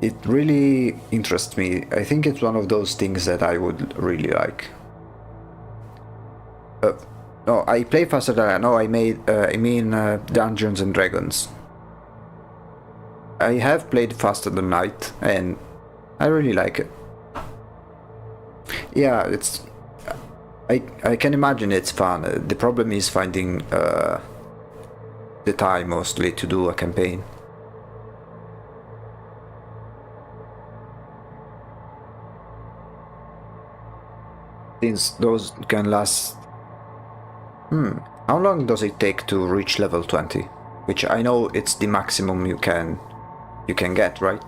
it really interests me. I think it's one of those things that I would really like. No, I play faster than I know. I mean Dungeons and Dragons. I have played Faster Than Light, and I really like it. Yeah, it's. I can imagine it's fun. The problem is finding the time mostly to do a campaign. Since those can last. How long does it take to reach level 20? Which I know it's the maximum you can get, right?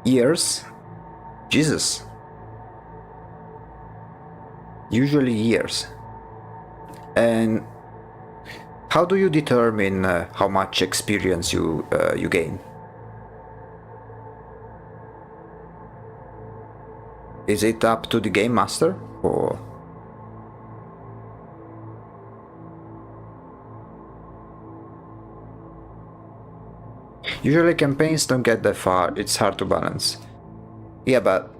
Years? Jesus. Usually years. And how do you determine how much experience you gain? Is it up to the game master, or? Usually campaigns don't get that far, it's hard to balance. Yeah, but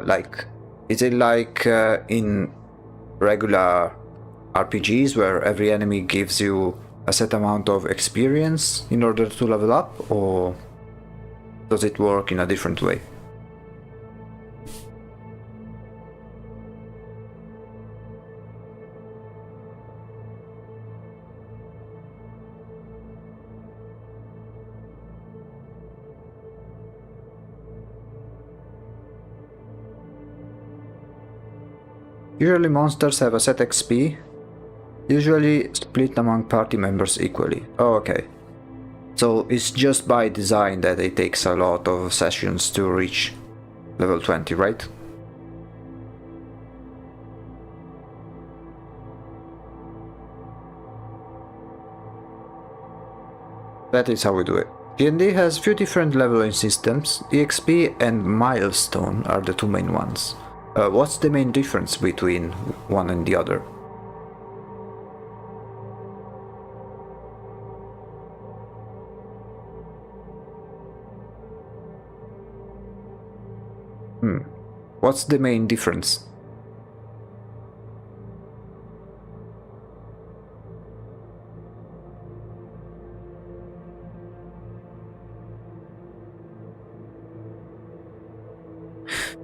like, is it like in regular RPGs where every enemy gives you a set amount of experience in order to level up, or does it work in a different way? Usually monsters have a set XP, usually split among party members equally. Oh, okay. So it's just by design that it takes a lot of sessions to reach level 20, right? That is how we do it. D&D has few different leveling systems. EXP and Milestone are the two main ones. What's the main difference between one and the other? What's the main difference?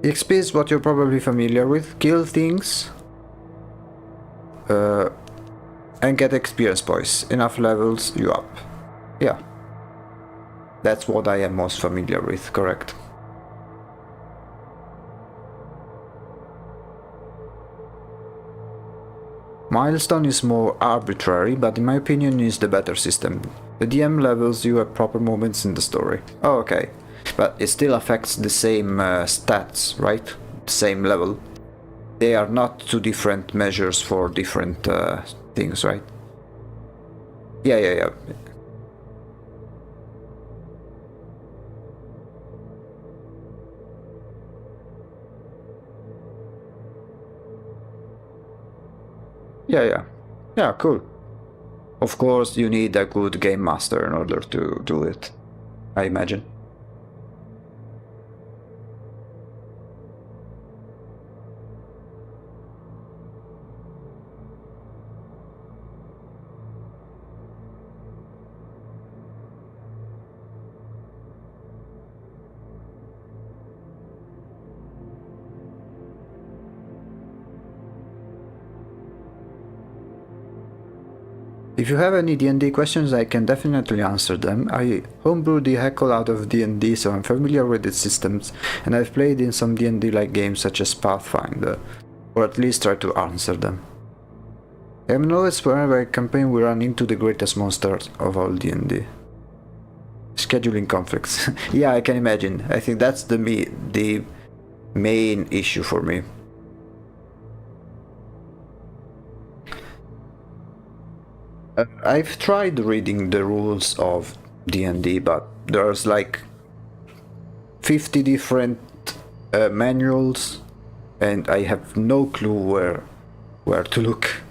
XP is what you're probably familiar with. Kill things and get experience points. Enough levels you up. Yeah. That's what I am most familiar with, correct. Milestone is more arbitrary, but in my opinion is the better system. The DM levels you at proper moments in the story. Oh, okay. But it still affects the same stats, right? Same level. They are not two different measures for different things, right? Yeah. Yeah, cool. Of course, you need a good game master in order to do it, I imagine. If you have any D&D questions, I can definitely answer them. I homebrew the heckle out of D&D, so I'm familiar with its systems, and I've played in some D&D-like games such as Pathfinder, or at least try to answer them. I'm always whenever I campaign we run into the greatest monsters of all D&D. Scheduling conflicts. Yeah, I can imagine. I think that's the main issue for me. I've tried reading the rules of D&D, but there's like 50 different manuals, and I have no clue where to look.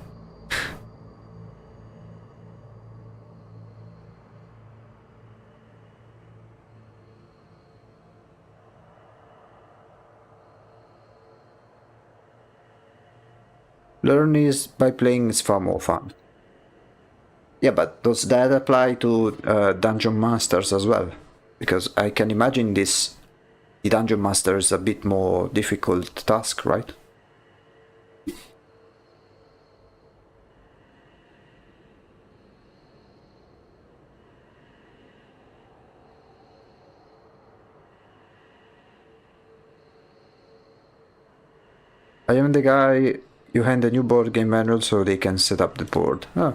Learn is by playing is far more fun. Yeah, but does that apply to Dungeon Masters as well? Because I can imagine the Dungeon Master is a bit more difficult task, right? I am the guy you hand a new board game manual so they can set up the board. Oh.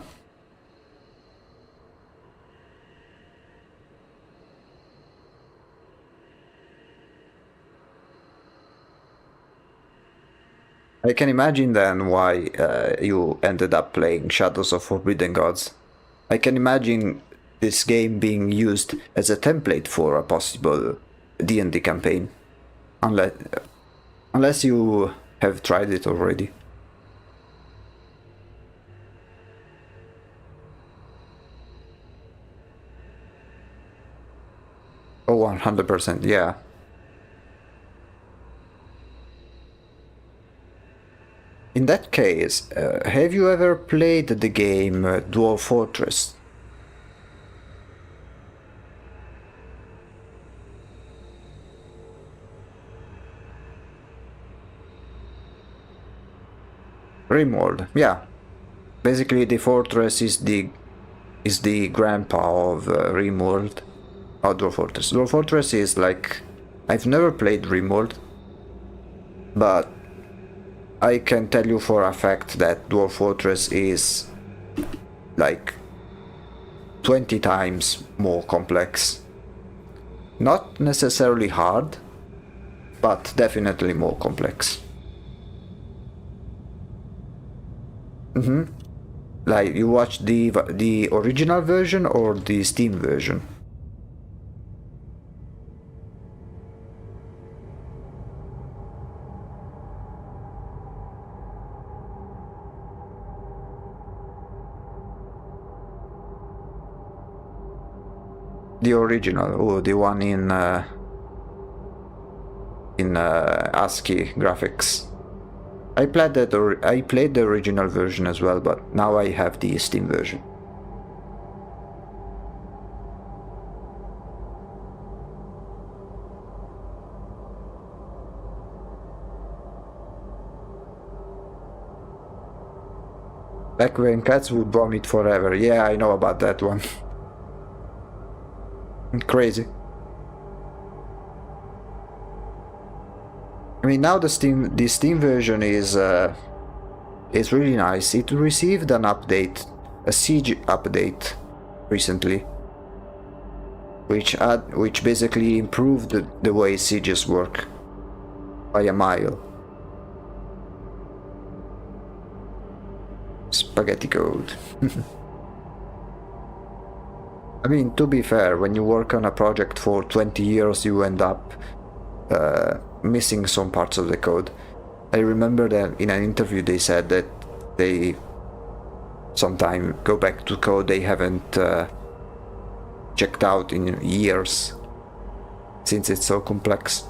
I can imagine then why you ended up playing Shadows of Forbidden Gods. I can imagine this game being used as a template for a possible D&D campaign. Unless you have tried it already. Oh, 100%, yeah. In that case, have you ever played the game Dwarf Fortress? Rimworld, yeah. Basically, the fortress is the grandpa of Rimworld. Oh, Dwarf Fortress. Dwarf Fortress is like, I've never played Rimworld, but I can tell you for a fact that Dwarf Fortress is like 20 times more complex. Not necessarily hard, but definitely more complex. Like, you watched the original version or the Steam version? The original, or the one in ASCII graphics. I played the original version as well, but now I have the Steam version. Back when cats would vomit forever. Yeah, I know about that one. Crazy. I mean, now the Steam version is really nice. It received an update, a Siege update, recently, which basically improved the way sieges work by a mile. Spaghetti code. I mean, to be fair, when you work on a project for 20 years, you end up missing some parts of the code. I remember that in an interview they said that they sometimes go back to code they haven't checked out in years, since it's so complex.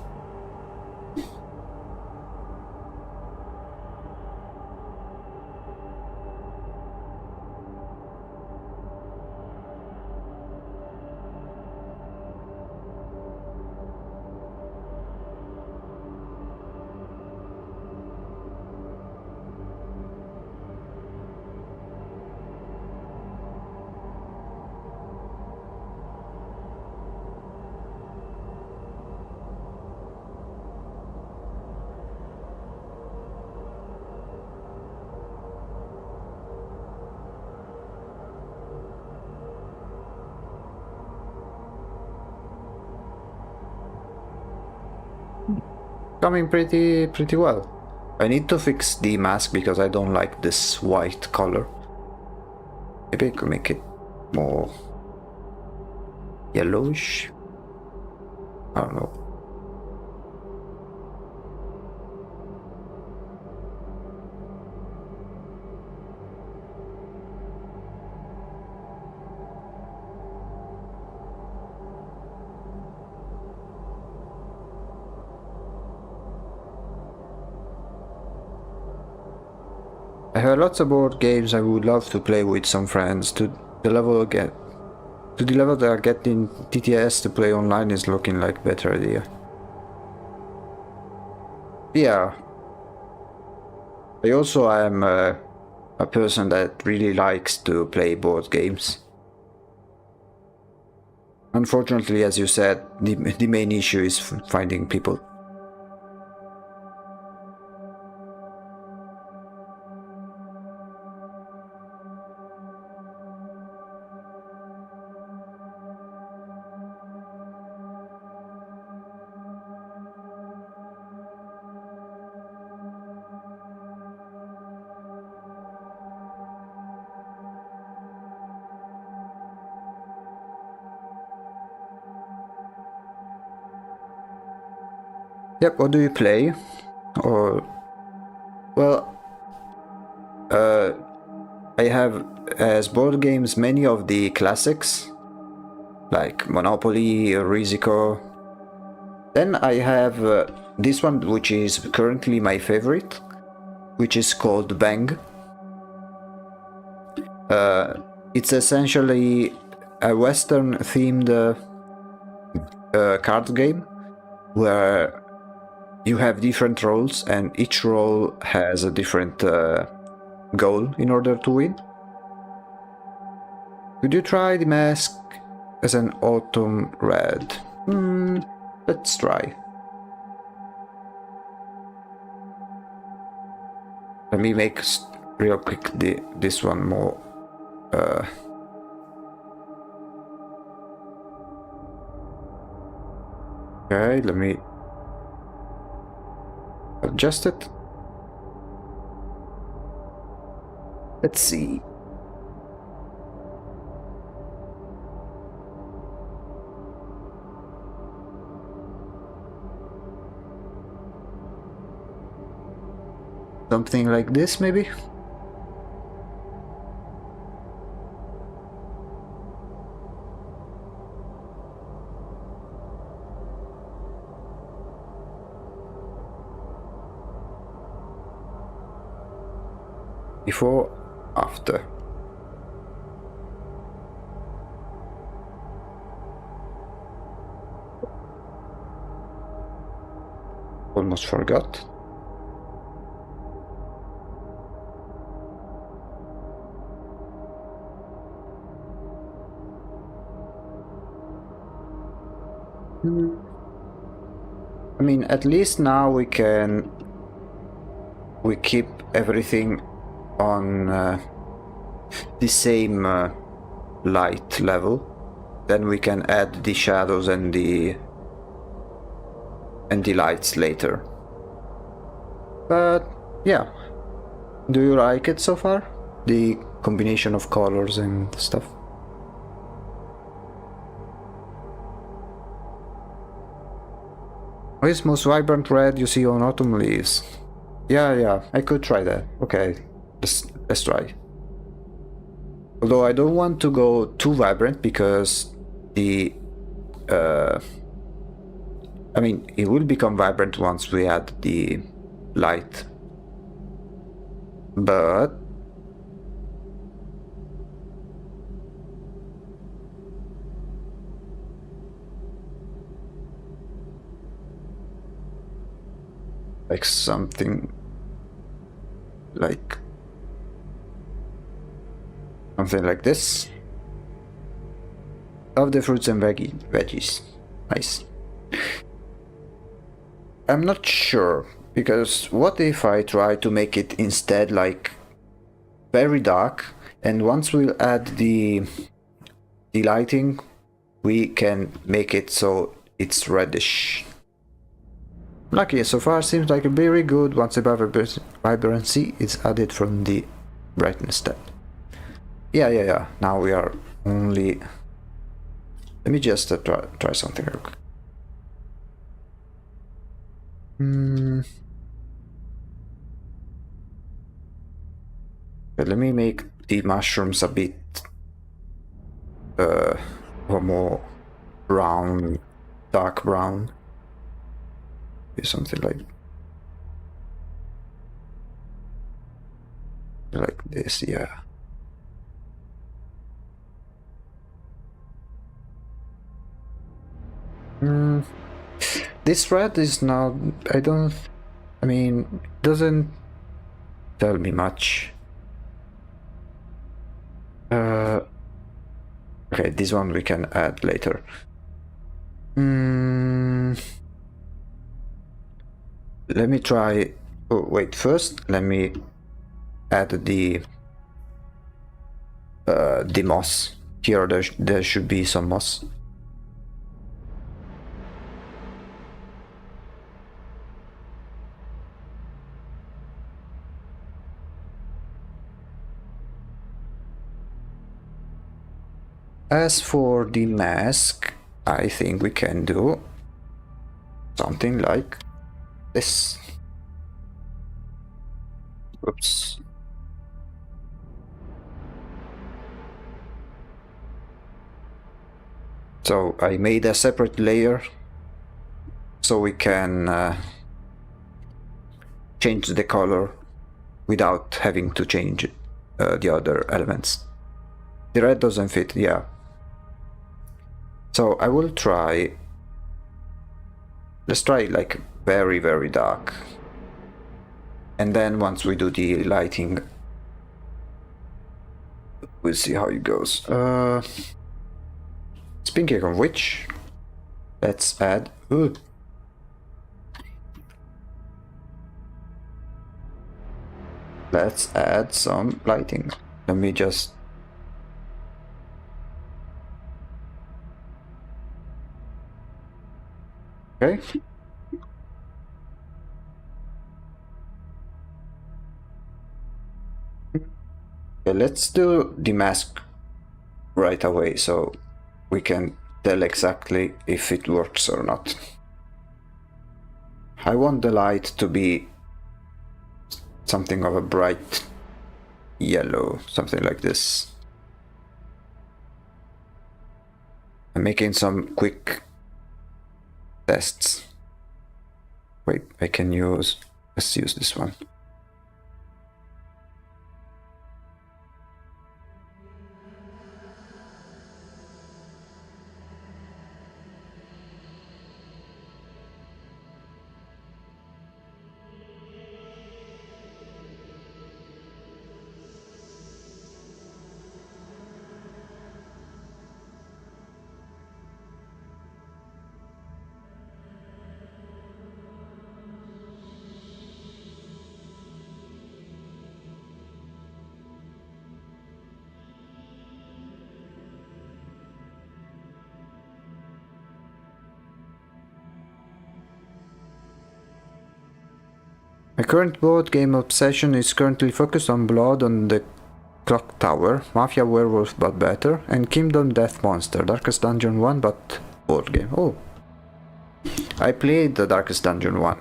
Coming pretty well. I need to fix the mask because I don't like this white color. Maybe I could make it more yellowish. I don't know. I have lots of board games I would love to play with some friends. To the level that I get in TTS, to play online is looking like a better idea. Yeah. I also am a person that really likes to play board games. Unfortunately, as you said, the main issue is finding people. Yep, what do you play? Or, well, I have as board games many of the classics, like Monopoly, Risico. Then I have this one, which is currently my favorite, which is called Bang. It's essentially a Western-themed card game where you have different roles, and each role has a different goal in order to win. Could you try the mask as an autumn red? Let's try. Let me make real quick this one more. Okay, let me adjust it. Let's see. Something like this, maybe? Before, after. Almost forgot. I mean, at least now we keep everything on the same light level. Then we can add the shadows and the lights later. But yeah, do you like it so far? The combination of colors and stuff? What is most vibrant red you see on autumn leaves? Yeah, I could try that. Okay, let's try. Although I don't want to go too vibrant because the I mean, it will become vibrant once we add the light. But like something like this. Of the fruits and veggies. Nice. I'm not sure, because what if I try to make it instead like very dark, and once we'll add the lighting, we can make it so it's reddish. Lucky, so far seems like a very good once the vibrancy is added from the brightness tab. Yeah. Now we are only... Let me just try something real quick. But let me make the mushrooms a bit or more brown, dark brown. Something like this, yeah. This red is not... I mean, doesn't tell me much. Okay, this one we can add later. Let me try... Oh, wait, first let me add the moss. Here there should be some moss. As for the mask, I think we can do something like this. Oops. So I made a separate layer so we can change the color without having to change the other elements. The red doesn't fit, yeah. So I will try... Let's try like very, very dark. And then once we do the lighting, we'll see how it goes. Speaking of which, let's add... Ooh. Let's add some lighting. Let me just... Okay. Okay, let's do the mask right away so we can tell exactly if it works or not. I want the light to be something of a bright yellow, something like this. I'm making some quick tests. Wait, I can use... Let's use this one. My current board game obsession is currently focused on Blood on the Clock Tower, Mafia Werewolf but better, and Kingdom Death Monster, Darkest Dungeon 1 but board game. Oh. I played the Darkest Dungeon 1.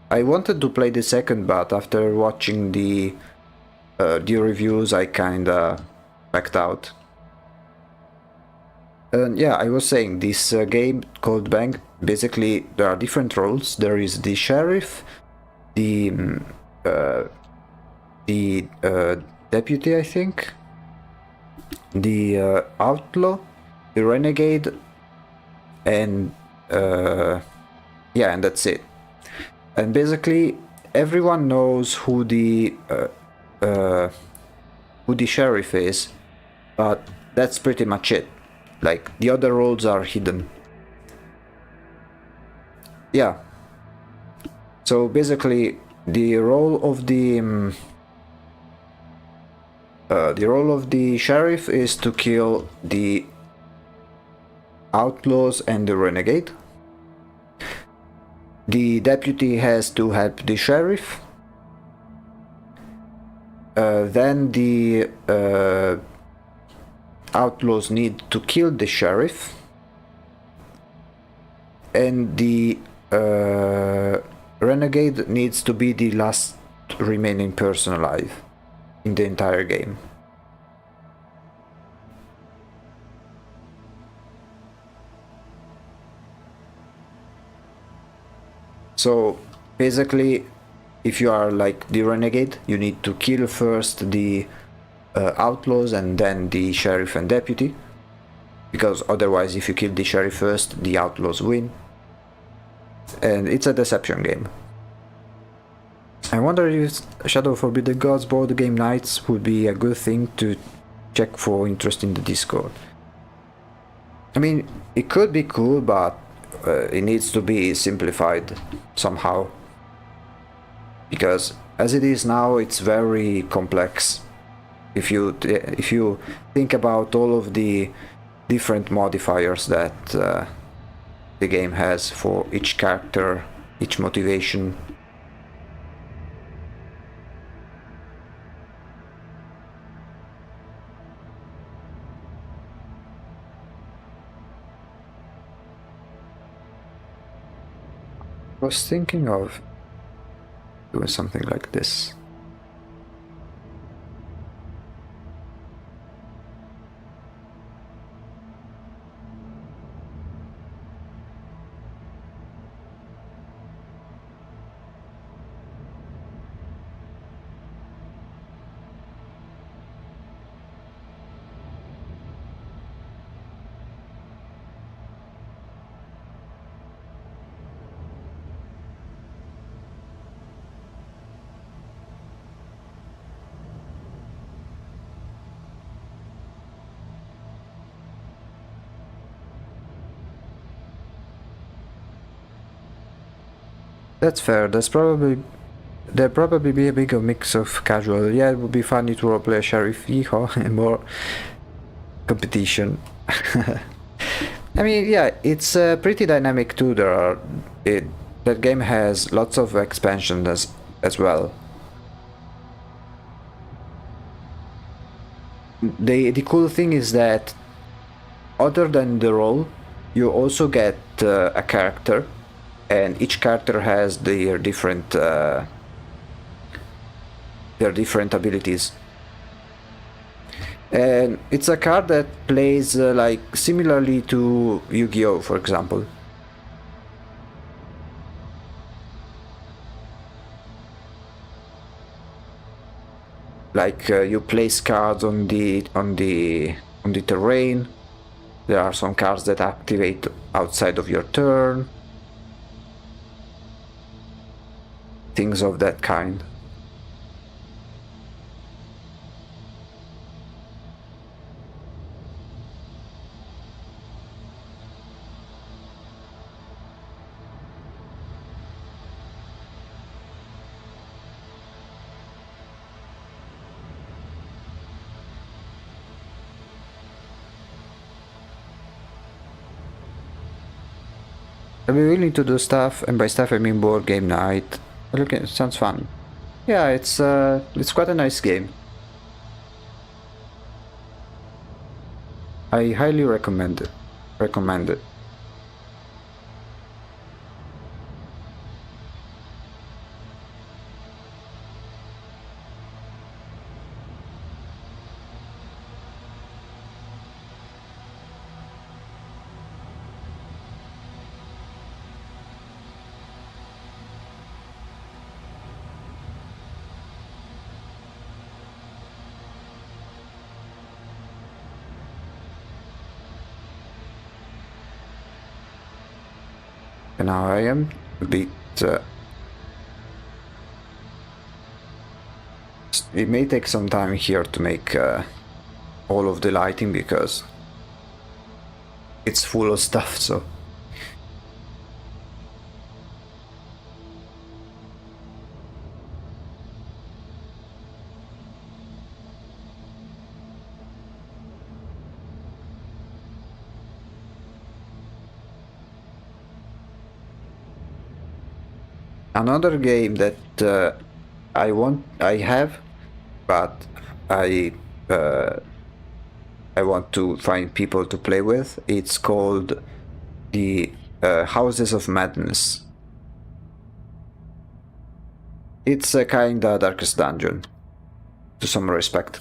I wanted to play the second, but after watching the reviews I kinda backed out. Yeah, I was saying, this game called Bang, basically there are different roles. There is the sheriff, the deputy, I think, the outlaw, the renegade, and yeah, and that's it. And basically everyone knows who the sheriff is, but that's pretty much it. Like, the other roles are hidden. Yeah. So basically, the role of the sheriff is to kill the outlaws and the renegade. The deputy has to help the sheriff. Then the outlaws need to kill the sheriff, and the renegade needs to be the last remaining person alive in the entire game. So basically, if you are like the renegade, you need to kill first the outlaws and then the sheriff and deputy, because otherwise if you kill the sheriff first, the outlaws win. And it's a deception game. I wonder if Shadow of Forbidden Gods board game nights would be a good thing to check for interest in the Discord. I mean, it could be cool, but it needs to be simplified somehow, because as it is now, it's very complex. If you think about all of the different modifiers that the game has for each character, each motivation. I was thinking of doing something like this. That's fair. There'd probably be a bigger mix of casual. Yeah, it would be funny to roleplay a sheriff, yeehaw, and more competition. I mean, yeah, it's pretty dynamic too. That game has lots of expansion as well. The cool thing is that other than the role, you also get a character, and each character has their different abilities. And it's a card that plays like similarly to Yu-Gi-Oh, for example. Like you place cards on the terrain. There are some cards that activate outside of your turn. Things of that kind. I'd be willing to do stuff, and by stuff I mean board game night. Look, it sounds fun. Yeah, it's quite a nice game. I highly recommend it. And now I am a bit... it may take some time here to make all of the lighting, because it's full of stuff, so... Another game that I have, but I I want to find people to play with. It's called the Houses of Madness. It's a kinda Darkest Dungeon, to some respect.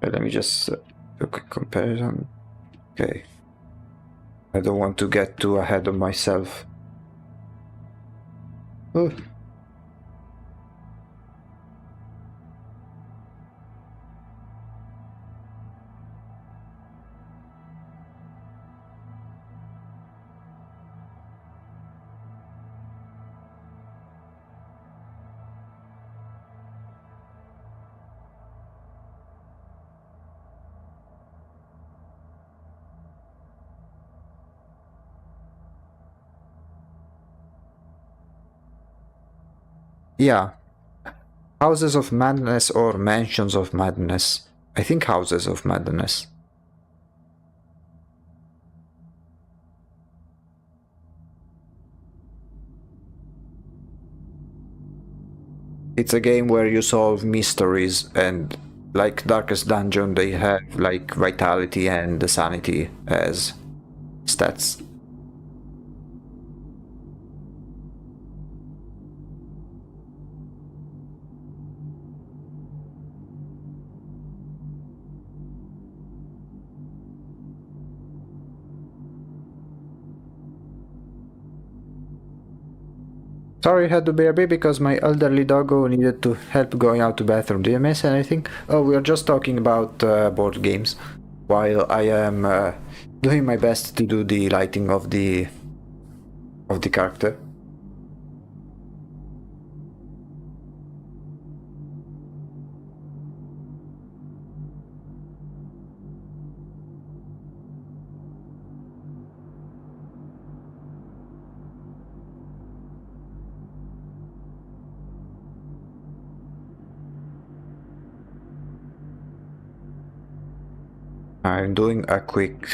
Let me just do a quick comparison. Okay. I don't want to get too ahead of myself. Oh. Yeah. Houses of Madness or Mansions of Madness. I think Houses of Madness. It's a game where you solve mysteries, and like Darkest Dungeon, they have like vitality and sanity as stats. Sorry, had to be a bit because my elderly doggo needed to help going out to bathroom. Did I miss anything? Oh, we are just talking about board games, while I am doing my best to do the lighting of the character. I'm doing a quick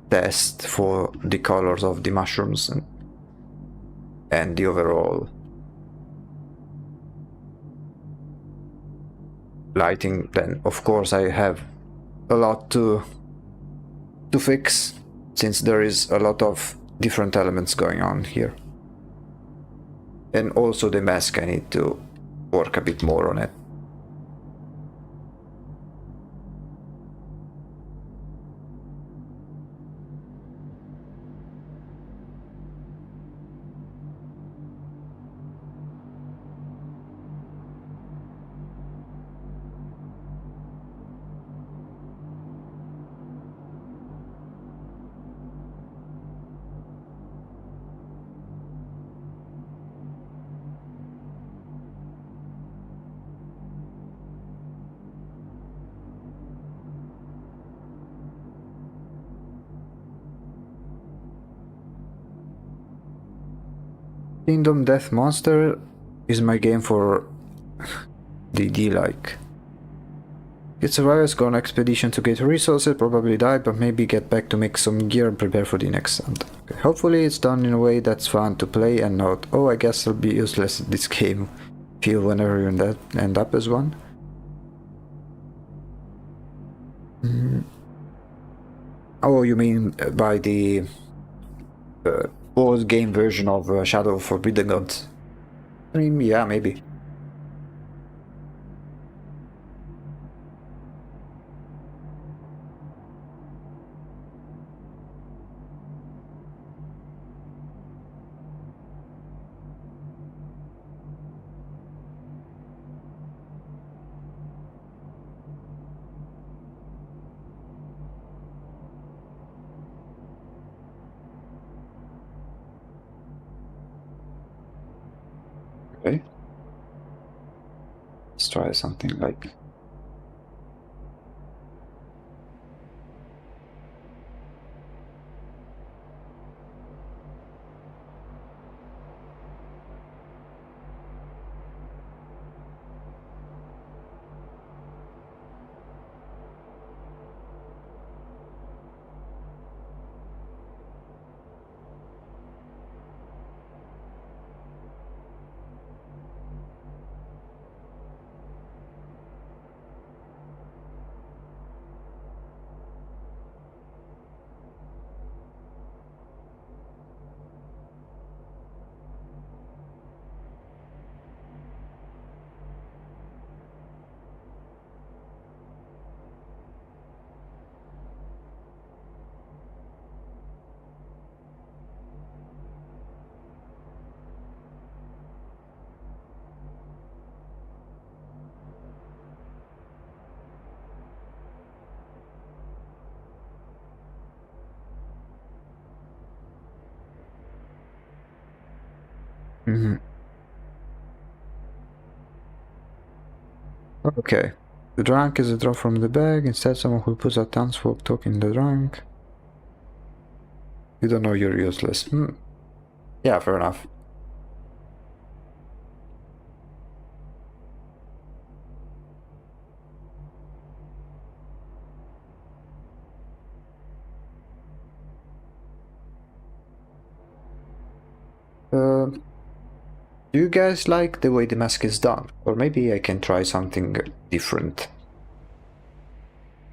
test for the colors of the mushrooms and the overall lighting. Then of course I have a lot to fix, since there is a lot of different elements going on here, and also the mask, I need to work a bit more on it. Kingdom Death Monster is my game for DD like. It's a virus, go on expedition to get resources, probably die, but maybe get back to make some gear and prepare for the next hunt. Okay. Hopefully it's done in a way that's fun to play and not, oh, I guess I'll be useless at this game, feel whenever you end up as one. Oh, you mean by the board game version of Shadow of Forbidden Gods? I mean, yeah, maybe. Okay. Let's try something like... Mhm. Okay. The drunk is a drop from the bag. Instead, someone who puts a townsfolk talk in the drunk. You don't know you're useless. Yeah, fair enough. Do you guys like the way the mask is done? Or maybe I can try something different.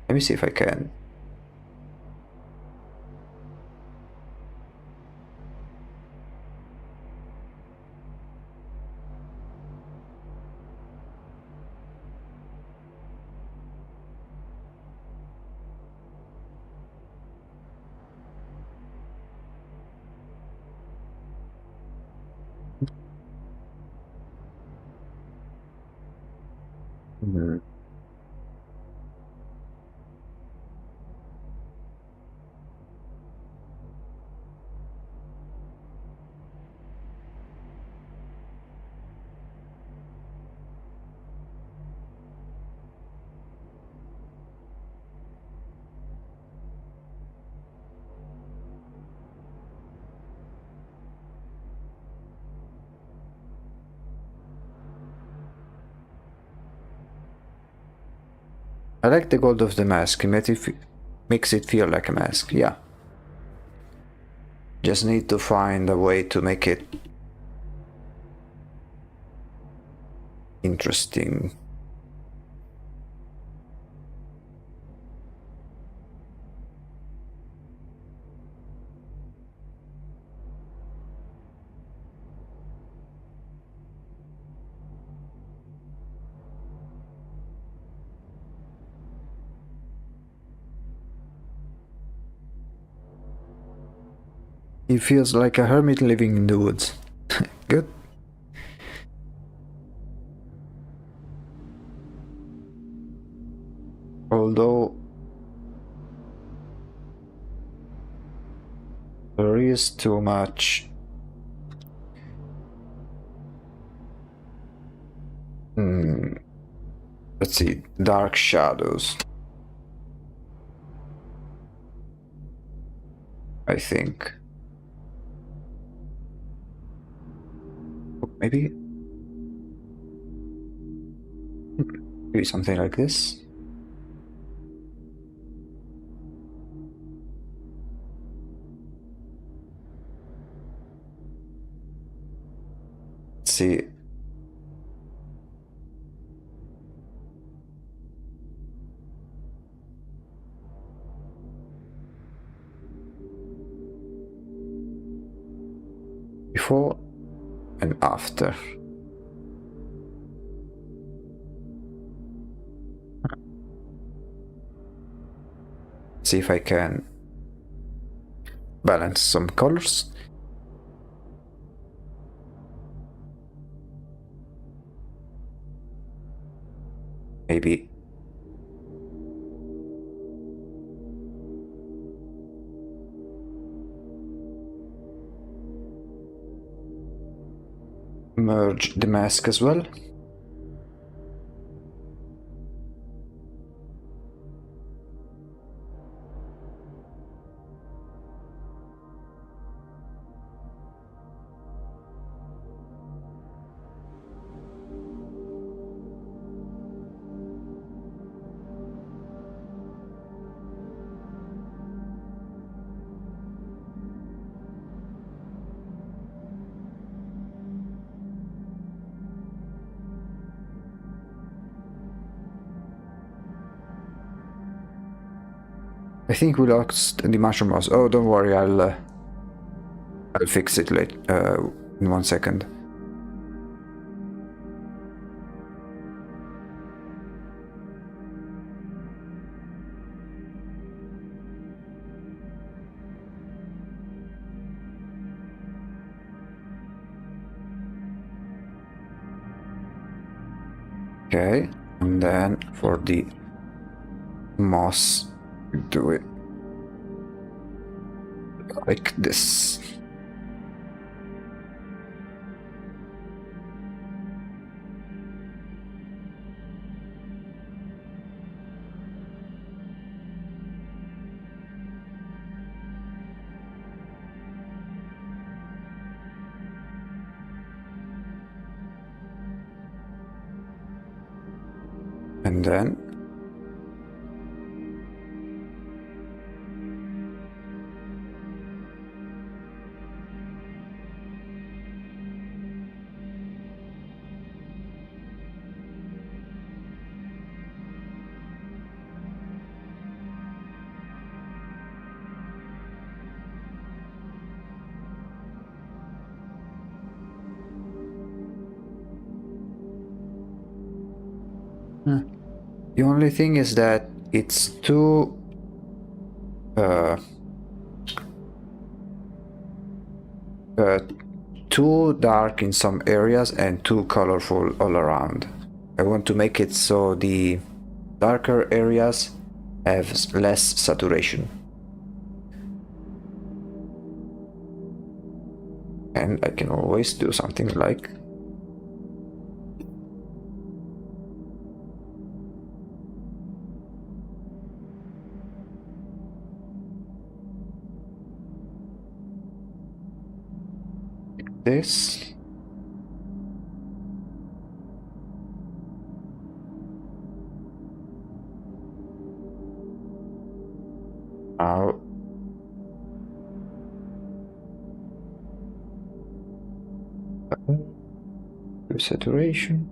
Let me see if I can. Hmm. I like the gold of the mask. Makes it feel like a mask. Yeah. Just need to find a way to make it interesting. He feels like a hermit living in the woods. Good. Although there is too much. Let's see, dark shadows. I think. Maybe something like this. Let's see. Before and after. See if I can balance some colors. Maybe merge the mask as well. I think we lost the mushroom mouse. Oh, don't worry, I'll fix it later in 1 second. Okay, and then for the moss, do it like this. And then the only thing is that it's too too dark in some areas and too colorful all around. I want to make it so the darker areas have less saturation. And I can always do something like this. Now do saturation.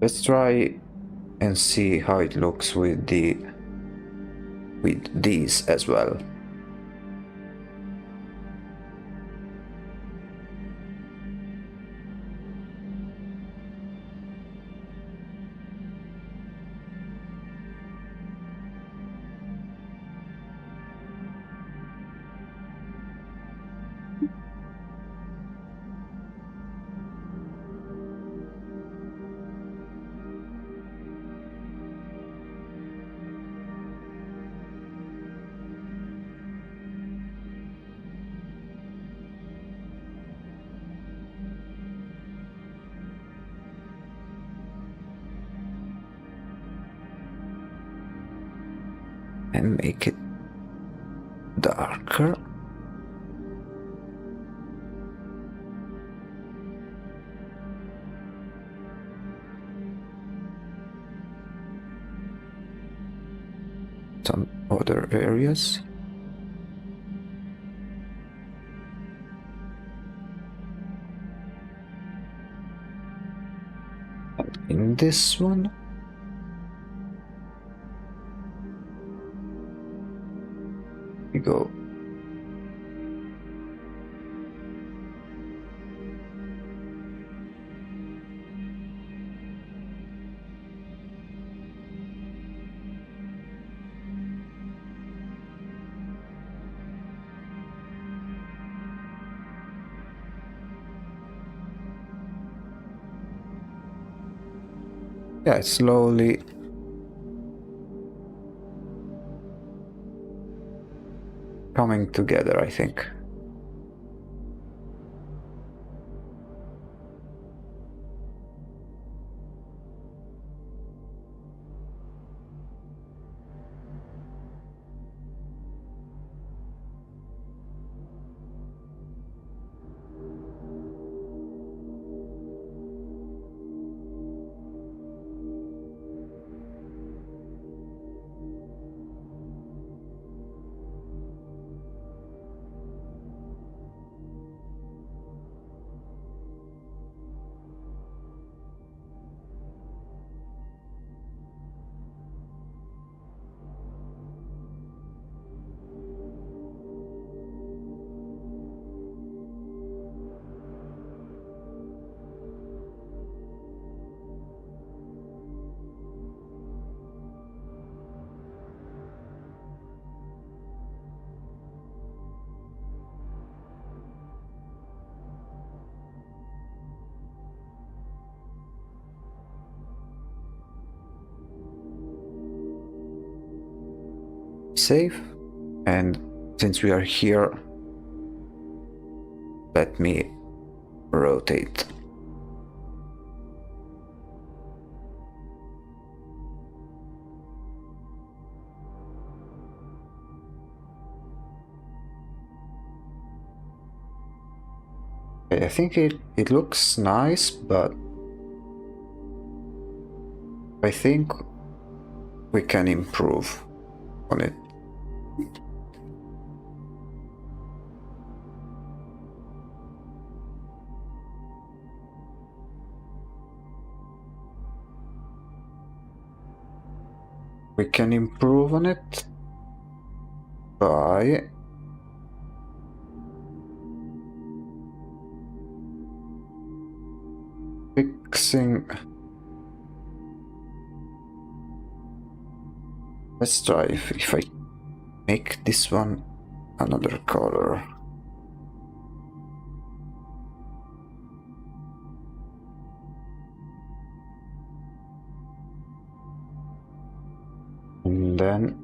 Let's try and see how it looks with these as well. And make it darker. Some other areas. And in this one, we go yeah, it's slowly coming together, I think. save, and since we are here, let me rotate. I think it looks nice, but I think we can improve on it. We can improve on it by fixing. Let's try if I make this one another color. And then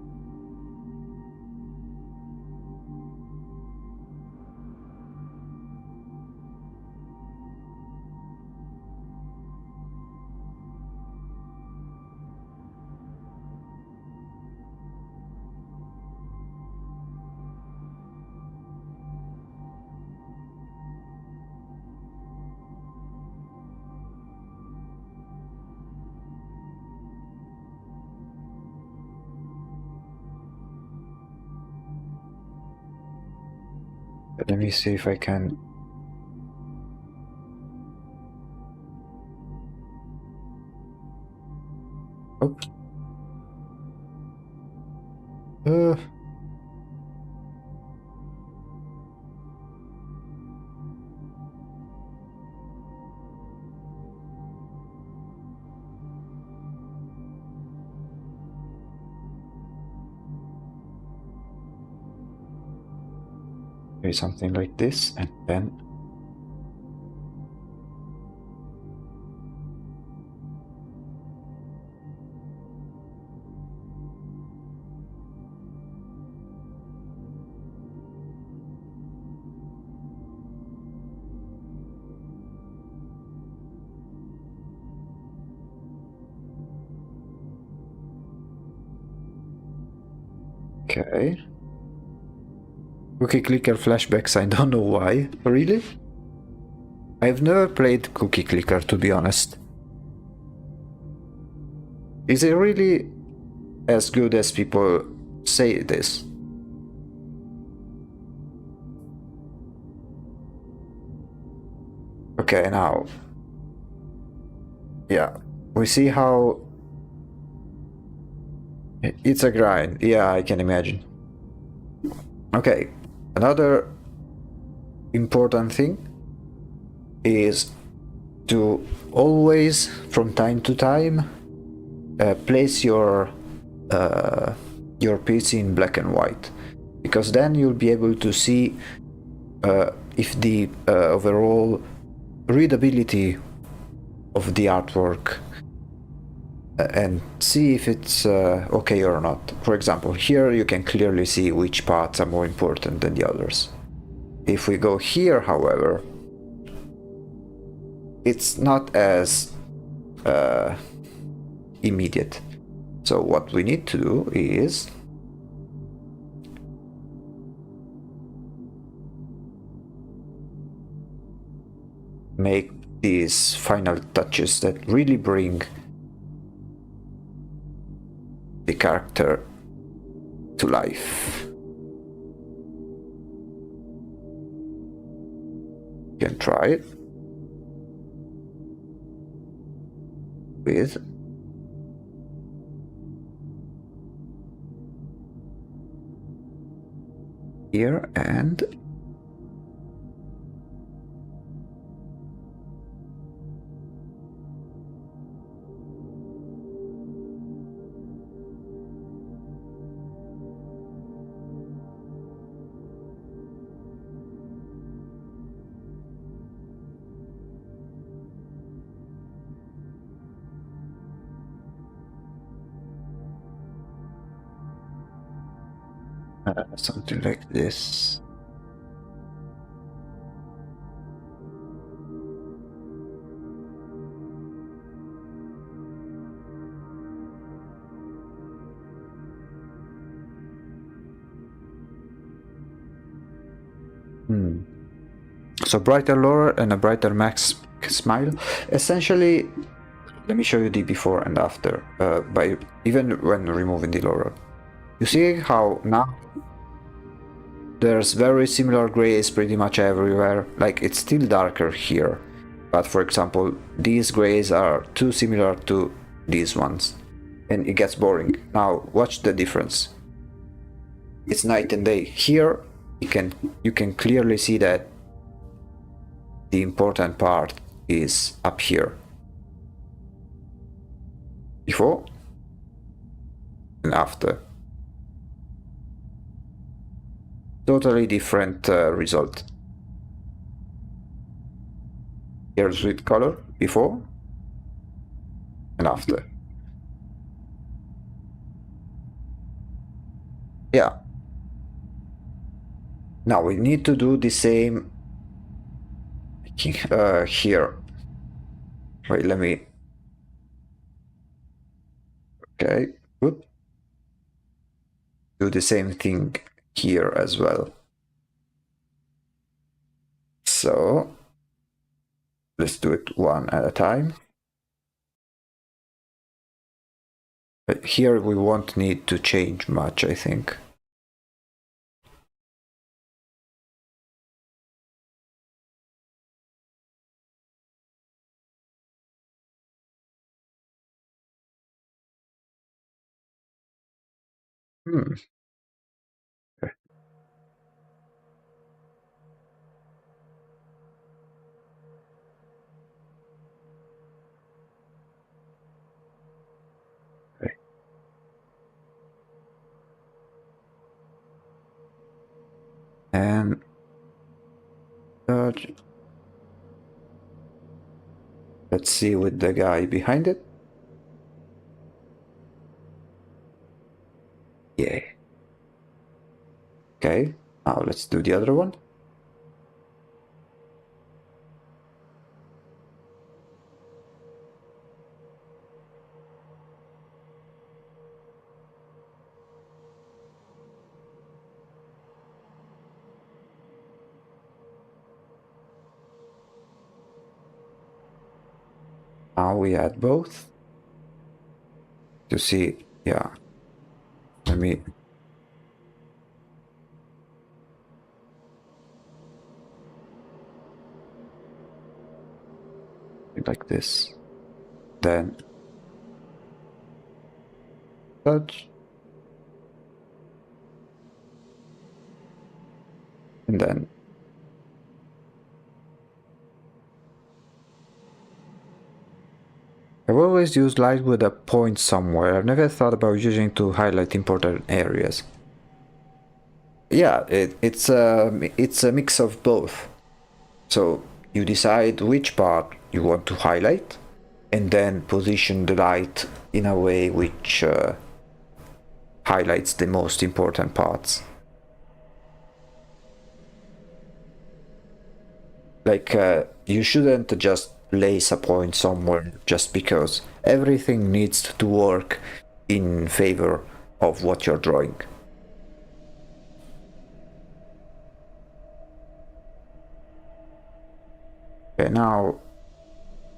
let me see if I can. Oh. Maybe something like this, and then okay. Cookie Clicker flashbacks, I don't know why. Really? I've never played Cookie Clicker, to be honest. Is it really as good as people say it is? Okay, now. Yeah, we see how it's a grind. Yeah, I can imagine. Okay, another important thing is to always, from time to time, place your PC in black and white, because then you'll be able to see if the overall readability of the artwork and see if it's okay or not. For example, here you can clearly see which parts are more important than the others. If we go here, however, it's not as immediate. So what we need to do is make these final touches that really bring the character to life. You can try it with here and Something like this. So brighter lower and a brighter max smile. Essentially, let me show you the before and after, by even when removing the lower. You see how now there's very similar grays pretty much everywhere. Like, it's still darker here, but for example, these grays are too similar to these ones, and it gets boring. Now watch the difference. It's night and day. Here you can clearly see that the important part is up here. Before and after. Totally different result. Here's with color before and after. Yeah. Now we need to do the same here. Wait, let me. Okay, good. Do the same thing here as well. So let's do it one at a time. But here we won't need to change much, I think. Okay. Okay. And let's see with the guy behind it. Yeah. Okay, now let's do the other one. Now we add both to see, yeah. Let me. Like this. Then touch. And then I've always used light with a point somewhere. I've never thought about using to highlight important areas. Yeah, it's a mix of both. So you decide which part you want to highlight, and then position the light in a way which highlights the most important parts. Like, you shouldn't just place a point somewhere just because. Everything needs to work in favor of what you're drawing. Okay, now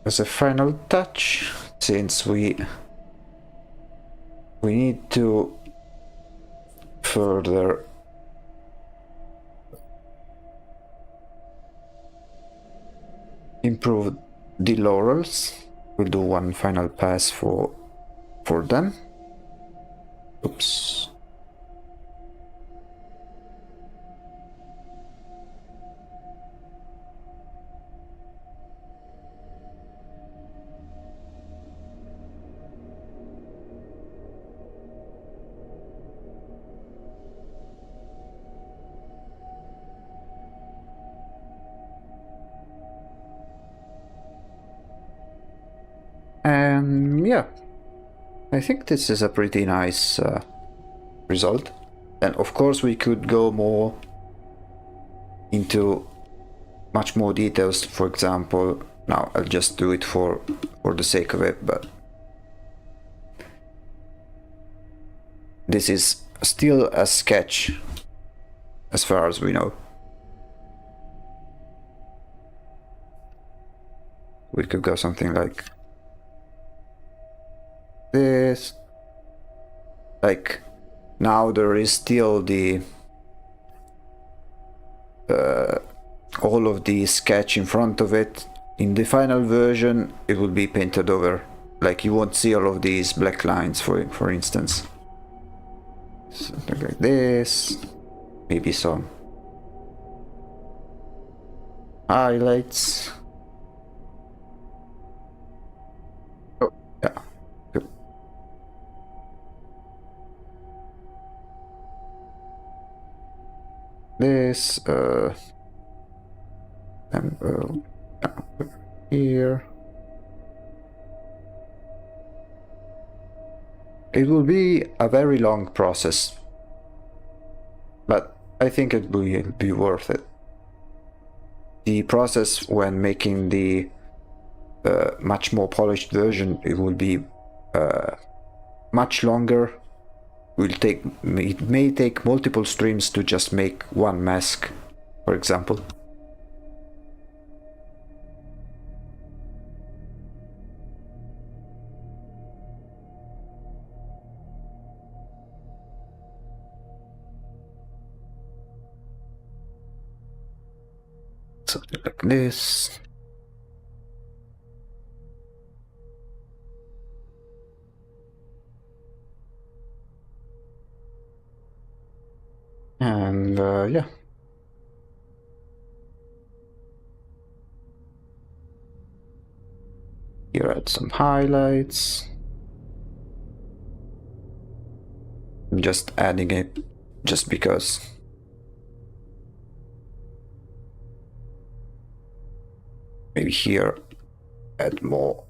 as a final touch, since we need to further improve the laurels, we'll do one final pass for them. Oops. And yeah, I think this is a pretty nice result. And of course we could go more into much more details. For example, now I'll just do it for the sake of it, but this is still a sketch as far as we know. We could go something like this. Like, now there is still the all of the sketch in front of it. In the final version it will be painted over, like you won't see all of these black lines, for instance. Something like this, maybe some highlights. Oh yeah, good. This and here it will be a very long process, but I think it will be worth it. The process when making the much more polished version, it will be much longer. It may take multiple streams to just make one mask, for example. Something like this. And yeah. Here add some highlights. I'm just adding it just because. Maybe here add more.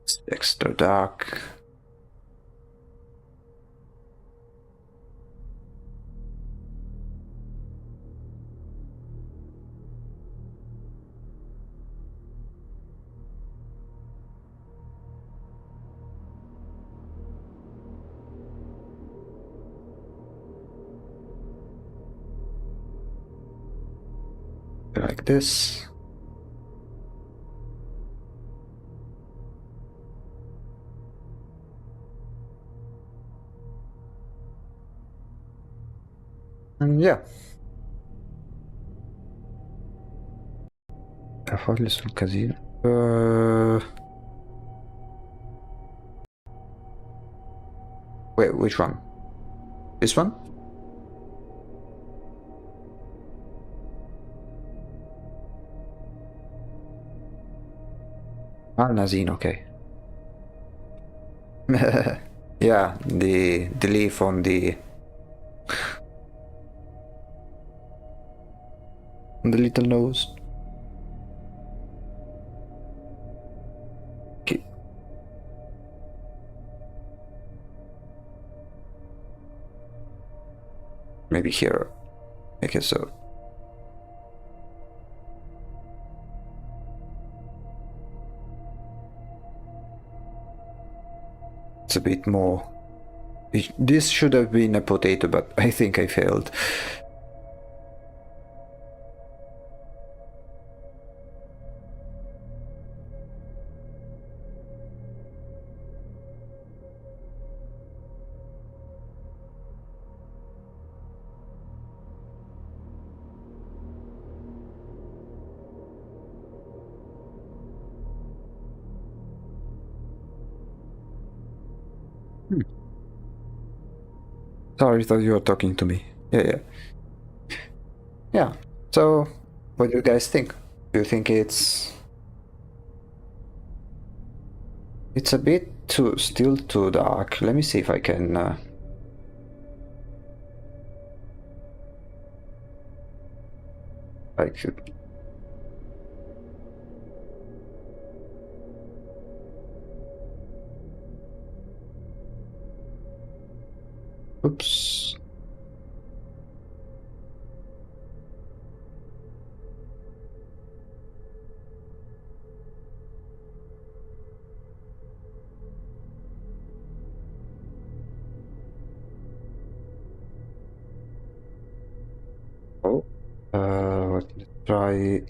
It's extra dark. Like this. And yeah. Fogli sul casino. Wait, which one? This one? Ah, Nazin, okay. Yeah, the leaf on the little nose. Okay. Maybe here. Make it so. It's a bit more. This should have been a potato, but I think I failed. Sorry, I thought you were talking to me. Yeah. Yeah. So, what do you guys think? Do you think it's a bit still too dark? Let me see if I can like Oops. Oh, let's try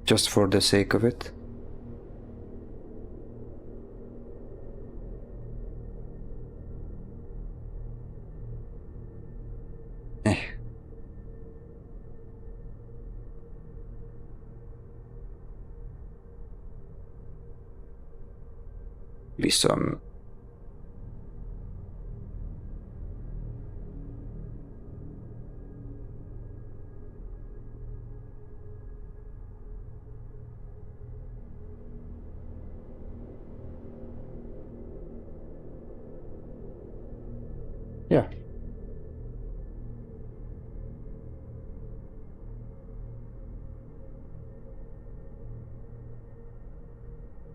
just for the sake of it. Be some. Yeah.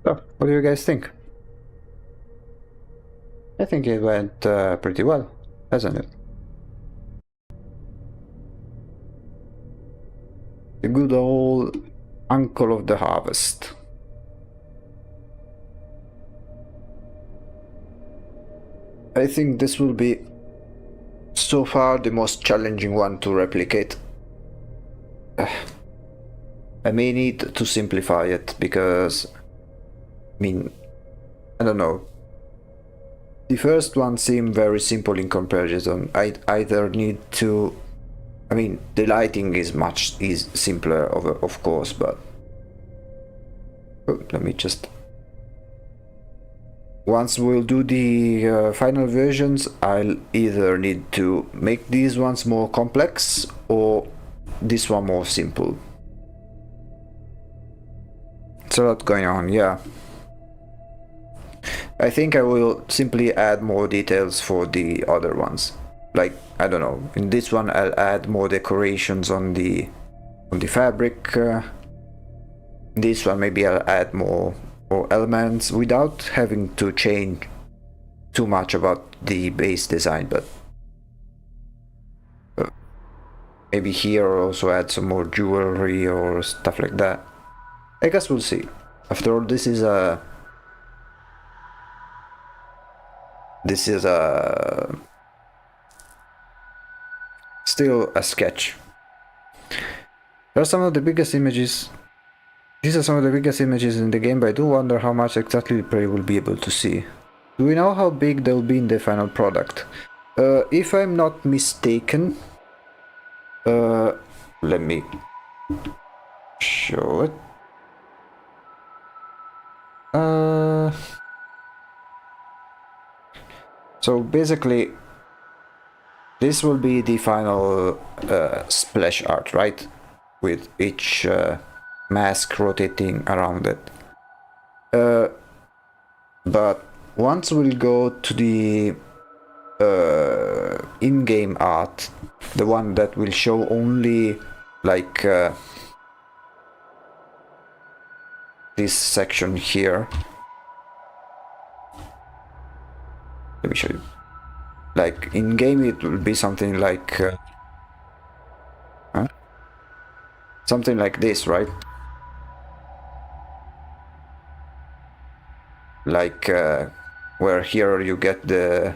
So, what do you guys think? I think it went pretty well, hasn't it? The good old uncle of the harvest. I think this will be so far the most challenging one to replicate. I may need to simplify it because, I mean, I don't know. The first one seemed very simple in comparison. I either need to, I mean, the lighting is much simpler, of course, but let me just. Once we'll do the final versions, I'll either need to make these ones more complex or this one more simple. It's a lot going on, yeah. I think I will simply add more details for the other ones. Like, I don't know, in this one I'll add more decorations on the fabric. This one maybe I'll add more elements without having to change too much about the base design, but maybe here also add some more jewelry or stuff like that. I guess we'll see. After all, this is a still a sketch. There are some of the biggest images. These are some of the biggest images in the game, but I do wonder how much exactly the player will be able to see. Do we know how big they'll be in the final product? If I'm not mistaken, let me show it. So basically, this will be the final splash art, right? With each mask rotating around it. But once we'll go to the in-game art, the one that will show only like this section here. Let me show you. Like in game, it will be something like something like this, right? Like where here you get the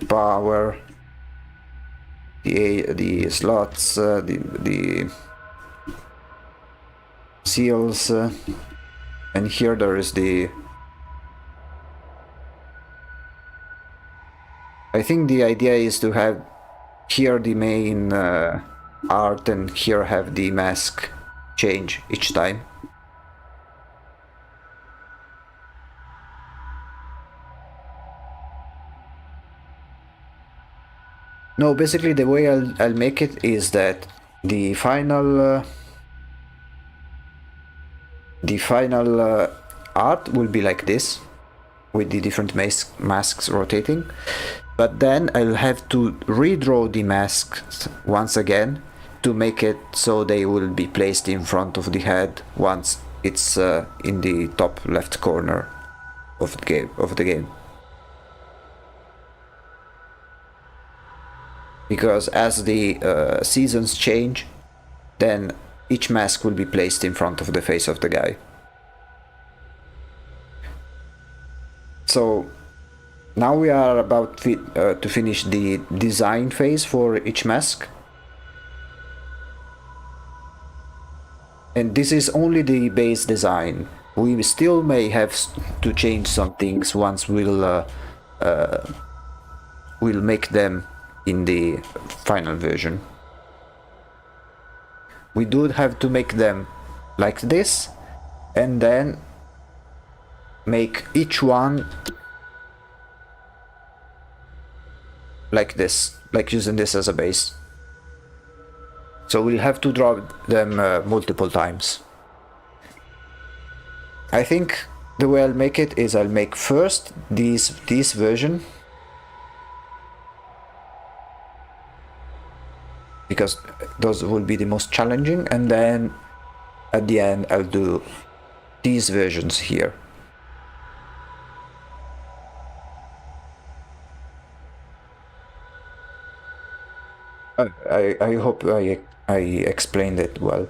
power, the slots, the seals, and here there is the. I think the idea is to have here the main art and here have the mask change each time. No, basically the way I'll make it is that the final art will be like this, with the different masks rotating. But then I'll have to redraw the masks once again to make it so they will be placed in front of the head once it's in the top left corner of the game. because as the seasons change, then each mask will be placed in front of the face of the guy. So now we are about to finish the design phase for each mask. And this is only the base design. We still may have to change some things once we'll make them in the final version. We do have to make them like this, and then make each one like this, like using this as a base. So we'll have to draw them multiple times. I think the way I'll make it is I'll make first this version, because those will be the most challenging, and then at the end I'll do these versions here. I hope I explained it well.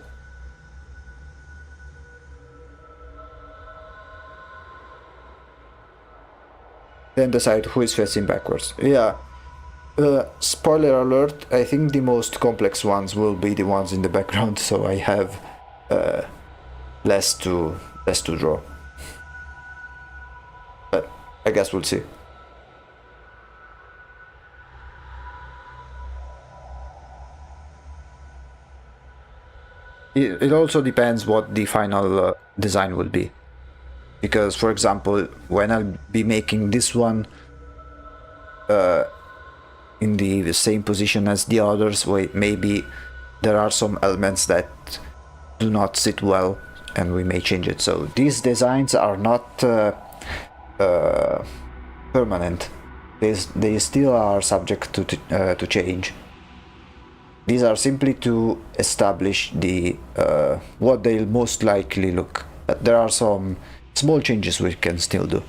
Then decide who is facing backwards. Yeah. Spoiler alert, I think the most complex ones will be the ones in the background, so I have less to draw. But I guess we'll see. It also depends what the final design will be. Because, for example, when I'll be making this one in the same position as the others, maybe there are some elements that do not sit well, and we may change it. So these designs are not permanent. They still are subject to change. These are simply to establish the what they'll most likely look. There are some small changes we can still do.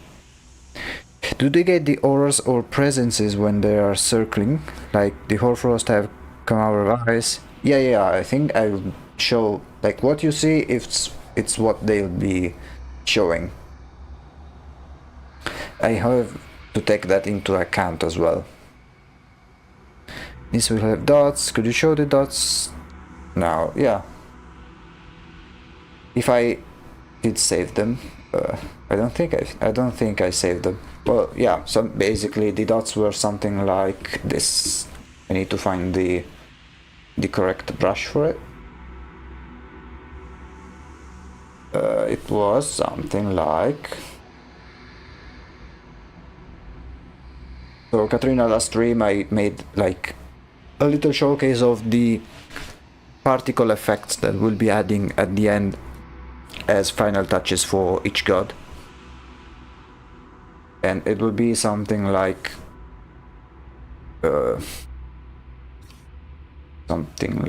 Do they get the auras or presences when they are circling? Like the Hoarfrost have come out of eyes? Yeah, I think I'll show, like, what you see, it's what they'll be showing. I have to take that into account as well. This will have dots. Could you show the dots? Now, yeah. If I did save them, I don't think I saved them. Well, yeah. So basically, the dots were something like this. I need to find the correct brush for it. It was something like. So Katrina, last stream I made like a little showcase of the particle effects that we'll be adding at the end as final touches for each god. And it will be something like something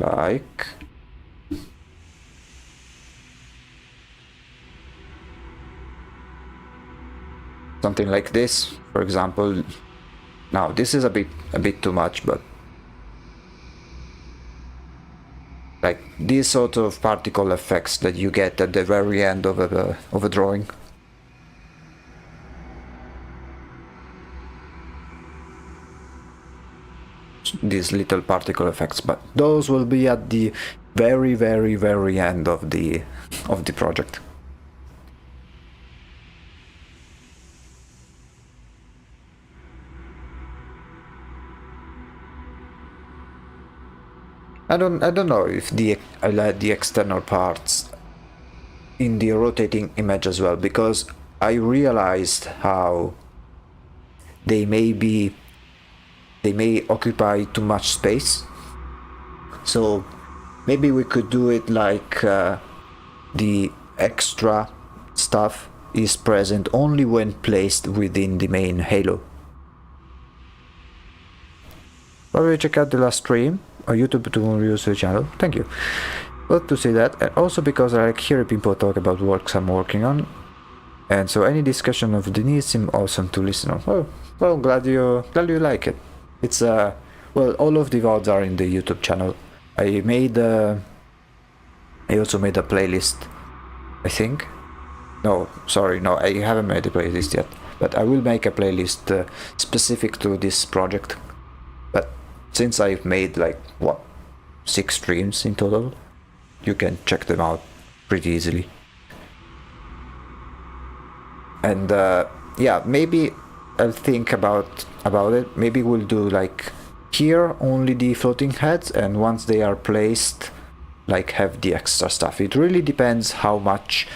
like this, for example. Now this is a bit too much, but like these sort of particle effects that you get at the very end of a drawing. These little particle effects, but those will be at the very end of the project. I don't know if I'll add the external parts in the rotating image as well, because I realized how they may occupy too much space. So maybe we could do it like the extra stuff is present only when placed within the main halo. Probably check out the last stream on YouTube to reviews the channel. Thank you. Love to see that, and also because I like hearing people talk about works I'm working on, and so any discussion of the needs seem awesome to listen on. Oh, well, glad you like it. It's Well, all of the VODs are in the YouTube channel. I also made a playlist, I think. No, sorry, no, I haven't made a playlist yet. But I will make a playlist specific to this project. But since I've made like, 6 streams in total, you can check them out pretty easily. And yeah, maybe I'll think about it. Maybe we'll do like here only the floating heads, and once they are placed, like have the extra stuff. It really depends how much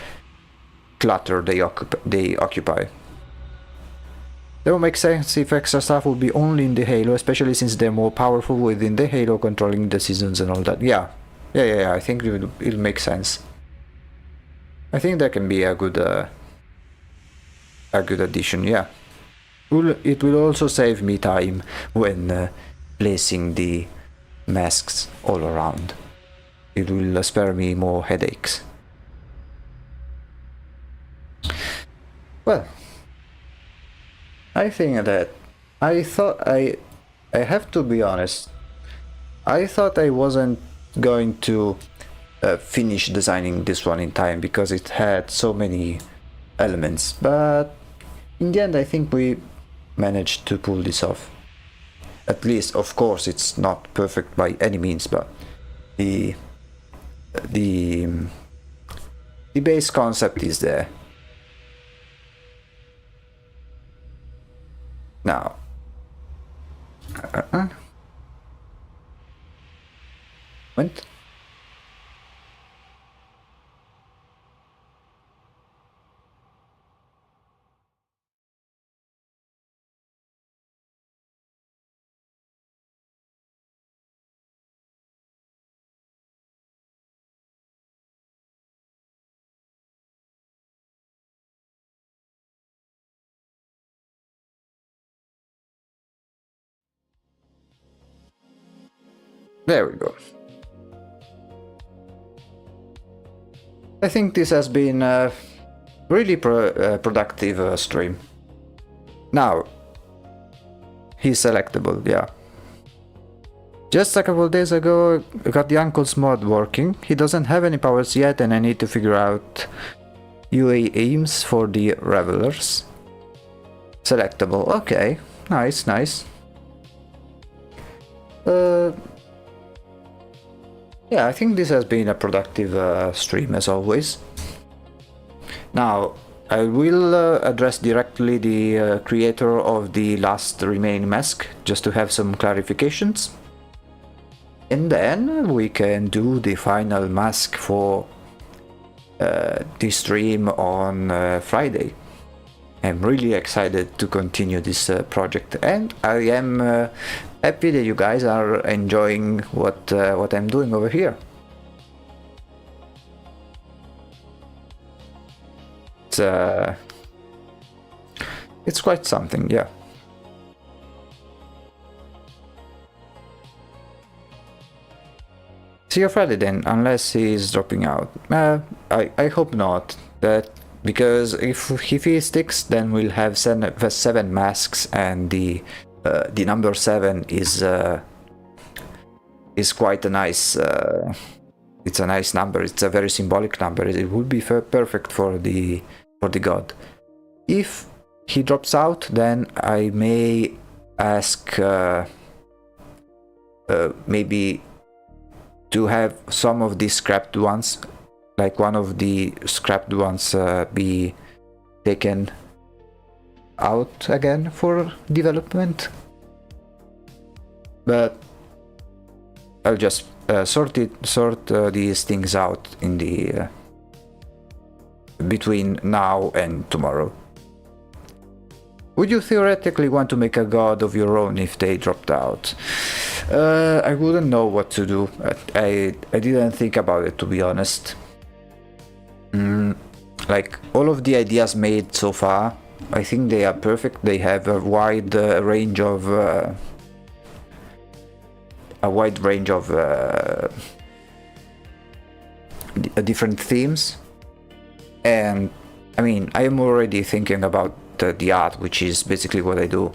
clutter they occupy. That would make sense if extra stuff would be only in the Halo, especially since they're more powerful within the Halo, controlling the seasons and all that. Yeah. I think it'll make sense. I think that can be a good addition. Yeah. It will also save me time when placing the masks all around. It will spare me more headaches. Well, I think that I have to be honest. I thought I wasn't going to finish designing this one in time because it had so many elements, but in the end I think we managed to pull this off. At least, of course, it's not perfect by any means, but the base concept is there. Now, went. There we go. I think this has been a really productive stream. Now, he's selectable, yeah. Just a couple of days ago, I got the Uncle's mod working. He doesn't have any powers yet, and I need to figure out UA aims for the Revelers. Selectable, okay. Nice. Yeah, I think this has been a productive stream as always. Now, I will address directly the creator of the last remaining mask, just to have some clarifications. And then we can do the final mask for the stream on Friday. I'm really excited to continue this project, and I am happy that you guys are enjoying what I'm doing over here. It's quite something, yeah. See you Friday then, unless he's dropping out. I hope not. Because if he sticks, then we'll have 7 masks, and the number 7 is quite a nice. It's a nice number. It's a very symbolic number. It would be perfect for the god. If he drops out, then I may ask maybe to have some of these scrapped ones, like one of the scrapped ones be taken out again for development. But I'll just sort these things out in the between now and tomorrow. Would you theoretically want to make a god of your own if they dropped out? I wouldn't know what to do. I didn't think about it, to be honest. Like all of the ideas made so far, I think they are perfect. They have a wide range of different themes, and I mean, I am already thinking about the art, which is basically what I do.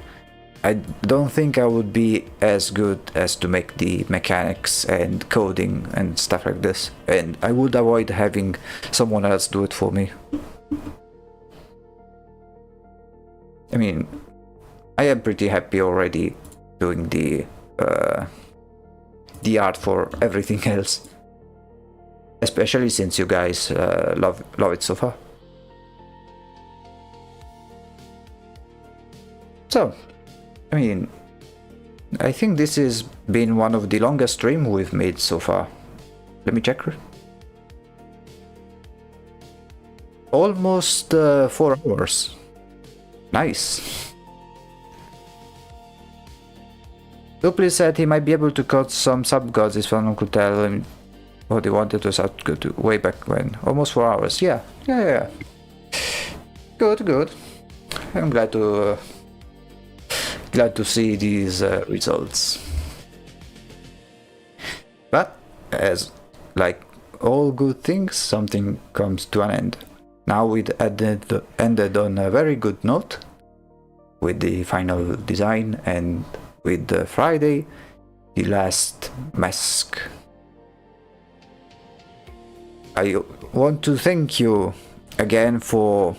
I don't think I would be as good as to make the mechanics and coding and stuff like this, and I would avoid having someone else do it for me. I mean, I am pretty happy already doing the art for everything else, especially since you guys love it so far. So, I mean, I think this has been one of the longest streams we've made so far. Let me check. Almost 4 hours. Nice. Dupli said he might be able to cut some sub-gods if someone could tell him what he wanted to sub-god way back when. Almost 4 hours. Yeah. Good. I'm glad to see these results. But as like all good things, something comes to an end. Now it ended on a very good note with the final design and with Friday, the last mask. I want to thank you again for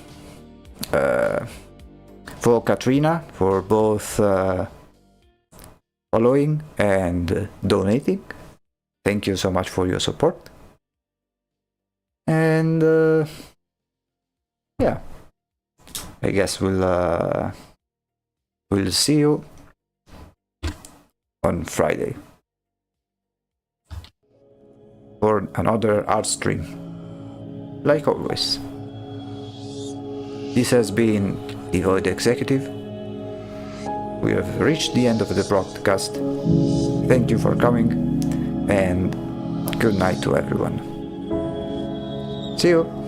Katrina for both following and donating. Thank you so much for your support. And yeah, I guess we'll see you on Friday for another art stream, like always. This has been the Void Executive. We have reached the end of the broadcast. Thank you for coming, and good night to everyone. See you!